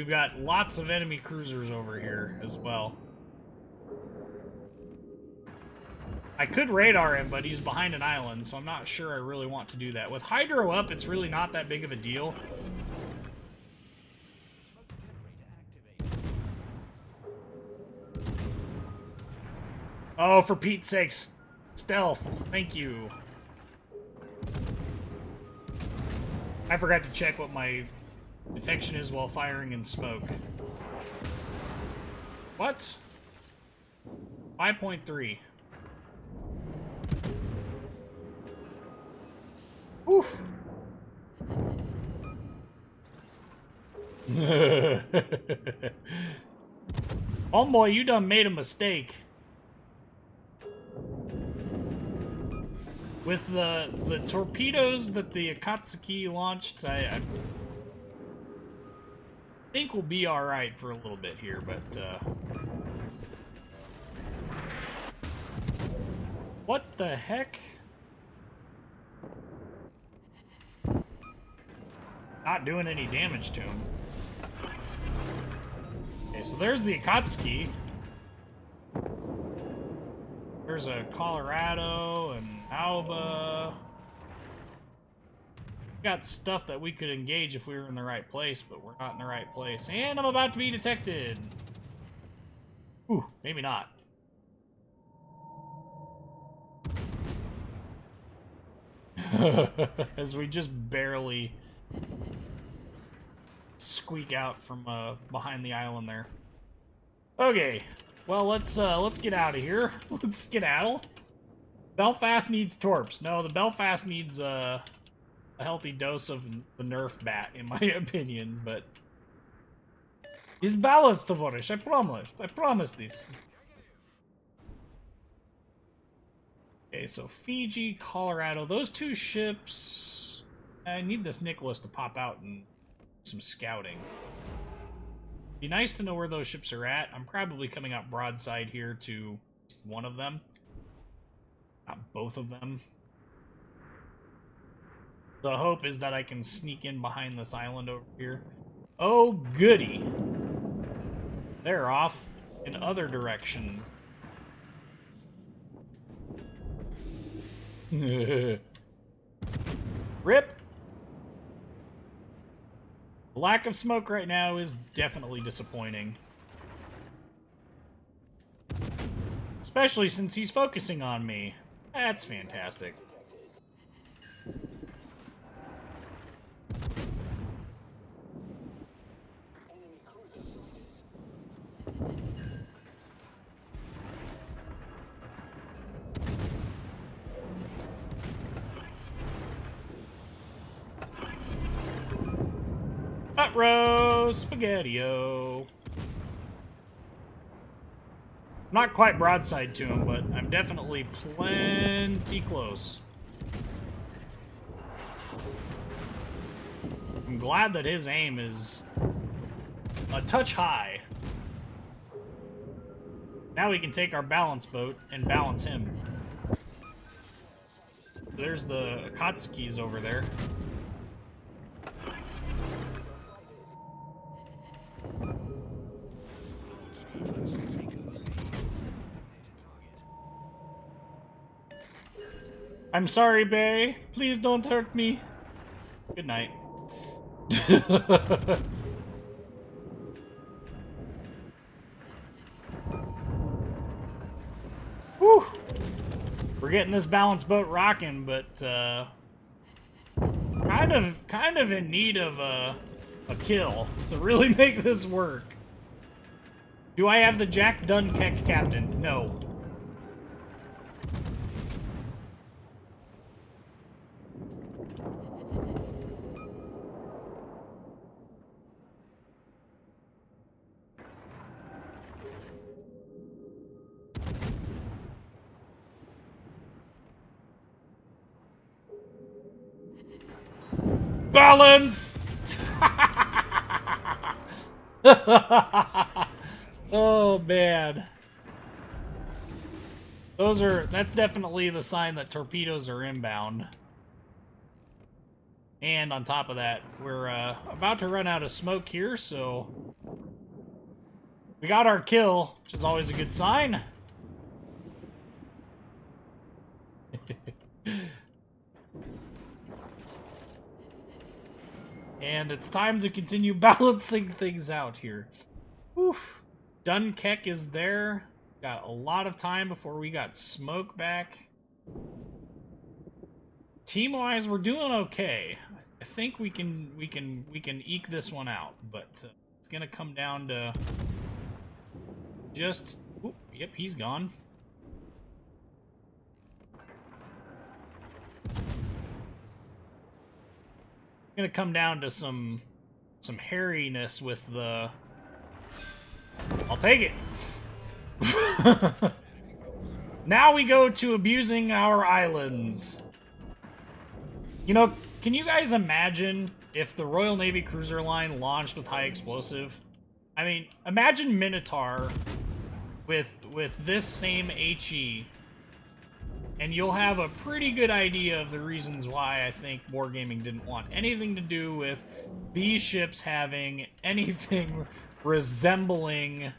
got lots of enemy cruisers over here as well. I could radar him, but he's behind an island, so I'm not sure I really want to do that. With Hydro up, it's really not that big of a deal. Oh, for Pete's sakes. Stealth. Thank you. I forgot to check what my detection is while firing in smoke. What? 5.3. Oof. Homeboy, you done made a mistake. With the torpedoes that the Akatsuki launched, I think we'll be alright for a little bit here, but what the heck? Not doing any damage to him. Okay, so there's the Akatsuki. There's a Colorado and Alba. Got stuff that we could engage if we were in the right place, but we're not in the right place. And I'm about to be detected. Ooh, maybe not. As we just barely squeak out from behind the island there. Okay, well let's get out of here. Let's skedaddle. Belfast needs torps. No, the Belfast needs a healthy dose of the Nerf bat, in my opinion. But it's balanced, Tovarish. I promise. I promise this. Okay, so Fiji, Colorado, those two ships. I need this Nicholas to pop out and some scouting. Be nice to know where those ships are at. I'm probably coming out broadside here to one of them. Not both of them. The hope is that I can sneak in behind this island over here. Oh, goody. They're off in other directions. Rip. The lack of smoke right now is definitely disappointing. Especially since he's focusing on me. That's fantastic. Hot roast spaghetti-o. Not quite broadside to him, but I'm definitely plenty close. I'm glad that his aim is a touch high. Now we can take our balance boat and balance him. There's the Akatsukis over there. I'm sorry, Bay. Please don't hurt me. Good night. Whew. We're getting this balanced boat rocking, but kind of in need of a kill to really make this work. Do I have the Jack Dunkeck captain? No. Balance! Oh, man. That's definitely the sign that torpedoes are inbound. And on top of that, we're about to run out of smoke here, so we got our kill, which is always a good sign. And it's time to continue balancing things out here. Oof. Dunkeck is there. Got a lot of time before we got smoke back. Team-wise, we're doing okay. I think we can eke this one out, but it's gonna come down to just. Oop, yep, he's gone. Gonna come down to some hairiness with the. I'll take it. Now we go to abusing our islands. You know, can you guys imagine if the Royal Navy cruiser line launched with high explosive? I mean, imagine Minotaur with this same HE. And you'll have a pretty good idea of the reasons why I think Wargaming didn't want anything to do with these ships having anything resembling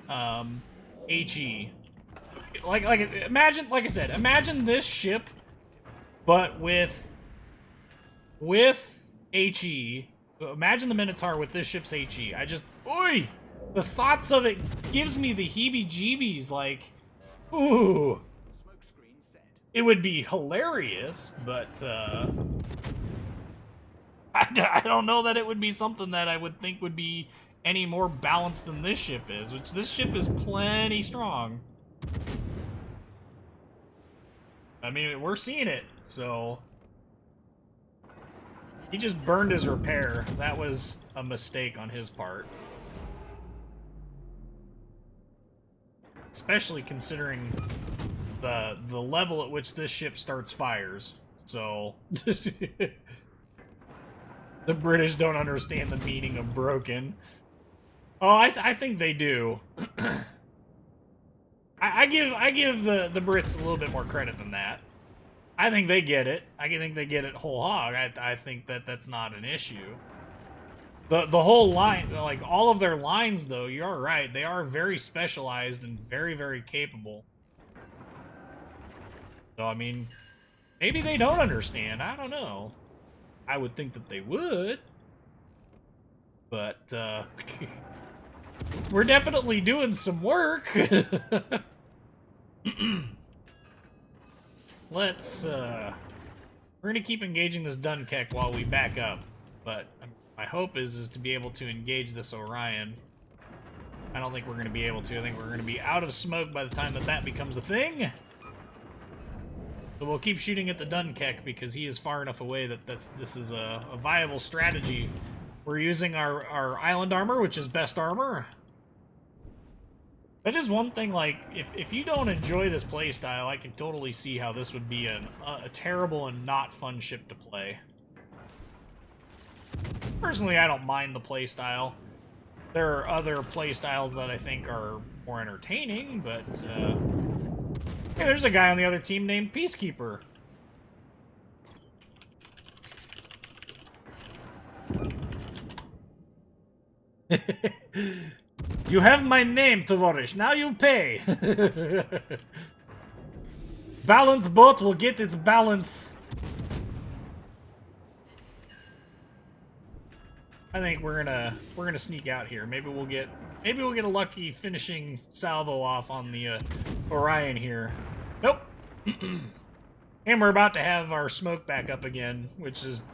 HE. Like imagine, like I said, imagine this ship, but with HE. Imagine the Minotaur with this ship's HE. Oi! The thoughts of it gives me the heebie-jeebies. Like, ooh. It would be hilarious, but I don't know that it would be something that I would think would be any more balanced than this ship is, which this ship is plenty strong. I mean, we're seeing it, so. He just burned his repair. That was a mistake on his part. Especially considering the level at which this ship starts fires. So the British don't understand the meaning of broken. Oh, I think they do. I give the Brits a little bit more credit than that. I think they get it. I think they get it whole hog. I think that's not an issue. The whole line, like all of their lines, though, you're right. They are very specialized and very, very capable. So, I mean, maybe they don't understand. I don't know. I would think that they would. But, we're definitely doing some work. Let's, we're gonna keep engaging this Dunkeck while we back up. But my hope is to be able to engage this Orion. I don't think we're gonna be able to. I think we're gonna be out of smoke by the time that becomes a thing. So we'll keep shooting at the Dunkeck because he is far enough away that this is a viable strategy. We're using our island armor, which is best armor. That is one thing, like, if you don't enjoy this playstyle, I can totally see how this would be a terrible and not fun ship to play. Personally, I don't mind the playstyle. There are other playstyles that I think are more entertaining, but, hey, there's a guy on the other team named Peacekeeper. You have my name, Tovarish. Now you pay. Balanced boat will get its balance. I think we're gonna sneak out here. Maybe we'll get a lucky finishing salvo off on the Orion here. Nope. And we're about to have our smoke back up again, which is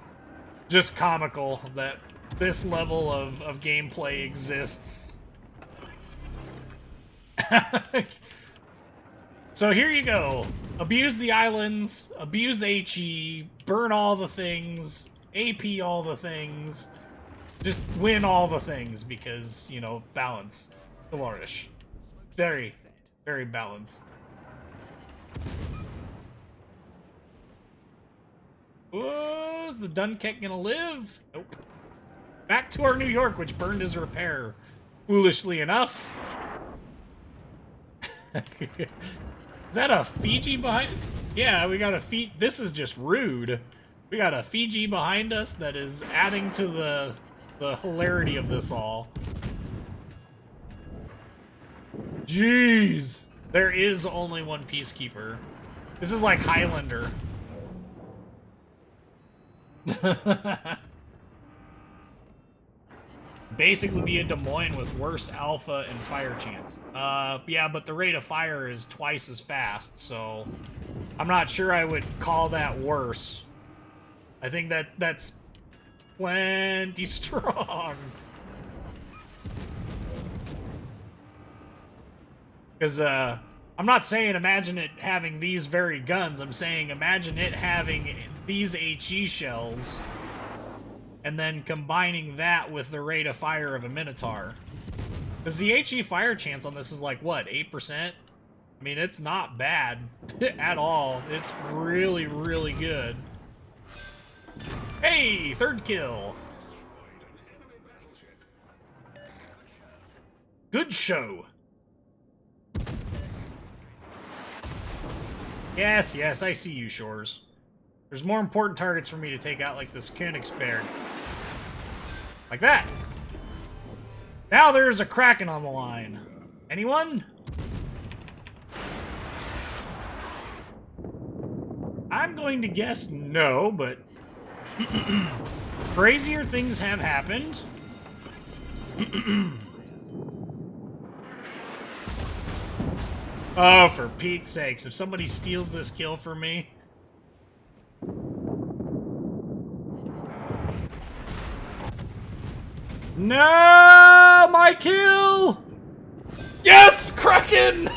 just comical that this level of gameplay exists. So here you go. Abuse the islands, abuse HE, burn all the things, AP all the things, just win all the things because, you know, balance. Flourish. Very, very balanced. Oh, is the Dunkek gonna live? Nope. Back to our New York, which burned his repair. Foolishly enough. Is that a Fiji behind? Yeah, we got a Fiji. This is just rude. We got a Fiji behind us that is adding to the hilarity of this all. Jeez. There is only one Peacekeeper. This is like Highlander. Basically be a Des Moines with worse alpha and fire chance. Yeah, but the rate of fire is twice as fast, so I'm not sure I would call that worse. I think that's plenty strong. Because, I'm not saying imagine it having these very guns, I'm saying imagine it having these HE shells and then combining that with the rate of fire of a Minotaur. Because the HE fire chance on this is like, what, 8%? I mean, it's not bad at all. It's really, really good. Hey, third kill. Good show. Yes, yes, I see you, Shores. There's more important targets for me to take out, like this Königsberg. Like that. Now there's a Kraken on the line. Anyone? I'm going to guess no, but crazier things have happened. Oh, for Pete's sakes, if somebody steals this kill from me. No, my kill! Yes, Kraken!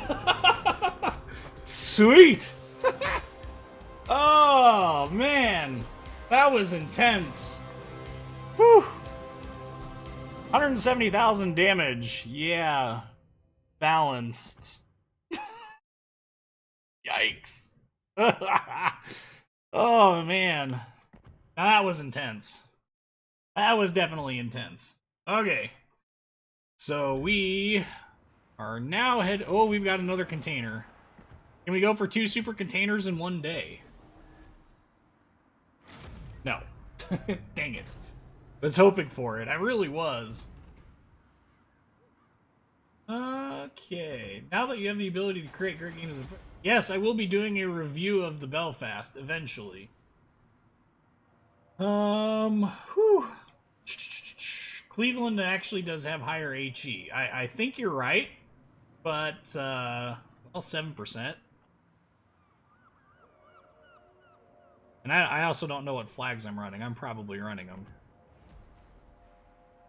Sweet! Oh, man. That was intense. Whew. 170,000 damage. Yeah. Balanced. Yikes. Oh, man. Now, that was intense. That was definitely intense. Okay. So we are now oh, we've got another container. Can we go for 2 super containers in one day? No. Dang it. I was hoping for it. I really was. Okay. Now that you have the ability to create great games... Yes, I will be doing a review of the Belfast eventually. Whew. Cleveland actually does have higher HE. I think you're right, but, well, 7%. And I also don't know what flags I'm running. I'm probably running them.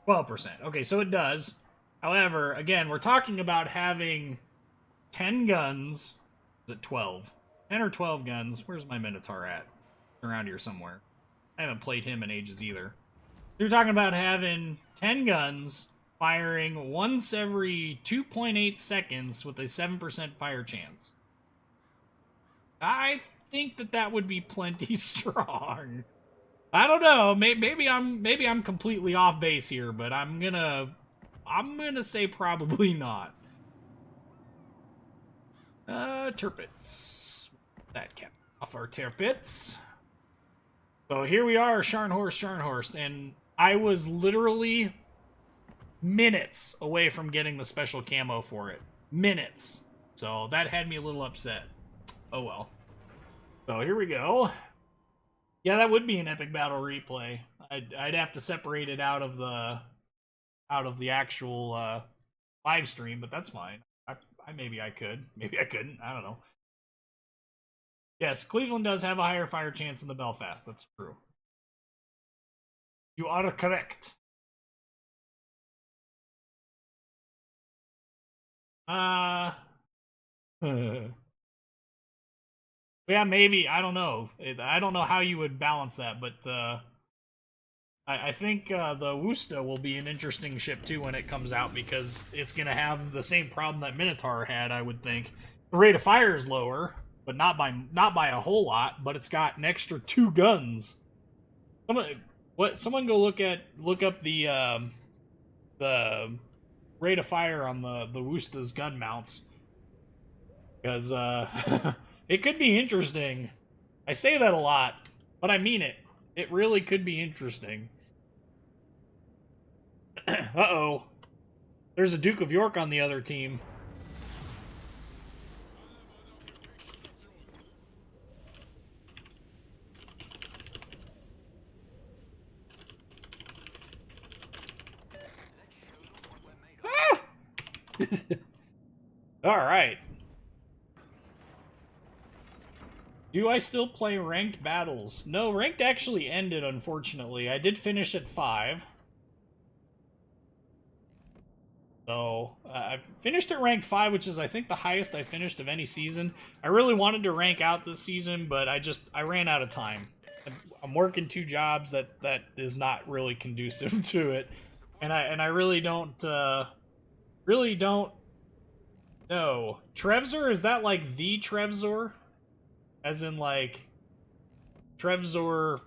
12%. Okay, so it does. However, again, we're talking about having 10 guns. Is it 12? 10 or 12 guns. Where's my Minotaur at? Around here somewhere. I haven't played him in ages either. You're talking about having 10 guns, firing once every 2.8 seconds with a 7% fire chance. I think that would be plenty strong. I don't know. Maybe I'm completely off base here, but I'm gonna say probably not. Tirpitz. That kept off our Tirpitz. So here we are, Scharnhorst, and I was literally minutes away from getting the special camo for it. Minutes. So that had me a little upset. Oh well. So here we go. Yeah, that would be an epic battle replay. I'd have to separate it out of the actual live stream, but that's fine. Maybe I could. Maybe I couldn't. I don't know. Yes, Cleveland does have a higher fire chance than the Belfast. That's true. You are correct. Yeah, maybe. I don't know. I don't know how you would balance that, but I think the Wusta will be an interesting ship too when it comes out, because it's going to have the same problem that Minotaur had, I would think. The rate of fire is lower, but not by a whole lot, but it's got an extra 2 guns. Someone go look up the rate of fire on the Wusta's gun mounts, because it could be interesting. I say that a lot, but I mean it. It really could be interesting. Uh-oh. There's a Duke of York on the other team. Ah! Alright. Do I still play ranked battles? No, ranked actually ended, unfortunately. I did finish at 5. So, I finished at ranked 5, which is, I think, the highest I finished of any season. I really wanted to rank out this season, but I ran out of time. I'm working 2 jobs that is not really conducive to it. And I really don't know. Trevzor, is that like the Trevzor? As in, like, Trevzor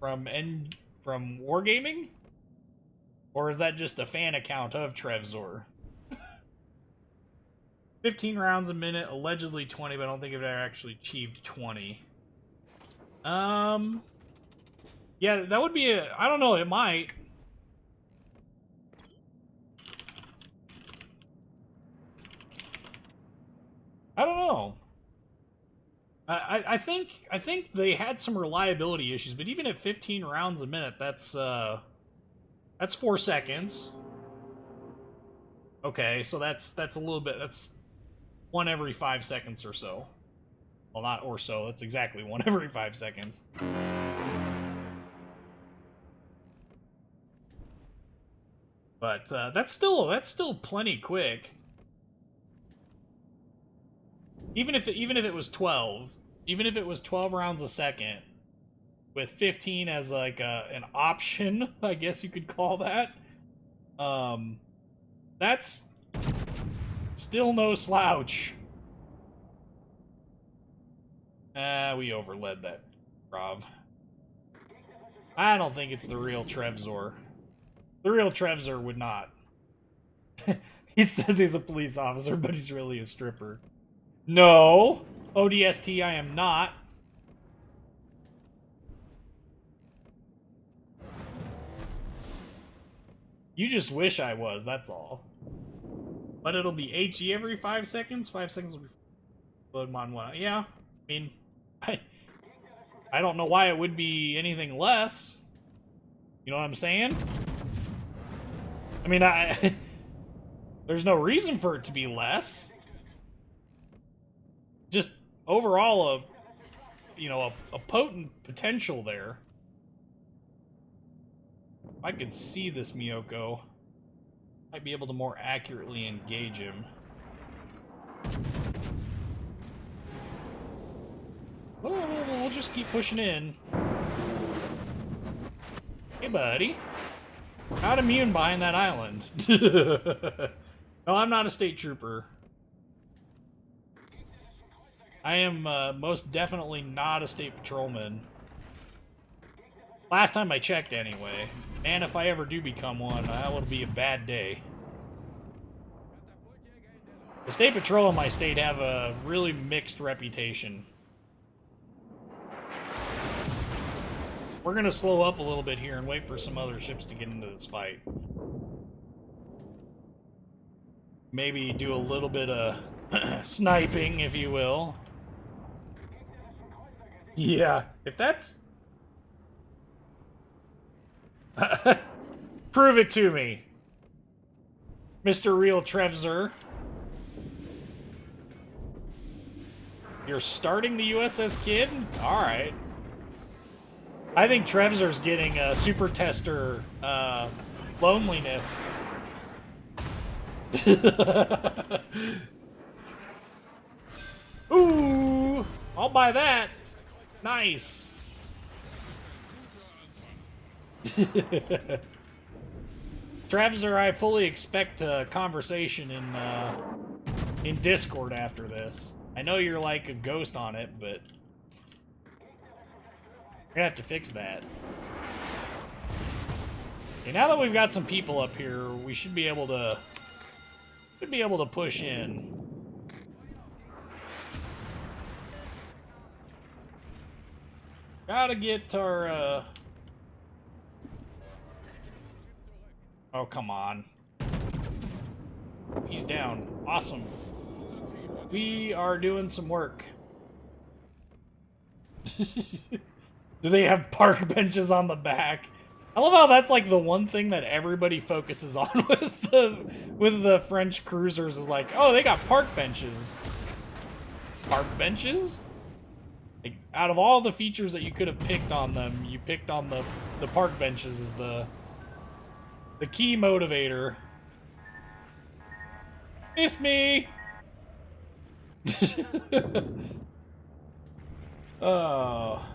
from Wargaming? Or is that just a fan account of Trevzor? 15 rounds a minute, allegedly 20, but I don't think it ever actually achieved 20. Yeah, that would be a... I don't know, it might. I don't know. I think they had some reliability issues, but even at 15 rounds a minute, that's 4 seconds. Okay, so that's a little bit, that's 1 every 5 seconds or so. Well, not or so, that's exactly 1 every 5 seconds. But that's still plenty quick. Even if it was 12, even if it was 12 rounds a second, with 15 as like an option, I guess you could call that. That's still no slouch. We overled that, Rob. I don't think it's the real Trevzor. The real Trevzor would not. He says he's a police officer, but he's really a stripper. No! ODST, I am not. You just wish I was, that's all. But it'll be HE every 5 seconds? 5 seconds will be load mod 1. Yeah, I mean, I don't know why it would be anything less. You know what I'm saying? I mean, there's no reason for it to be less. Just overall, a potent potential there. If I could see this Miyoko, I'd be able to more accurately engage him. We'll just keep pushing in. Hey, buddy. Not immune behind that island. No, I'm not a state trooper. I am most definitely not a state patrolman. Last time I checked, anyway. And if I ever do become one, that would be a bad day. The state patrol in my state have a really mixed reputation. We're gonna slow up a little bit here and wait for some other ships to get into this fight. Maybe do a little bit of sniping, if you will. Yeah, if that's... Prove it to me, Mr. Real Trevzer. You're starting the USS Kid? Alright. I think Trevzer's getting a super tester loneliness. Ooh! I'll buy that! Nice! Trevzer, I fully expect a conversation in Discord after this. I know you're like a ghost on it, but we're gonna have to fix that. Okay, now that we've got some people up here, we should be able to push in. Gotta get our oh, come on. He's down. Awesome. We are doing some work. Do they have park benches on the back? I love how that's like the one thing that everybody focuses on with the French cruisers is like, oh, they got park benches. Park benches? Like, out of all the features that you could have picked on them, you picked on the park benches as the key motivator. Miss me! Oh.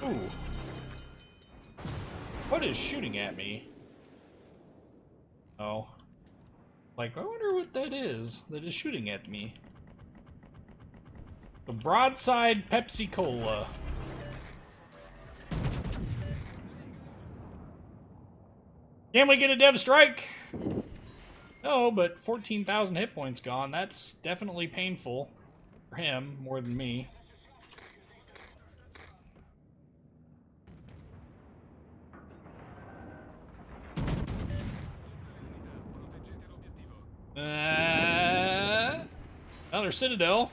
Ooh. What is shooting at me? Oh. Like, I wonder what that is shooting at me. The broadside Pepsi Cola. Can we get a dev strike? No, but 14,000 hit points gone. That's definitely painful for him more than me. Another Citadel.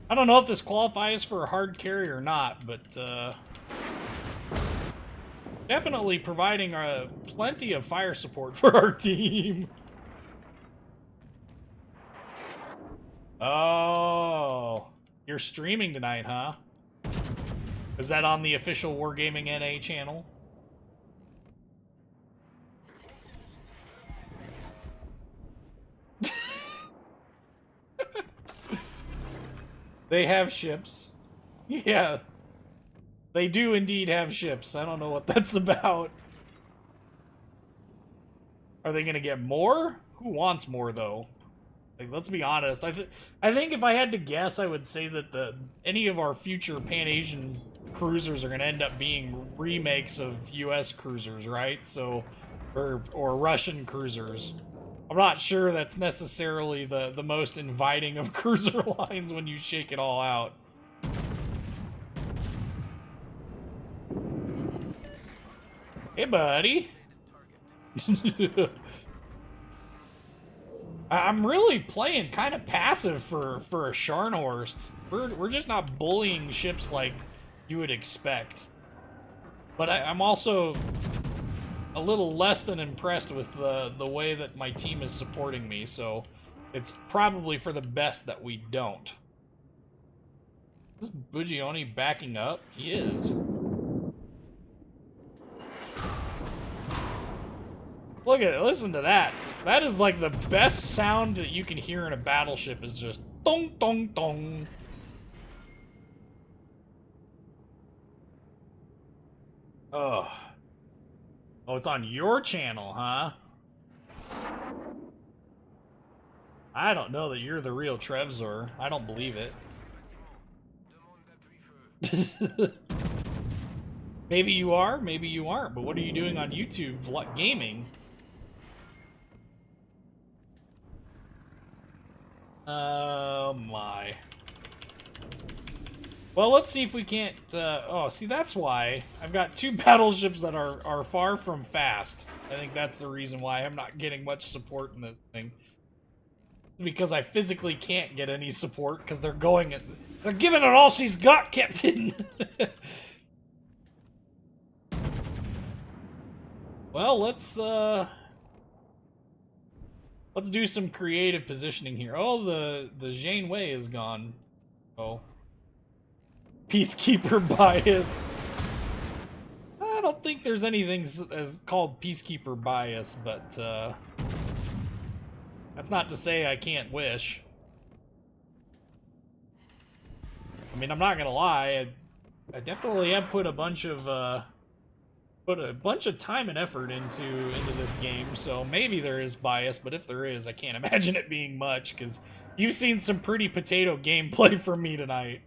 I don't know if this qualifies for a hard carry or not, but definitely providing plenty of fire support for our team. Oh, you're streaming tonight, huh? Is that on the official Wargaming NA channel? They have ships. Yeah. They do indeed have ships. I don't know what that's about. Are they gonna get more? Who wants more, though? Like, let's be honest. I think if I had to guess, I would say that any of our future Pan-Asian cruisers are gonna end up being remakes of U.S. cruisers, right? So, or Russian cruisers. I'm not sure that's necessarily the most inviting of cruiser lines when you shake it all out. Hey, buddy. I'm really playing kind of passive for a Scharnhorst. We're just not bullying ships like you would expect. But I'm also a little less than impressed with the way that my team is supporting me, so it's probably for the best that we don't. Is Bugioni backing up? He is. Look at it, listen to that. That is like the best sound that you can hear in a battleship is just dong dong dong. Oh. Oh, it's on your channel, huh? I don't know that you're the real Trevzer. I don't believe it. Maybe you are, maybe you aren't, but what are you doing on YouTube gaming? Oh my. Well, let's see if we can't, oh, see, that's why I've got two battleships that are far from fast. I think that's the reason why I'm not getting much support in this thing. because I physically can't get any support because they're giving it all she's got, Captain. Well, let's do some creative positioning here. Oh, the Janeway is gone. Oh. Peacekeeper bias. I don't think there's anything as called Peacekeeper bias, but that's not to say I can't wish. I mean, I'm not gonna lie, I definitely have put a bunch of time and effort into this game, so maybe there is bias, but if there is, I can't imagine it being much, because you've seen some pretty potato gameplay from me tonight.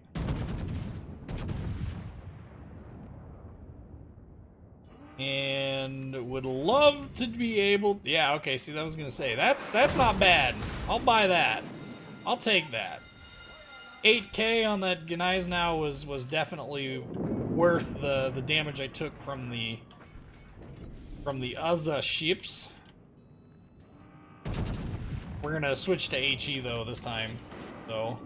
And would love to be able... Yeah, okay, see, that was gonna say, that's not bad. I'll buy that. I'll take that. 8K on that Gneisenau was definitely worth the damage I took from the Uzza ships. We're gonna switch to HE though this time, so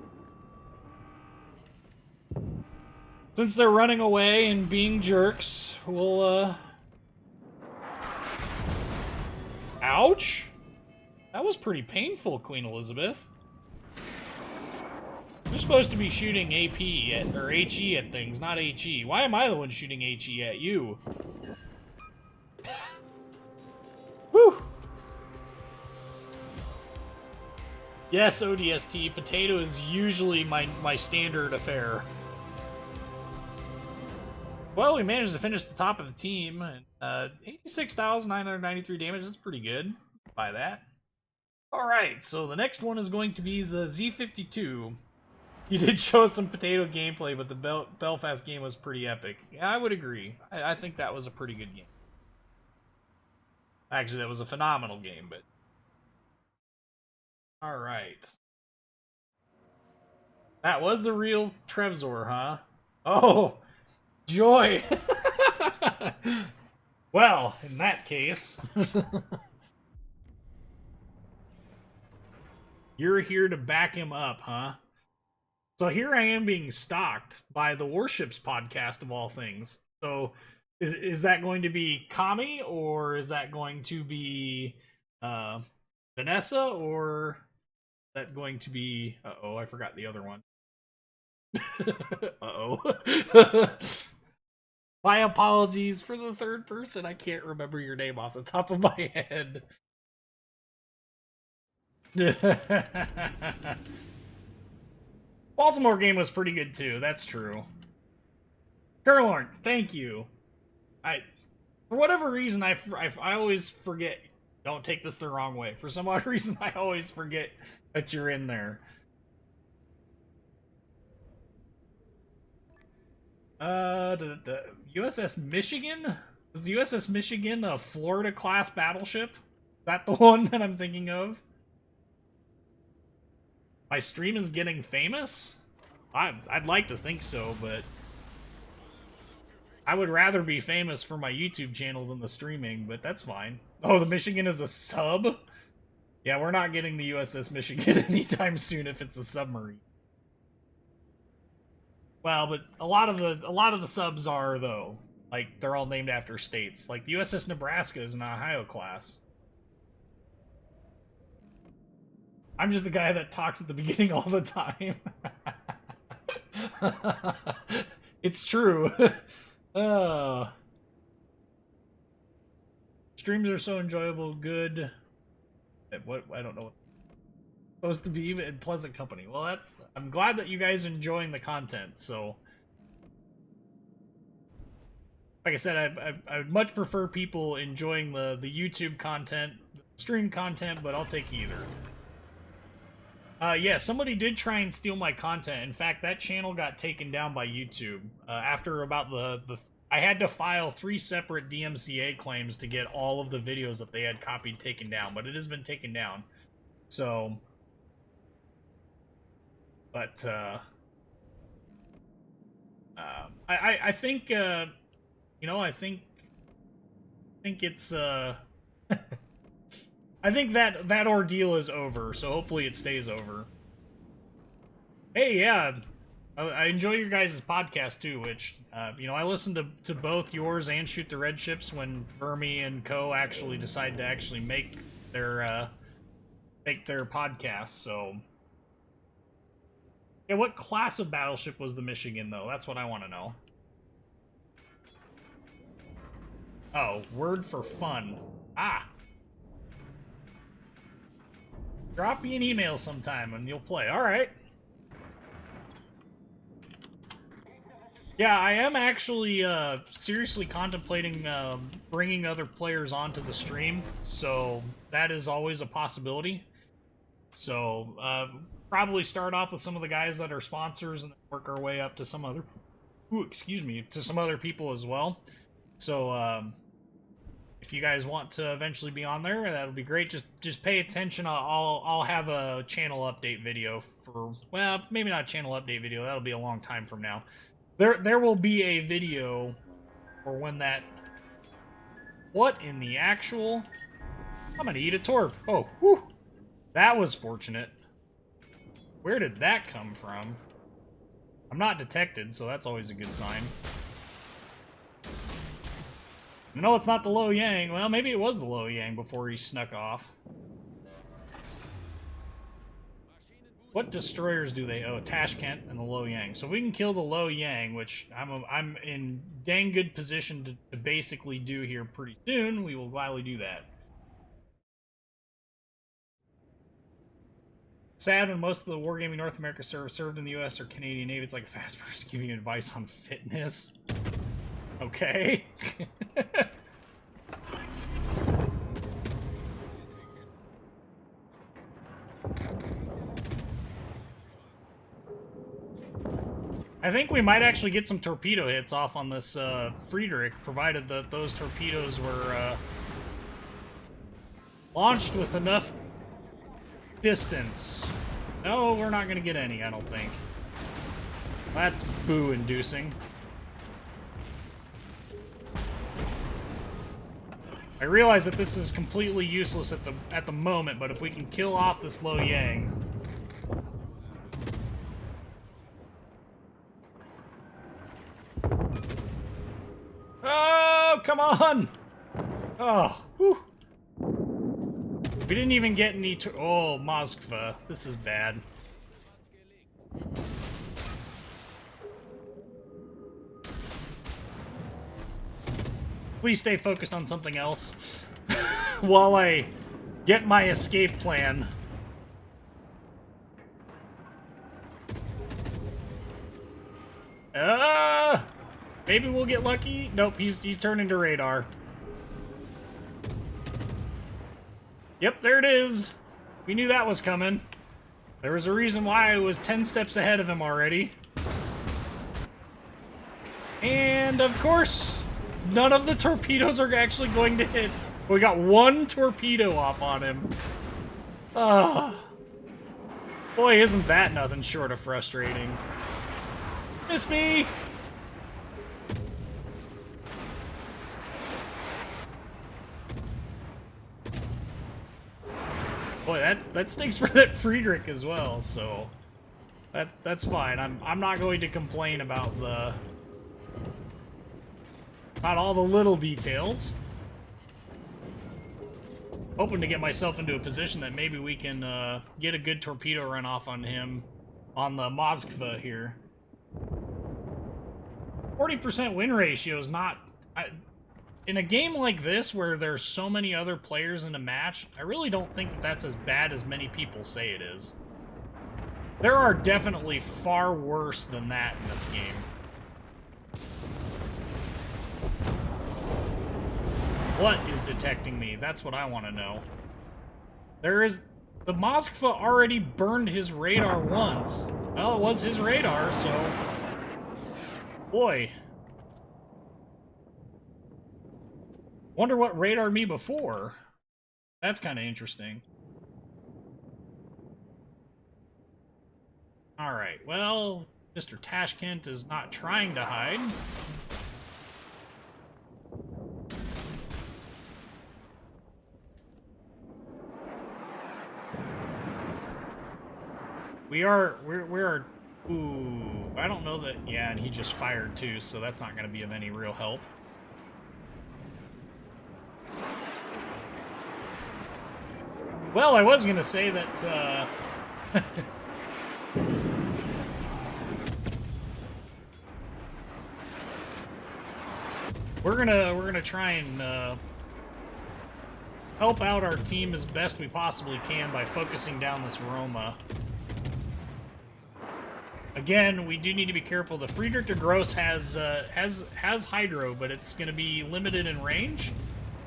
since they're running away and being jerks, we'll ouch! That was pretty painful, Queen Elizabeth. You're supposed to be shooting AP at, or HE at things, not HE. Why am I the one shooting HE at you? Whew! Yes, ODST, potato is usually my standard affair. Well, we managed to finish the top of the team, and 86,993 damage, that's pretty good. Buy that. Alright, so the next one is going to be the Z52. You did show us some potato gameplay, but the Belfast game was pretty epic. Yeah, I would agree. I think that was a pretty good game. Actually, that was a phenomenal game, but... Alright. That was the real Trevzor, huh? Oh! Joy! Well, in that case... You're here to back him up, huh? So here I am being stalked by the Warships podcast of all things. So is that going to be Kami, or is that going to be Vanessa, or is that going to be... Uh-oh, I forgot the other one. Uh-oh. My apologies for the third person. I can't remember your name off the top of my head. Baltimore game was pretty good too, that's true. Curlorn, thank you. For whatever reason, I always forget. Don't take this the wrong way. For some odd reason, I always forget that you're in there. USS Michigan? Was the USS Michigan a Florida-class battleship? Is that the one that I'm thinking of? My stream is getting famous? I'd like to think so, but... I would rather be famous for my YouTube channel than the streaming, but that's fine. Oh, the Michigan is a sub? Yeah, we're not getting the USS Michigan anytime soon if it's a submarine. Well, but a lot of the subs are, though. Like, they're all named after states. Like, the USS Nebraska is an Ohio class. I'm just the guy that talks at the beginning all the time. It's true. Streams are so enjoyable, good. What? I don't know what it's supposed to be in pleasant company. Well, I'm glad that you guys are enjoying the content, so... Like I said, I would much prefer people enjoying the YouTube content, the stream content, but I'll take either. Yeah, somebody did try and steal my content. In fact, that channel got taken down by YouTube. After about I had to file 3 separate DMCA claims to get all of the videos that they had copied taken down, but it has been taken down. So... But, I think, you know, I think it's, I think that ordeal is over, so hopefully it stays over. Hey, yeah, I enjoy your guys' podcast too, which, you know, I listen to both yours and Shoot the Red Ships when Vermi and Co. actually decide to actually make their podcast, so... Yeah, what class of battleship was the Michigan, though? That's what I want to know. Oh, word for fun. Ah! Drop me an email sometime and you'll play. Alright. Yeah, I am actually seriously contemplating bringing other players onto the stream, so that is always a possibility. So, probably start off with some of the guys that are sponsors and work our way up to some other... Ooh, excuse me, to some other people as well. So, if you guys want to eventually be on there, that'll be great. Just pay attention. I'll have a channel update video for... Well, maybe not a channel update video. That'll be a long time from now. There will be a video for when that... What in the actual... I'm gonna eat a torp. Oh, whew. That was fortunate. Where did that come from? I'm not detected, so that's always a good sign. No, it's not the Yueyang. Well, maybe it was the Yueyang before he snuck off. What destroyers do they owe? Tashkent and the Yueyang. So we can kill the Yueyang, which I'm in dang good position to basically do here pretty soon. We will gladly do that. Sad when most of the Wargaming North America served in the US or Canadian Navy. It's like a fast person giving you advice on fitness. Okay. I think we might actually get some torpedo hits off on this Friedrich, provided that those torpedoes were launched with enough distance. No, we're not going to get any, I don't think. That's boo-inducing. I realize that this is completely useless at the moment, but if we can kill off this Yueyang... Oh, come on! Oh, whew. We didn't even get any... Oh, Moskva. This is bad. Please stay focused on something else while I get my escape plan. Maybe we'll get lucky. Nope, he's turning to radar. Yep, there it is. We knew that was coming. There was a reason why I was 10 steps ahead of him already. And, of course, none of the torpedoes are actually going to hit. We got one torpedo off on him. Ah. Boy, isn't that nothing short of frustrating. Miss me! Boy, that stinks for that Friedrich as well, so that's fine. I'm not going to complain about all the little details. Hoping to get myself into a position that maybe we can get a good torpedo run off on him on the Moskva here. 40% win ratio is not... in a game like this, where there's so many other players in a match, I really don't think that that's as bad as many people say it is. There are definitely far worse than that in this game. What is detecting me? That's what I want to know. There is... The Moskva already burned his radar once. Well, it was his radar, so... Boy. Wonder what radared me before. That's kind of interesting. Alright, well, Mr. Tashkent is not trying to hide. We're ooh, I don't know that. Yeah, and he just fired too, so that's not going to be of any real help. Well, I was going to say that we're gonna try and help out our team as best we possibly can by focusing down this Roma. Again, we do need to be careful. The Friedrich der Grosse has hydro, but it's going to be limited in range.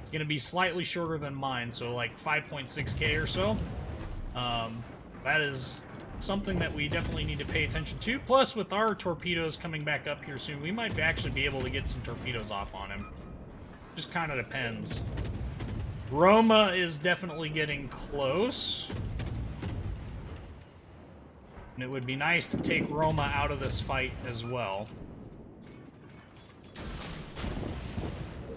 It's going to be slightly shorter than mine, so like 5.6k or so. That is something that we definitely need to pay attention to. Plus, with our torpedoes coming back up here soon, we might actually be able to get some torpedoes off on him. Just kind of depends. Roma is definitely getting close. And it would be nice to take Roma out of this fight as well.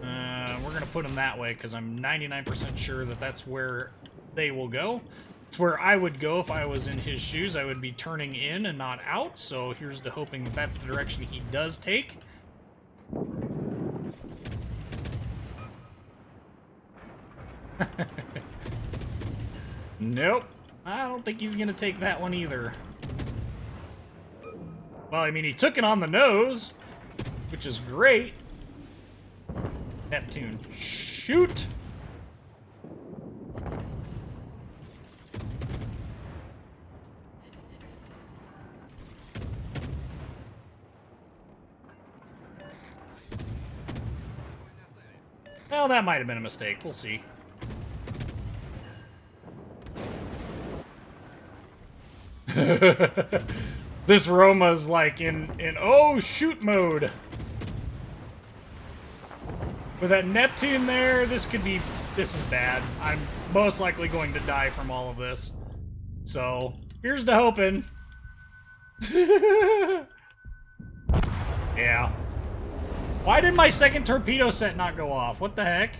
We're going to put him that way because I'm 99% sure that that's where they will go. It's where I would go if I was in his shoes. I would be turning in and not out, so here's to hoping that that's the direction he does take. Nope. I don't think he's going to take that one either. Well, I mean, he took it on the nose, which is great. Neptune, shoot! Well, that might have been a mistake. We'll see. This Roma's like in oh shoot mode. With that Neptune there, this is bad. I'm most likely going to die from all of this. So, here's to hoping. Yeah. Why did my second torpedo set not go off? What the heck?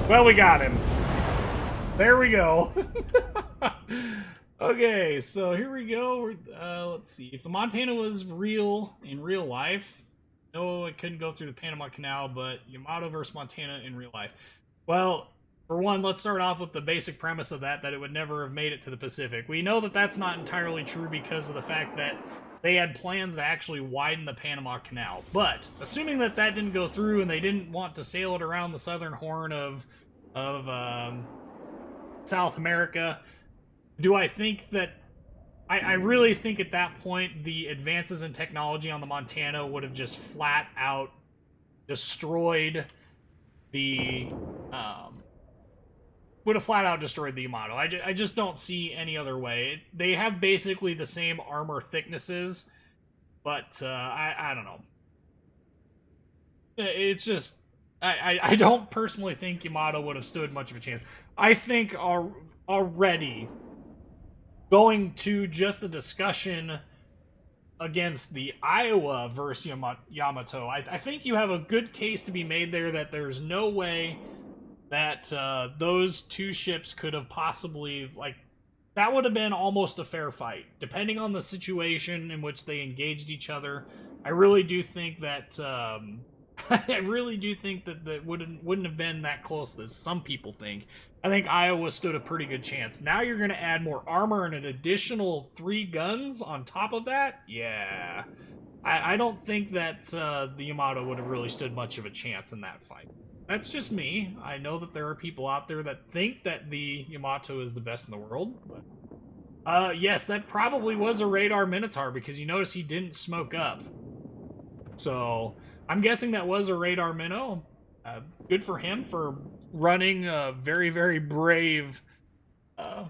Well, we got him. There we go. Okay, so here we go. Let's see. If the Montana was real in real life, no, it couldn't go through the Panama Canal, but Yamato versus Montana in real life. Well, for one, let's start off with the basic premise of that it would never have made it to the Pacific. We know that that's not entirely true because of the fact that they had plans to actually widen the Panama Canal. But, assuming that that didn't go through and they didn't want to sail it around the southern horn of South America, do I think that... I really think at that point the advances in technology on the Montana would have just flat out destroyed the... would have flat out destroyed the Yamato. I just don't see any other way. They have basically the same armor thicknesses, but I don't know. It's just... I don't personally think Yamato would have stood much of a chance. I think already going to just the discussion against the Iowa versus Yamato, I think you have a good case to be made there that there's no way that those two ships could have possibly, like, that would have been almost a fair fight. Depending on the situation in which they engaged each other, I really do think that... I really do think that wouldn't have been that close as some people think. I think Iowa stood a pretty good chance. Now you're going to add more armor and an additional 3 guns on top of that? Yeah. I don't think that the Yamato would have really stood much of a chance in that fight. That's just me. I know that there are people out there that think that the Yamato is the best in the world. But, yes, that probably was a radar Minotaur because you notice he didn't smoke up. So... I'm guessing that was a radar minnow. Good for him for running a very, very brave one,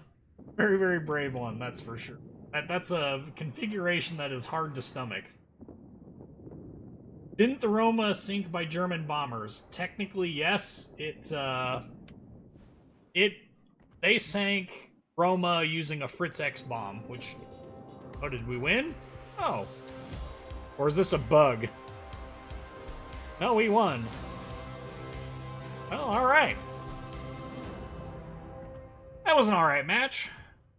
that's for sure. That's a configuration that is hard to stomach. Didn't the Roma sink by German bombers? Technically, yes. They sank Roma using a Fritz X bomb, which... Oh, did we win? Oh. Or is this a bug? No, we won. Well, alright. That was an alright match.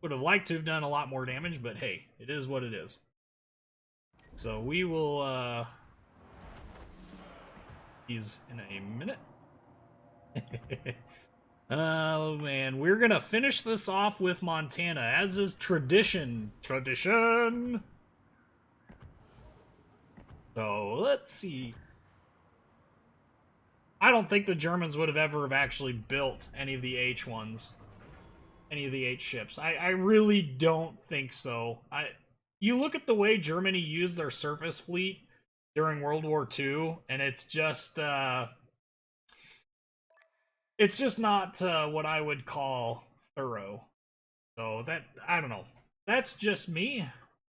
Would have liked to have done a lot more damage, but hey, it is what it is. So we will, he's in a minute. Oh man, we're gonna finish this off with Montana, as is tradition. Tradition! So, let's see. I don't think the Germans would have ever have actually built any of the H-1s. Any of the H ships. I really don't think so. You look at the way Germany used their surface fleet during World War II, and it's just not what I would call thorough. So that, I don't know. That's just me.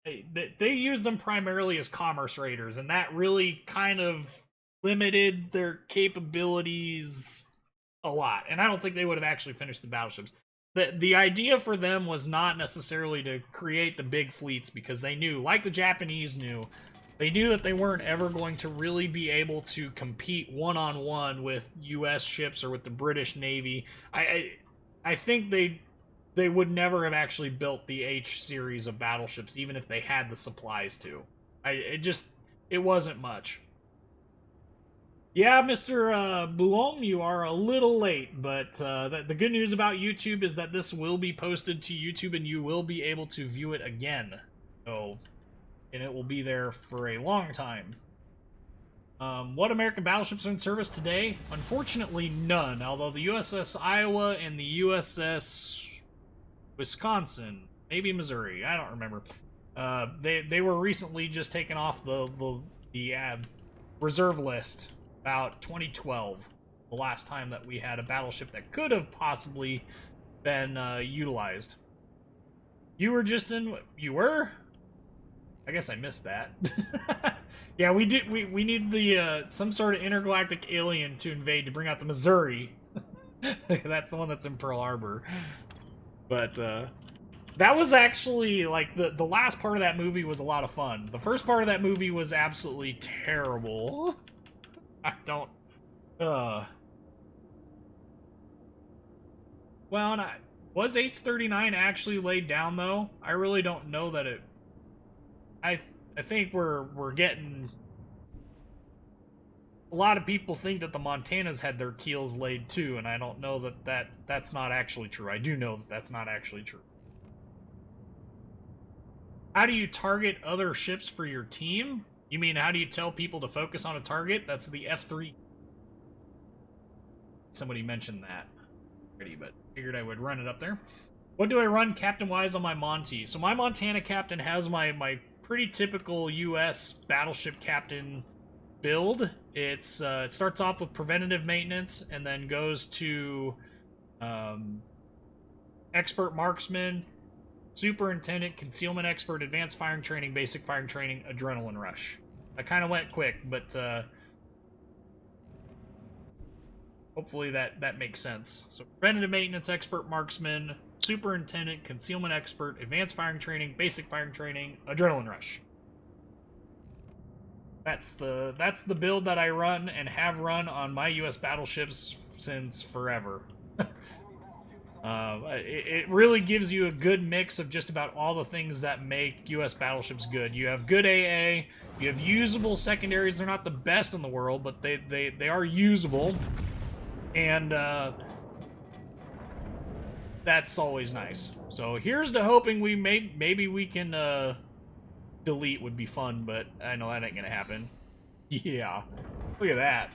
They used them primarily as commerce raiders, and that really kind of limited their capabilities a lot. And I don't think they would have actually finished the battleships. The idea for them was not necessarily to create the big fleets, because they knew, like the Japanese knew, they knew that they weren't ever going to really be able to compete one-on-one with U.S. ships or with the British Navy. I think they would never have actually built the H series of battleships, even if they had the supplies to. It wasn't much. Yeah, Mr. Boulom, you are a little late, but the good news about YouTube is that this will be posted to YouTube and you will be able to view it again. So, and it will be there for a long time. What American battleships are in service today? Unfortunately, none, although the USS Iowa and the USS Wisconsin, maybe Missouri, I don't remember. They were recently just taken off the reserve list. About 2012, the last time that we had a battleship that could have possibly been utilized. You were just in... You were? I guess I missed that. Yeah, we did. We need the some sort of intergalactic alien to invade to bring out the Missouri. That's the one that's in Pearl Harbor. But that was actually, like, the last part of that movie was a lot of fun. The first part of that movie was absolutely terrible. I don't... Well, was H-39 actually laid down, though? I really don't know that it... I think we're getting... A lot of people think that the Montanas had their keels laid, too, and I don't know that that's not actually true. I do know that that's not actually true. How do you target other ships for your team? You mean, how do you tell people to focus on a target? That's the F3. Somebody mentioned that already, but figured I would run it up there. What do I run captain-wise on my Monty? So my Montana captain has my pretty typical U.S. battleship captain build. It starts off with preventative maintenance and then goes to expert marksman, superintendent, concealment expert, advanced firing training, basic firing training, adrenaline rush. I kind of went quick, but hopefully that makes sense. So preventative maintenance, expert marksman, superintendent, concealment expert, advanced firing training, basic firing training, adrenaline rush. That's the build that I run and have run on my U.S. battleships since forever. It really gives you a good mix of just about all the things that make U.S. battleships good. You have good AA, you have usable secondaries. They're not the best in the world, but they are usable, and that's always nice. So here's to hoping maybe we can delete would be fun, but I know that ain't gonna happen. Yeah, look at that.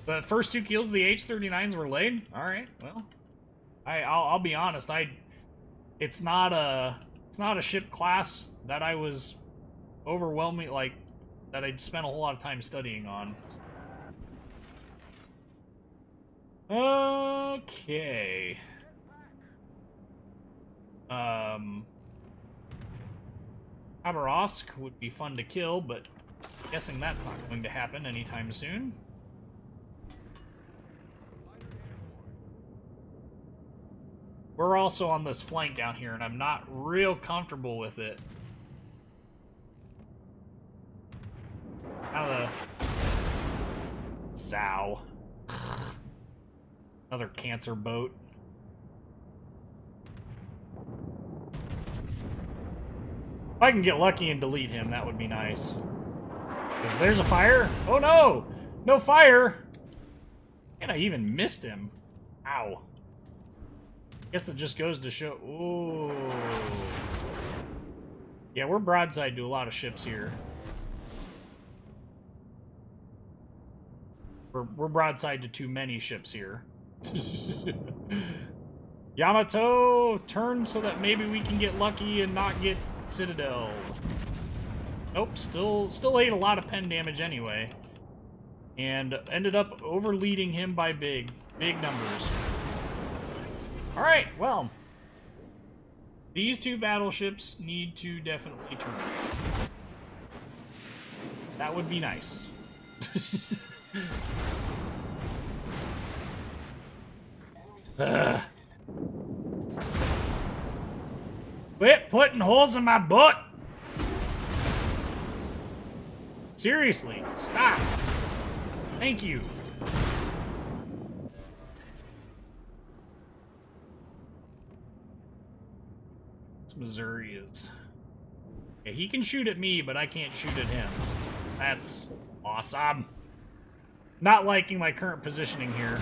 The first two kills of the H-39s were laid. All right, well. I'll be honest. It's not a ship class that I was overwhelming, like, that I spent a whole lot of time studying on. Okay. Khabarovsk would be fun to kill, but I'm guessing that's not going to happen anytime soon. We're also on this flank down here, and I'm not real comfortable with it. Out of the... Sow. Another cancer boat. If I can get lucky and delete him, that would be nice. Because there's a fire? Oh no! No fire! And I even missed him. Ow. Guess it just goes to show... Ooh. Yeah, we're broadside to a lot of ships here. We're broadside to too many ships here. Yamato, turn so that maybe we can get lucky and not get Citadel. Nope, still ate a lot of pen damage anyway. And ended up overleading him by big numbers. Alright, well. These two battleships need to definitely turn. That would be nice. Quit putting holes in my butt! Seriously, stop! Thank you. This Missouri is... Yeah, he can shoot at me, but I can't shoot at him. That's awesome. Not liking my current positioning here.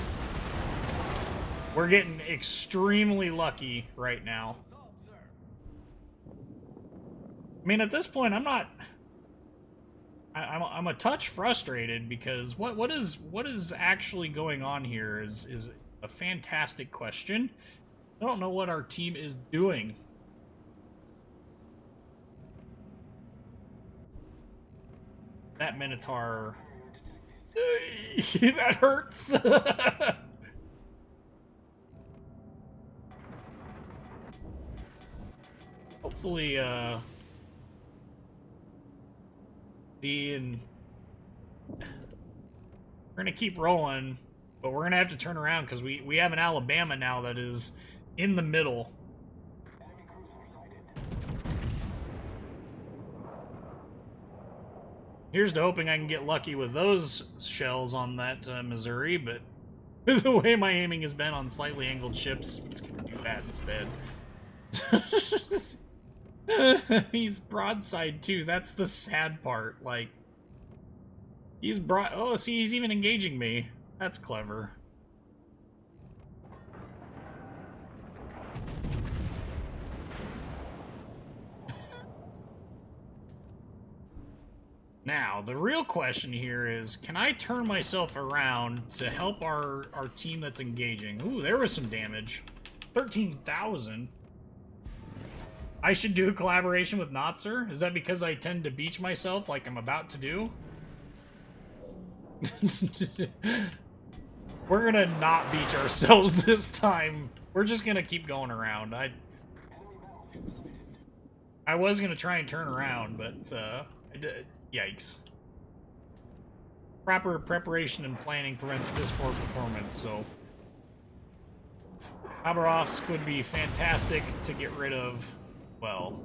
We're getting extremely lucky right now. I mean, at this point, I'm not... I'm a touch frustrated because what is actually going on here is a fantastic question. I don't know what our team is doing. That Minotaur... that hurts! Hopefully, and we're gonna keep rolling, but we're gonna have to turn around because we have an Alabama now that is in the middle. Here's to hoping I can get lucky with those shells on that Missouri, but the way my aiming has been on slightly angled ships, it's gonna do that instead. He's broadside too. That's the sad part. Like, he's oh, see, he's even engaging me. That's clever. Now, the real question here is, can I turn myself around to help our team that's engaging? Ooh, there was some damage. 13,000. I should do a collaboration with Notzer? Is that because I tend to beach myself like I'm about to do? We're gonna not beach ourselves this time. We're just gonna keep going around. I was gonna try and turn around, but yikes. Proper preparation and planning prevents piss poor performance, so Haberovsk would be fantastic to get rid of. Well,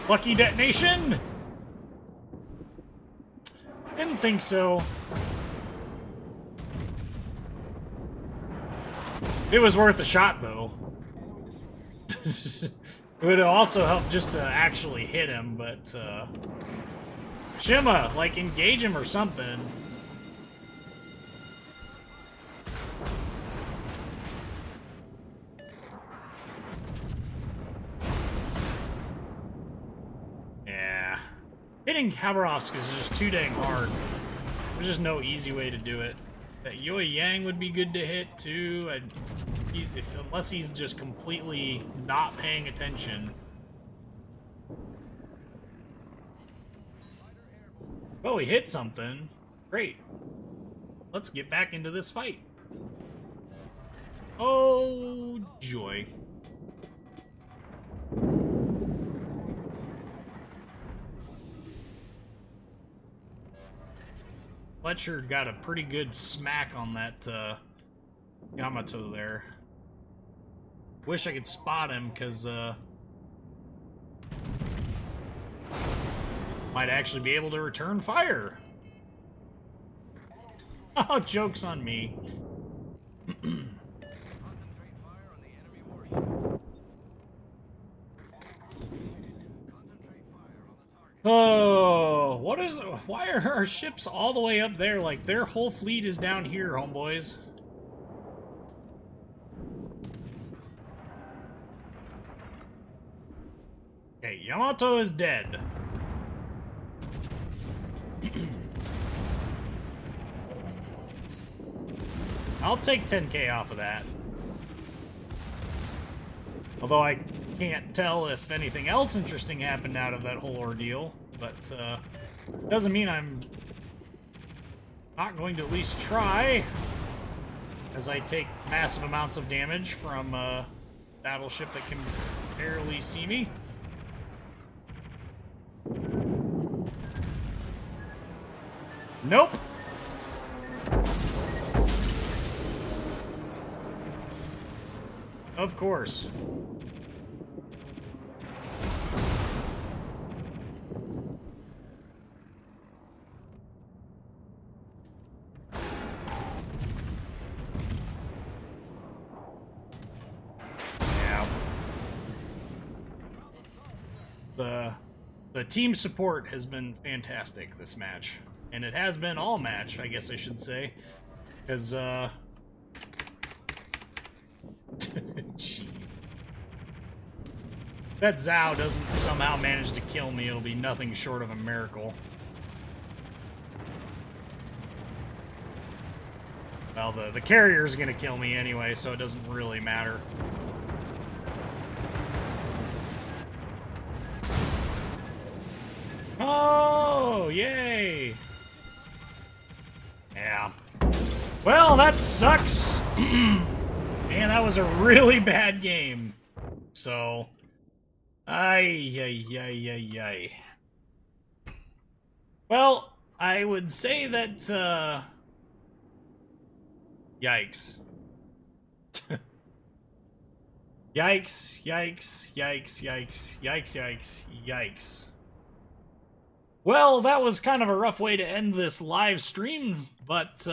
lucky detonation? Didn't think so. It was worth a shot, though. It would also help just to actually hit him, but, Shima, like, engage him or something. Yeah. Hitting Haberovsk is just too dang hard. There's just no easy way to do it. That Yueyang would be good to hit, too. Unless he's just completely not paying attention. Oh, he hit something. Great. Let's get back into this fight. Oh, joy. Fletcher got a pretty good smack on that Yamato there. Wish I could spot him, because might actually be able to return fire. Oh, joke's on me. Oh, why are our ships all the way up there? Like, their whole fleet is down here, homeboys. Okay, Yamato is dead. I'll take 10k off of that. Although I can't tell if anything else interesting happened out of that whole ordeal, but doesn't mean I'm not going to at least try, as I take massive amounts of damage from a battleship that can barely see me. Nope. Of course. Yeah. The team support has been fantastic this match. And it has been all match, I guess I should say. Because, jeez. If that Zhao doesn't somehow manage to kill me, it'll be nothing short of a miracle. Well, the carrier's gonna kill me anyway, so it doesn't really matter. Oh, yay! Yeah. Well, that sucks! Man, that was a really bad game. So... Ay. Well, I would say that, yikes. Yikes. Well, that was kind of a rough way to end this live stream, but,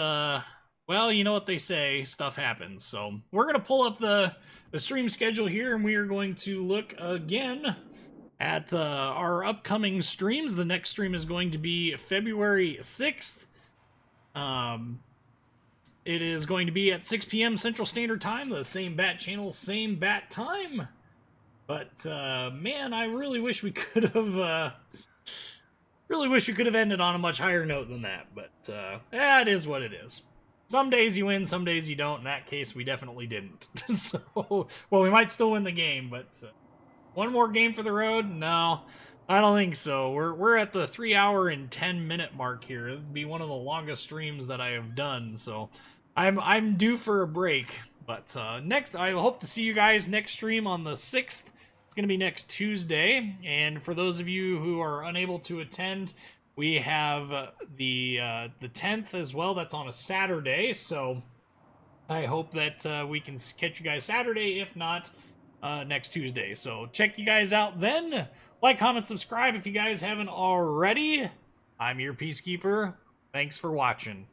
well, you know what they say, stuff happens. So, we're going to pull up the stream schedule here, and we are going to look again at our upcoming streams. The next stream is going to be February 6th. It is going to be at 6 p.m. Central Standard Time, the same bat channel, same bat time. But, man, I really wish we could have... Really wish we could have ended on a much higher note than that, but it is what it is. Some days you win, some days you don't. In that case, we definitely didn't. So, well, we might still win the game, but one more game for the road? No, I don't think so. We're at the 3 hour and 10-minute mark here. It'd be one of the longest streams that I have done, so I'm due for a break. But next, I hope to see you guys next stream on the 6th. It's going to be next Tuesday, and for those of you who are unable to attend, we have the 10th as well. That's on a Saturday, so I hope that we can catch you guys Saturday, if not next Tuesday. So check you guys out then. Like, comment, subscribe if you guys haven't already. I'm UrPeaceKeeper. Thanks for watching.